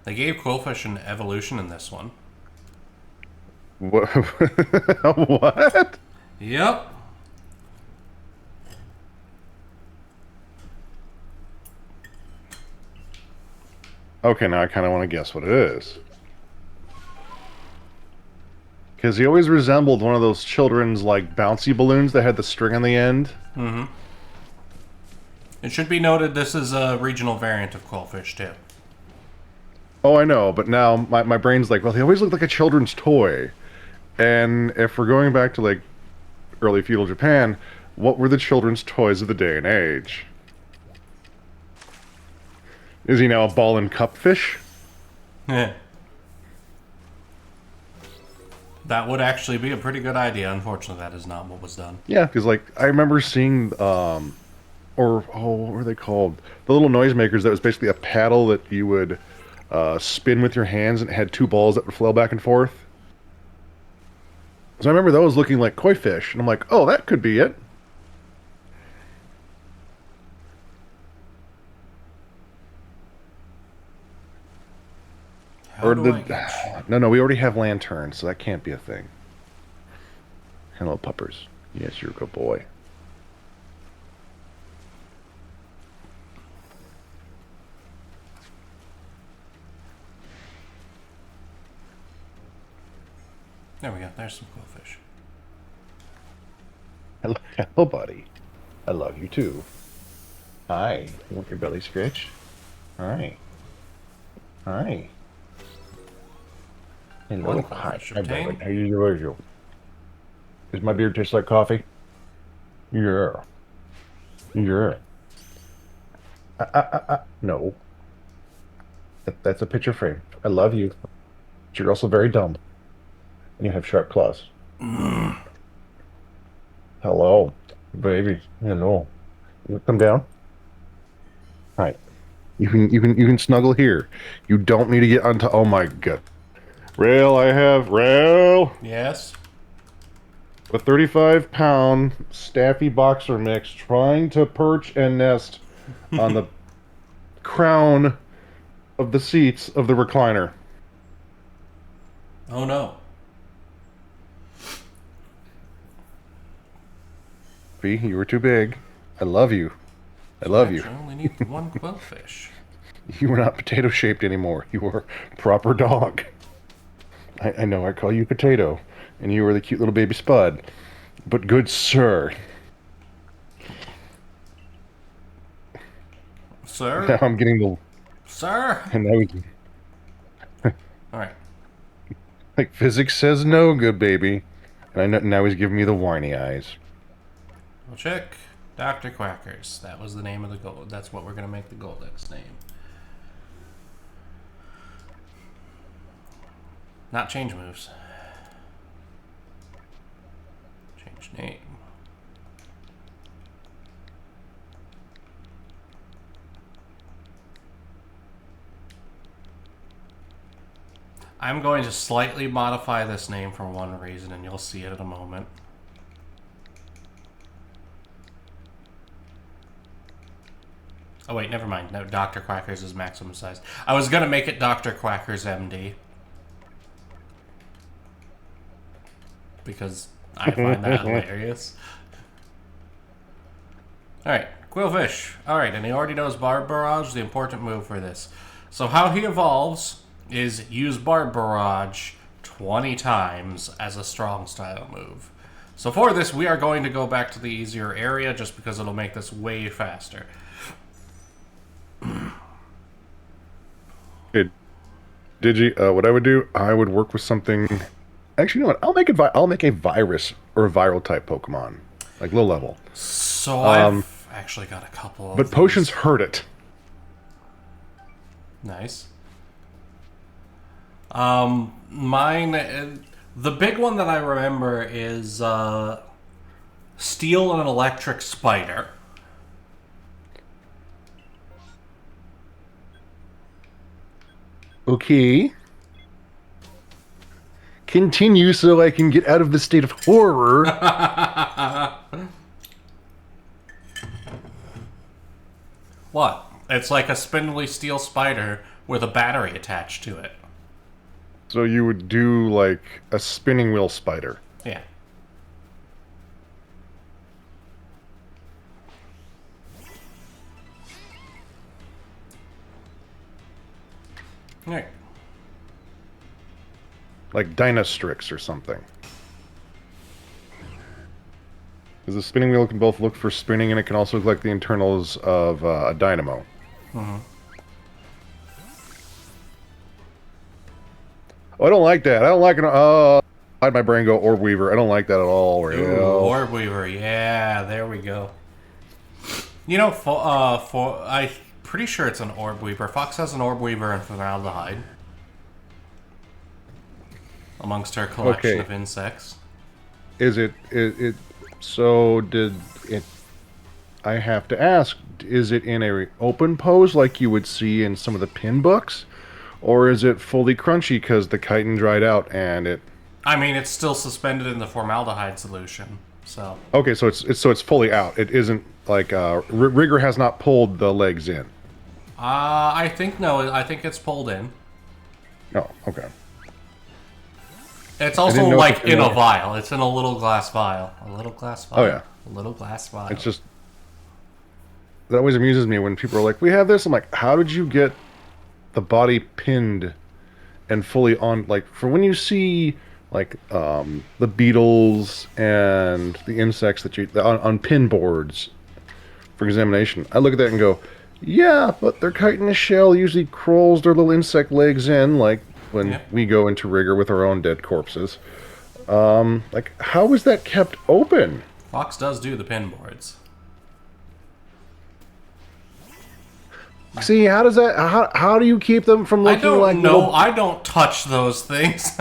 Speaker 1: They gave Quillfish an evolution in this one.
Speaker 2: What?
Speaker 1: Yep.
Speaker 2: Okay, now I kind of want to guess what it is. Because he always resembled one of those children's, like, bouncy balloons that had the string on the end.
Speaker 1: Mm-hmm. It should be noted this is a regional variant of Quillfish, too.
Speaker 2: Oh, I know, but now my brain's like, well, he always looked like a children's toy. And if we're going back to, like, early feudal Japan, what were the children's toys of the day and age? Is he now a ball and cup fish?
Speaker 1: Yeah. That would actually be a pretty good idea. Unfortunately, that is not what was done.
Speaker 2: Yeah, because, like, I remember seeing, what were they called? The little noisemakers that was basically a paddle that you would spin with your hands, and it had two balls that would flail back and forth. So I remember those looking like koi fish, and I'm like, oh, that could be it.
Speaker 1: How
Speaker 2: Or
Speaker 1: do
Speaker 2: the...
Speaker 1: I get you?
Speaker 2: No, we already have lanterns, so that can't be a thing. Hello, puppers. Yes, you're a good boy.
Speaker 1: There we go. There's some cool fish.
Speaker 2: Hello, buddy. I love you too. Hi. You want your belly scratched? Hi. Hi. Hello.
Speaker 1: One cool
Speaker 2: Hi.
Speaker 1: fish
Speaker 2: Hi, buddy.
Speaker 1: obtained.
Speaker 2: How are you? Does my beard taste like coffee? Yeah. Yeah. No. That's a picture frame. I love you. But you're also very dumb. And you have sharp claws. Hello. Baby. Hello. You come down? Hi. You can snuggle here. You don't need to get onto. Oh my god. Rale, Rale,
Speaker 1: Yes.
Speaker 2: a 35-pound staffy boxer mix trying to perch and nest on the crown of the seats of the recliner.
Speaker 1: Oh no.
Speaker 2: B, you were too big. I love you. I love you.
Speaker 1: I only need the one quillfish.
Speaker 2: You are not potato shaped anymore. You are proper dog. I know I call you Potato, and you are the cute little baby Spud. But good sir,
Speaker 1: Sir?
Speaker 2: now I'm getting the...
Speaker 1: Sir?
Speaker 2: And now he's...
Speaker 1: Alright.
Speaker 2: Like, physics says no, good baby. And I know, now he's giving me the whiny eyes.
Speaker 1: We'll check. Dr. Quackers. That was the name of the gold. That's what we're going to make the Goldex name. Not change moves. Change name. I'm going to slightly modify this name for one reason, and you'll see it in a moment. Oh wait, never mind. No, Dr. Quackers is maximum size. I was going to make it Dr. Quackers MD. Because I find that hilarious. Alright, Quillfish. Alright, and he already knows Barb Barrage, the important move for this. So how he evolves is use Barb Barrage 20 times as a strong style move. So for this, we are going to go back to the easier area just because it'll make this way faster.
Speaker 2: What I would do, I would work with something... Actually, you know what? I'll make a virus or a viral type Pokemon, like low level.
Speaker 1: So I've actually got a couple of
Speaker 2: But
Speaker 1: these.
Speaker 2: potions hurt it.
Speaker 1: Nice. Mine, the big one that I remember is Steel and an Electric Spider.
Speaker 2: Okay. Continue so I can get out of the state of horror.
Speaker 1: What? It's like a spindly steel spider with a battery attached to it.
Speaker 2: So you would do like a spinning wheel spider.
Speaker 1: Yeah. Alright.
Speaker 2: Like Dynastrix or something. Because the spinning wheel can both look for spinning and it can also look like the internals of a dynamo.
Speaker 1: Mm-hmm.
Speaker 2: Oh, I don't like that. I don't like it. Why'd my brain go Orb Weaver? I don't like that at all.
Speaker 1: Ooh, Orb Weaver. Yeah, there we go. You know, I'm pretty sure it's an Orb Weaver. Fox has an Orb Weaver and Formaldehyde. Amongst her collection of insects.
Speaker 2: Is it so did it... I have to ask, is it in a open pose like you would see in some of the pin books? Or is it fully crunchy because the chitin dried out and it...
Speaker 1: I mean, it's still suspended in the formaldehyde solution, so...
Speaker 2: Okay, so it's fully out. It isn't like... Rigger has not pulled the legs in.
Speaker 1: I think no. I think it's pulled in.
Speaker 2: Oh, okay.
Speaker 1: It's
Speaker 2: I
Speaker 1: also
Speaker 2: didn't know
Speaker 1: like
Speaker 2: if
Speaker 1: in a
Speaker 2: it-
Speaker 1: vial. It's in a little glass vial. A little glass vial.
Speaker 2: Oh yeah.
Speaker 1: A little glass vial.
Speaker 2: It's just that always amuses me when people are like, "We have this." I'm like, "How did you get the body pinned and fully on?" Like for when you see like the beetles and the insects that you on pin boards for examination, I look at that and go, "Yeah, but their chitinous shell usually crawls their little insect legs in, like when
Speaker 1: Yep.
Speaker 2: we go into rigor with our own dead corpses." Like, how is that kept open?
Speaker 1: Fox does do the pin boards.
Speaker 2: See, how does that? How do you keep them from
Speaker 1: I
Speaker 2: looking
Speaker 1: don't
Speaker 2: like
Speaker 1: know.
Speaker 2: little?
Speaker 1: I don't touch those things.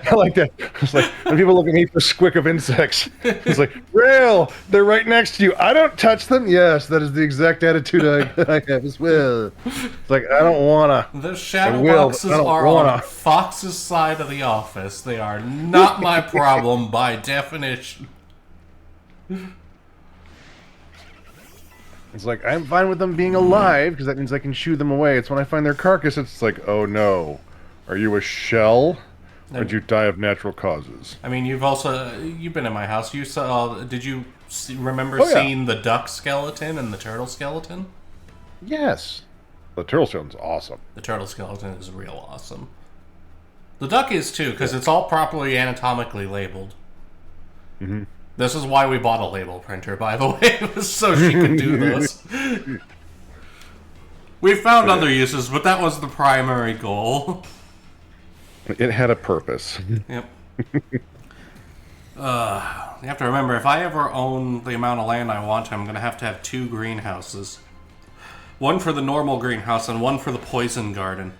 Speaker 2: I like that. It's like when people look at me for squick of insects. It's like, Rale, they're right next to you. I don't touch them. Yes, that is the exact attitude I have as well. It's like I don't wanna.
Speaker 1: The
Speaker 2: I
Speaker 1: shadow
Speaker 2: will,
Speaker 1: boxes
Speaker 2: but I don't
Speaker 1: are
Speaker 2: wanna.
Speaker 1: on Fox's side of the office. They are not my problem by definition.
Speaker 2: It's like I'm fine with them being alive because that means I can shoo them away. It's when I find their carcass, it's like, oh no, are you a shell? Or did you die of natural causes?
Speaker 1: I mean, you've been in my house. You saw? Did you remember
Speaker 2: Oh, yeah.
Speaker 1: seeing the duck skeleton and the turtle skeleton?
Speaker 2: Yes. The turtle skeleton's awesome.
Speaker 1: The turtle skeleton is real awesome. The duck is too, because it's all properly anatomically labeled.
Speaker 2: Mm-hmm.
Speaker 1: This is why we bought a label printer, by the way. It was so she could do those. We found other uses, but that was the primary goal.
Speaker 2: It had a purpose.
Speaker 1: Yep. You have to remember, if I ever own the amount of land I want, I'm going to have 2 greenhouses. One for the normal greenhouse and one for the poison garden.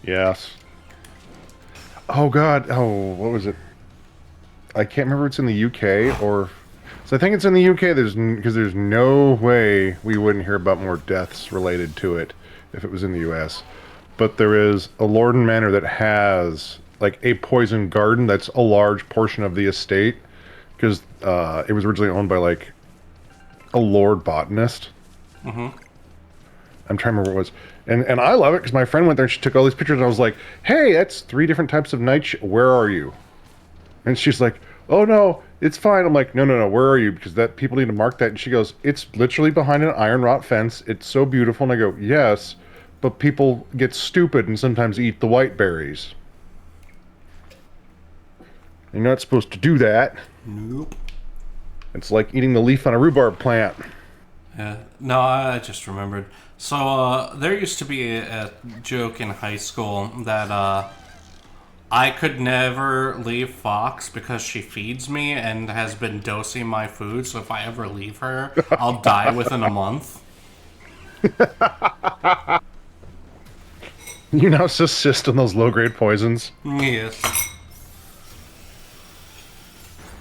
Speaker 2: Yes. Oh God. Oh, what was it? I can't remember if it's in the UK or. So I think it's in the UK. Because there's no way we wouldn't hear about more deaths related to it if it was in the US. But there is a lord and manor that has like a poison garden that's a large portion of the estate because it was originally owned by like a lord botanist.
Speaker 1: Mm-hmm.
Speaker 2: I'm trying to remember what it was. And I love it because my friend went there and she took all these pictures and I was like, hey, that's 3 different types of where are you? And she's like, oh no, it's fine. I'm like, no, where are you? Because that people need to mark that. And she goes, it's literally behind an iron wrought fence. It's so beautiful. And I go, yes, but people get stupid and sometimes eat the white berries. You're not supposed to do that.
Speaker 1: Nope.
Speaker 2: It's like eating the leaf on a rhubarb plant.
Speaker 1: Yeah. No, I just remembered. So, there used to be a joke in high school that, I could never leave Fox because she feeds me and has been dosing my food, so if I ever leave her, I'll die within a month.
Speaker 2: You now subsist on those low-grade poisons.
Speaker 1: Yes.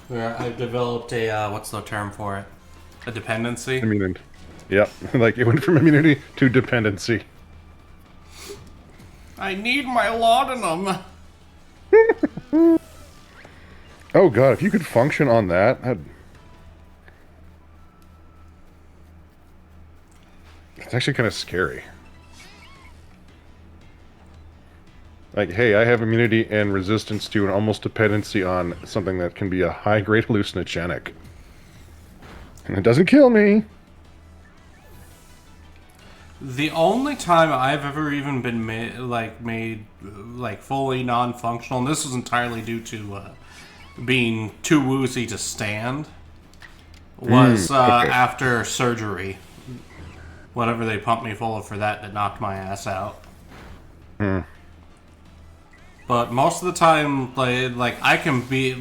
Speaker 1: Yeah, I've developed a, what's the term for it? A dependency?
Speaker 2: Immunity. Yep. Like it went from immunity to dependency.
Speaker 1: I need my laudanum.
Speaker 2: Oh God, if you could function on that, it's actually kind of scary. Like, hey, I have immunity and resistance to and almost dependency on something that can be a high-grade hallucinogenic. And it doesn't kill me.
Speaker 1: The only time I've ever even been made fully non-functional, and this is entirely due to being too woozy to stand, was
Speaker 2: okay.
Speaker 1: after surgery. Whatever they pumped me full of for that knocked my ass out.
Speaker 2: Hmm.
Speaker 1: But most of the time, like I can be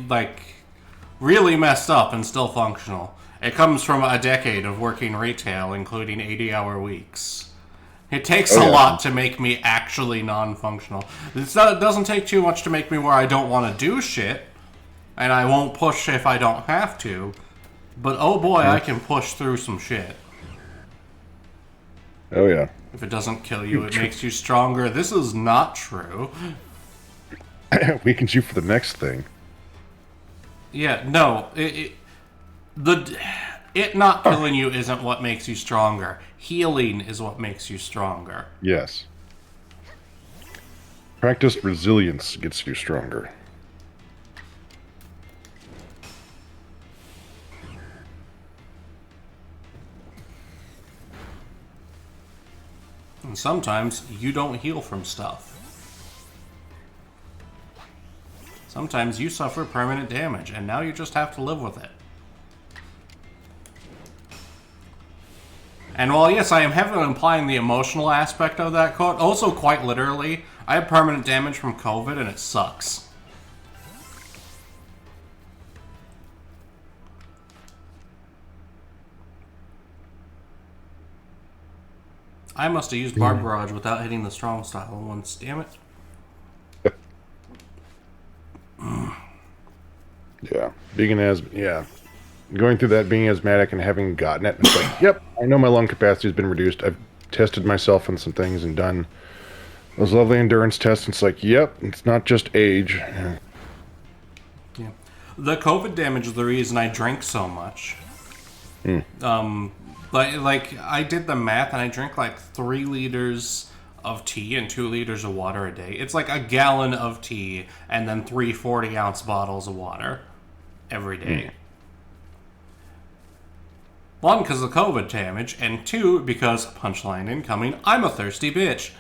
Speaker 1: really messed up and still functional. It comes from a decade of working retail, including 80-hour weeks. It takes a lot to make me actually non-functional. It doesn't take too much to make me where I don't want to do shit, and I won't push if I don't have to. But oh boy, I can push through some shit.
Speaker 2: Oh yeah.
Speaker 1: If it doesn't kill you, it makes you stronger. This is not true.
Speaker 2: Weakens you for the next thing.
Speaker 1: Yeah, no. It not killing you isn't what makes you stronger. Healing is what makes you stronger.
Speaker 2: Yes. Practiced resilience gets you stronger.
Speaker 1: And sometimes you don't heal from stuff. Sometimes you suffer permanent damage, and now you just have to live with it. And while, yes, I am heavily implying the emotional aspect of that quote, also quite literally, I have permanent damage from COVID, and it sucks. I must have used Barb Barrage without hitting the strong style once, damn it.
Speaker 2: Yeah, going through that, being asthmatic and having gotten it, it's like, yep, I know my lung capacity has been reduced. I've tested myself on some things and done those lovely endurance tests. It's like, yep, it's not just age.
Speaker 1: Yeah, the COVID damage is the reason I drink so much. Like I did the math, and I drink like 3 liters of tea and 2 liters of water a day. It's like a gallon of tea and then 3 40-ounce bottles of water every day. One, because of COVID damage, and 2, because, punchline incoming, I'm a thirsty bitch.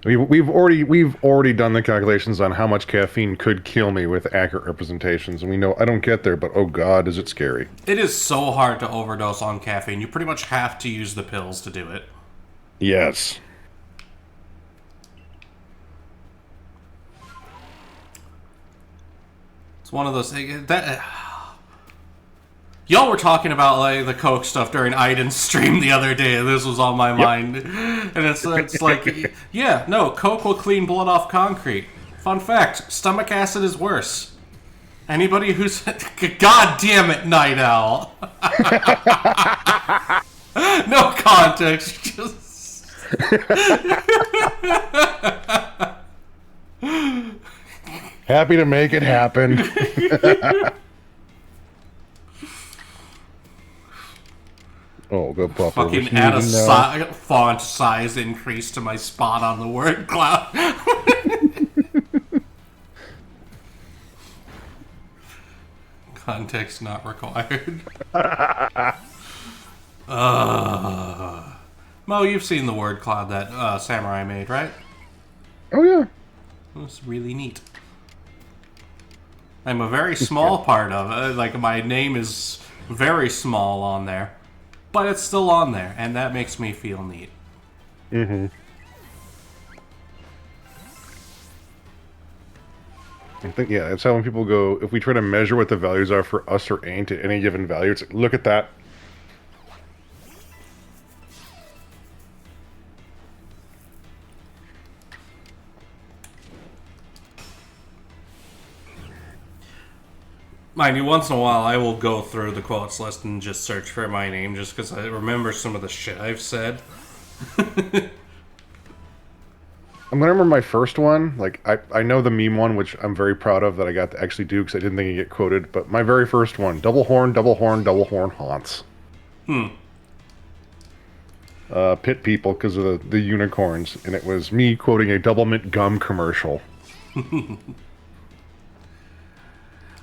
Speaker 2: We've already done the calculations on how much caffeine could kill me with accurate representations, and we know I don't get there, but oh god, is it scary.
Speaker 1: It is so hard to overdose on caffeine. You pretty much have to use the pills to do it.
Speaker 2: Yes.
Speaker 1: It's one of those things that y'all were talking about like the Coke stuff during Aiden's stream the other day. This was on my mind, and it's like, yeah, no, Coke will clean blood off concrete. Fun fact: stomach acid is worse. Anybody who's God damn it, Night Owl. No context, just.
Speaker 2: Happy to make it happen. Oh, go Puffer.
Speaker 1: Fucking add a font size increase to my spot on the word cloud. Context not required. Mo, you've seen the word cloud that Samurai made, right?
Speaker 2: Oh, yeah.
Speaker 1: It's really neat. I'm a very small part of it. Like, my name is very small on there. But it's still on there, and that makes me feel neat.
Speaker 2: Mm-hmm. I think, yeah, that's how when people go, if we try to measure what the values are for us or ain't at any given value, it's like, look at that.
Speaker 1: Mind you, once in a while I will go through the quotes list and just search for my name just because I remember some of the shit I've said.
Speaker 2: I'm gonna remember my first one. Like, I know the meme one, which I'm very proud of that I got to actually do because I didn't think it'd get quoted. But my very first one, double horn, haunts. Pit people because of the unicorns, and it was me quoting a double mint gum commercial.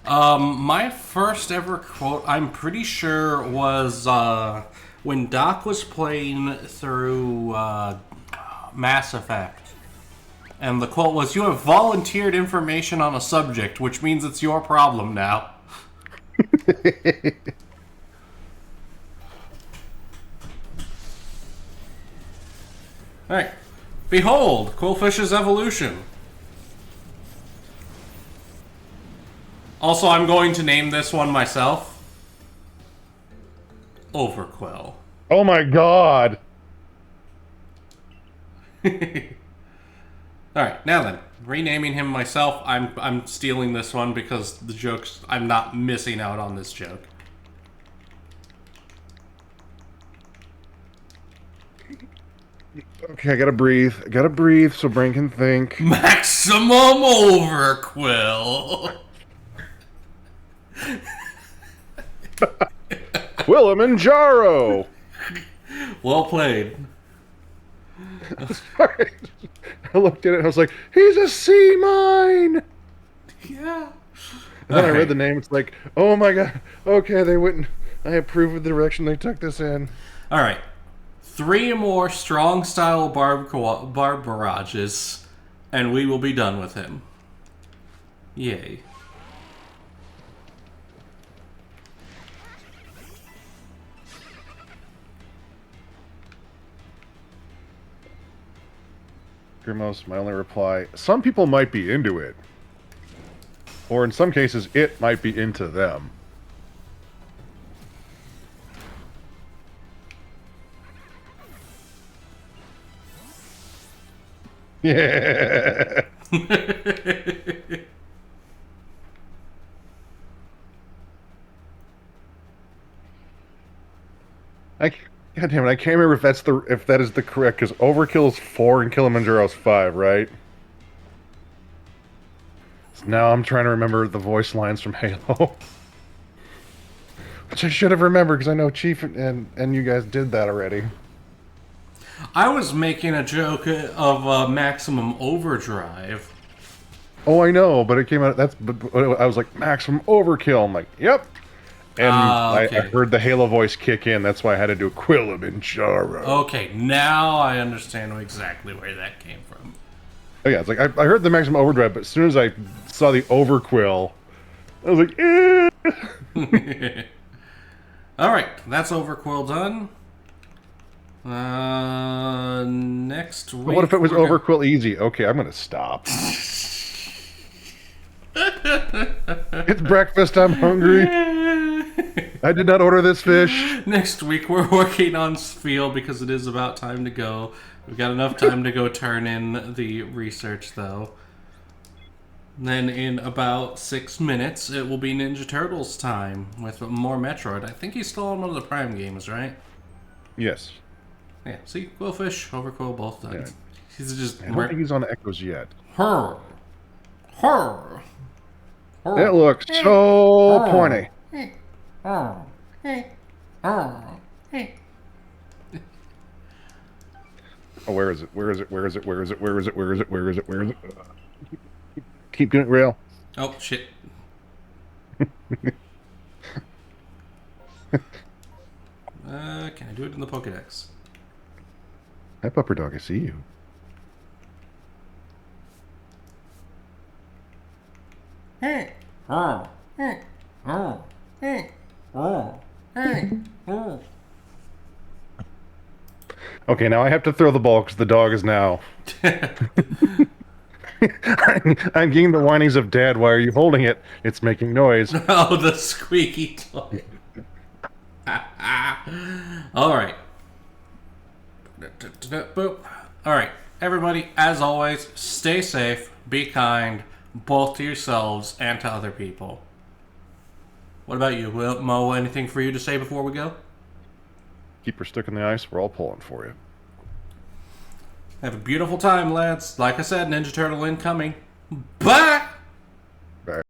Speaker 1: My first ever quote, I'm pretty sure, was when Doc was playing through Mass Effect. And the quote was, "You have volunteered information on a subject, which means it's your problem now." Alright. Behold, Quillfish's evolution. Also, I'm going to name this one myself. Overquill.
Speaker 2: Oh my god!
Speaker 1: Alright, now then. Renaming him myself, I'm stealing this one because the joke's... I'm not missing out on this joke.
Speaker 2: Okay, I gotta breathe so brain can think.
Speaker 1: Maximum Overquill!
Speaker 2: Kilimanjaro.
Speaker 1: Well played.
Speaker 2: Sorry. I looked at it and I was like, he's a sea mine.
Speaker 1: Yeah.
Speaker 2: And then I read the name. It's like, oh my god. Okay, they wouldn't. I approve of the direction they took this in.
Speaker 1: All right. 3 more strong style barb barrages, and we will be done with him. Yay.
Speaker 2: Grimos, my only reply, some people might be into it. Or in some cases, it might be into them. Yeah. I, God damn it, I can't remember if that is the correct, because Overkill is 4 and Kilimanjaro's 5, right? So now I'm trying to remember the voice lines from Halo. Which I should have remembered, because I know Chief and you guys did that already.
Speaker 1: I was making a joke of Maximum Overdrive.
Speaker 2: Oh, I know, but it came out, but I was like, Maximum Overkill. I'm like, yep. And
Speaker 1: Okay.
Speaker 2: I heard the Halo voice kick in. That's why I had to do Kilimanjaro.
Speaker 1: Okay, now I understand exactly where that came from.
Speaker 2: Oh yeah, it's like I heard the Maximum Overdrive, but as soon as I saw the Overquill, I was like, eh.
Speaker 1: All right, that's Overquill done. Next week.
Speaker 2: What if it was Overquill easy? Okay, I'm gonna stop. It's breakfast. I'm hungry. I did not order this fish.
Speaker 1: Next week we're working on Spiel because it is about time to go. We've got enough time to go turn in the research, though. Then in about 6 minutes, it will be Ninja Turtles time with more Metroid. I think he's still on one of the Prime games, right?
Speaker 2: Yes.
Speaker 1: Yeah, see? Quillfish, Overquill, both done.
Speaker 2: Yeah.
Speaker 1: He's just...
Speaker 2: I don't think he's on Echoes yet.
Speaker 1: Her. Her.
Speaker 2: It looks so pointy. Oh, where is it? Where is it? Where is it? Where is it? Where is it? Where is it? Where is it? Where is it? Keep doing it, Rale.
Speaker 1: Oh, shit. Can I do it in the Pokedex?
Speaker 2: Hi, Pupper Dog. I see you. Okay, now I have to throw the ball because the dog is now. I'm getting the whinings of Dad. Why are you holding it? It's making noise.
Speaker 1: Oh, the squeaky toy. All right. Boop. All right, everybody, as always, stay safe, be kind, both to yourselves and to other people. What about you, Mo? Anything for you to say before we go?
Speaker 2: Keep her stick in the ice. We're all pulling for you.
Speaker 1: Have a beautiful time, lads. Like I said, Ninja Turtle incoming. Bye!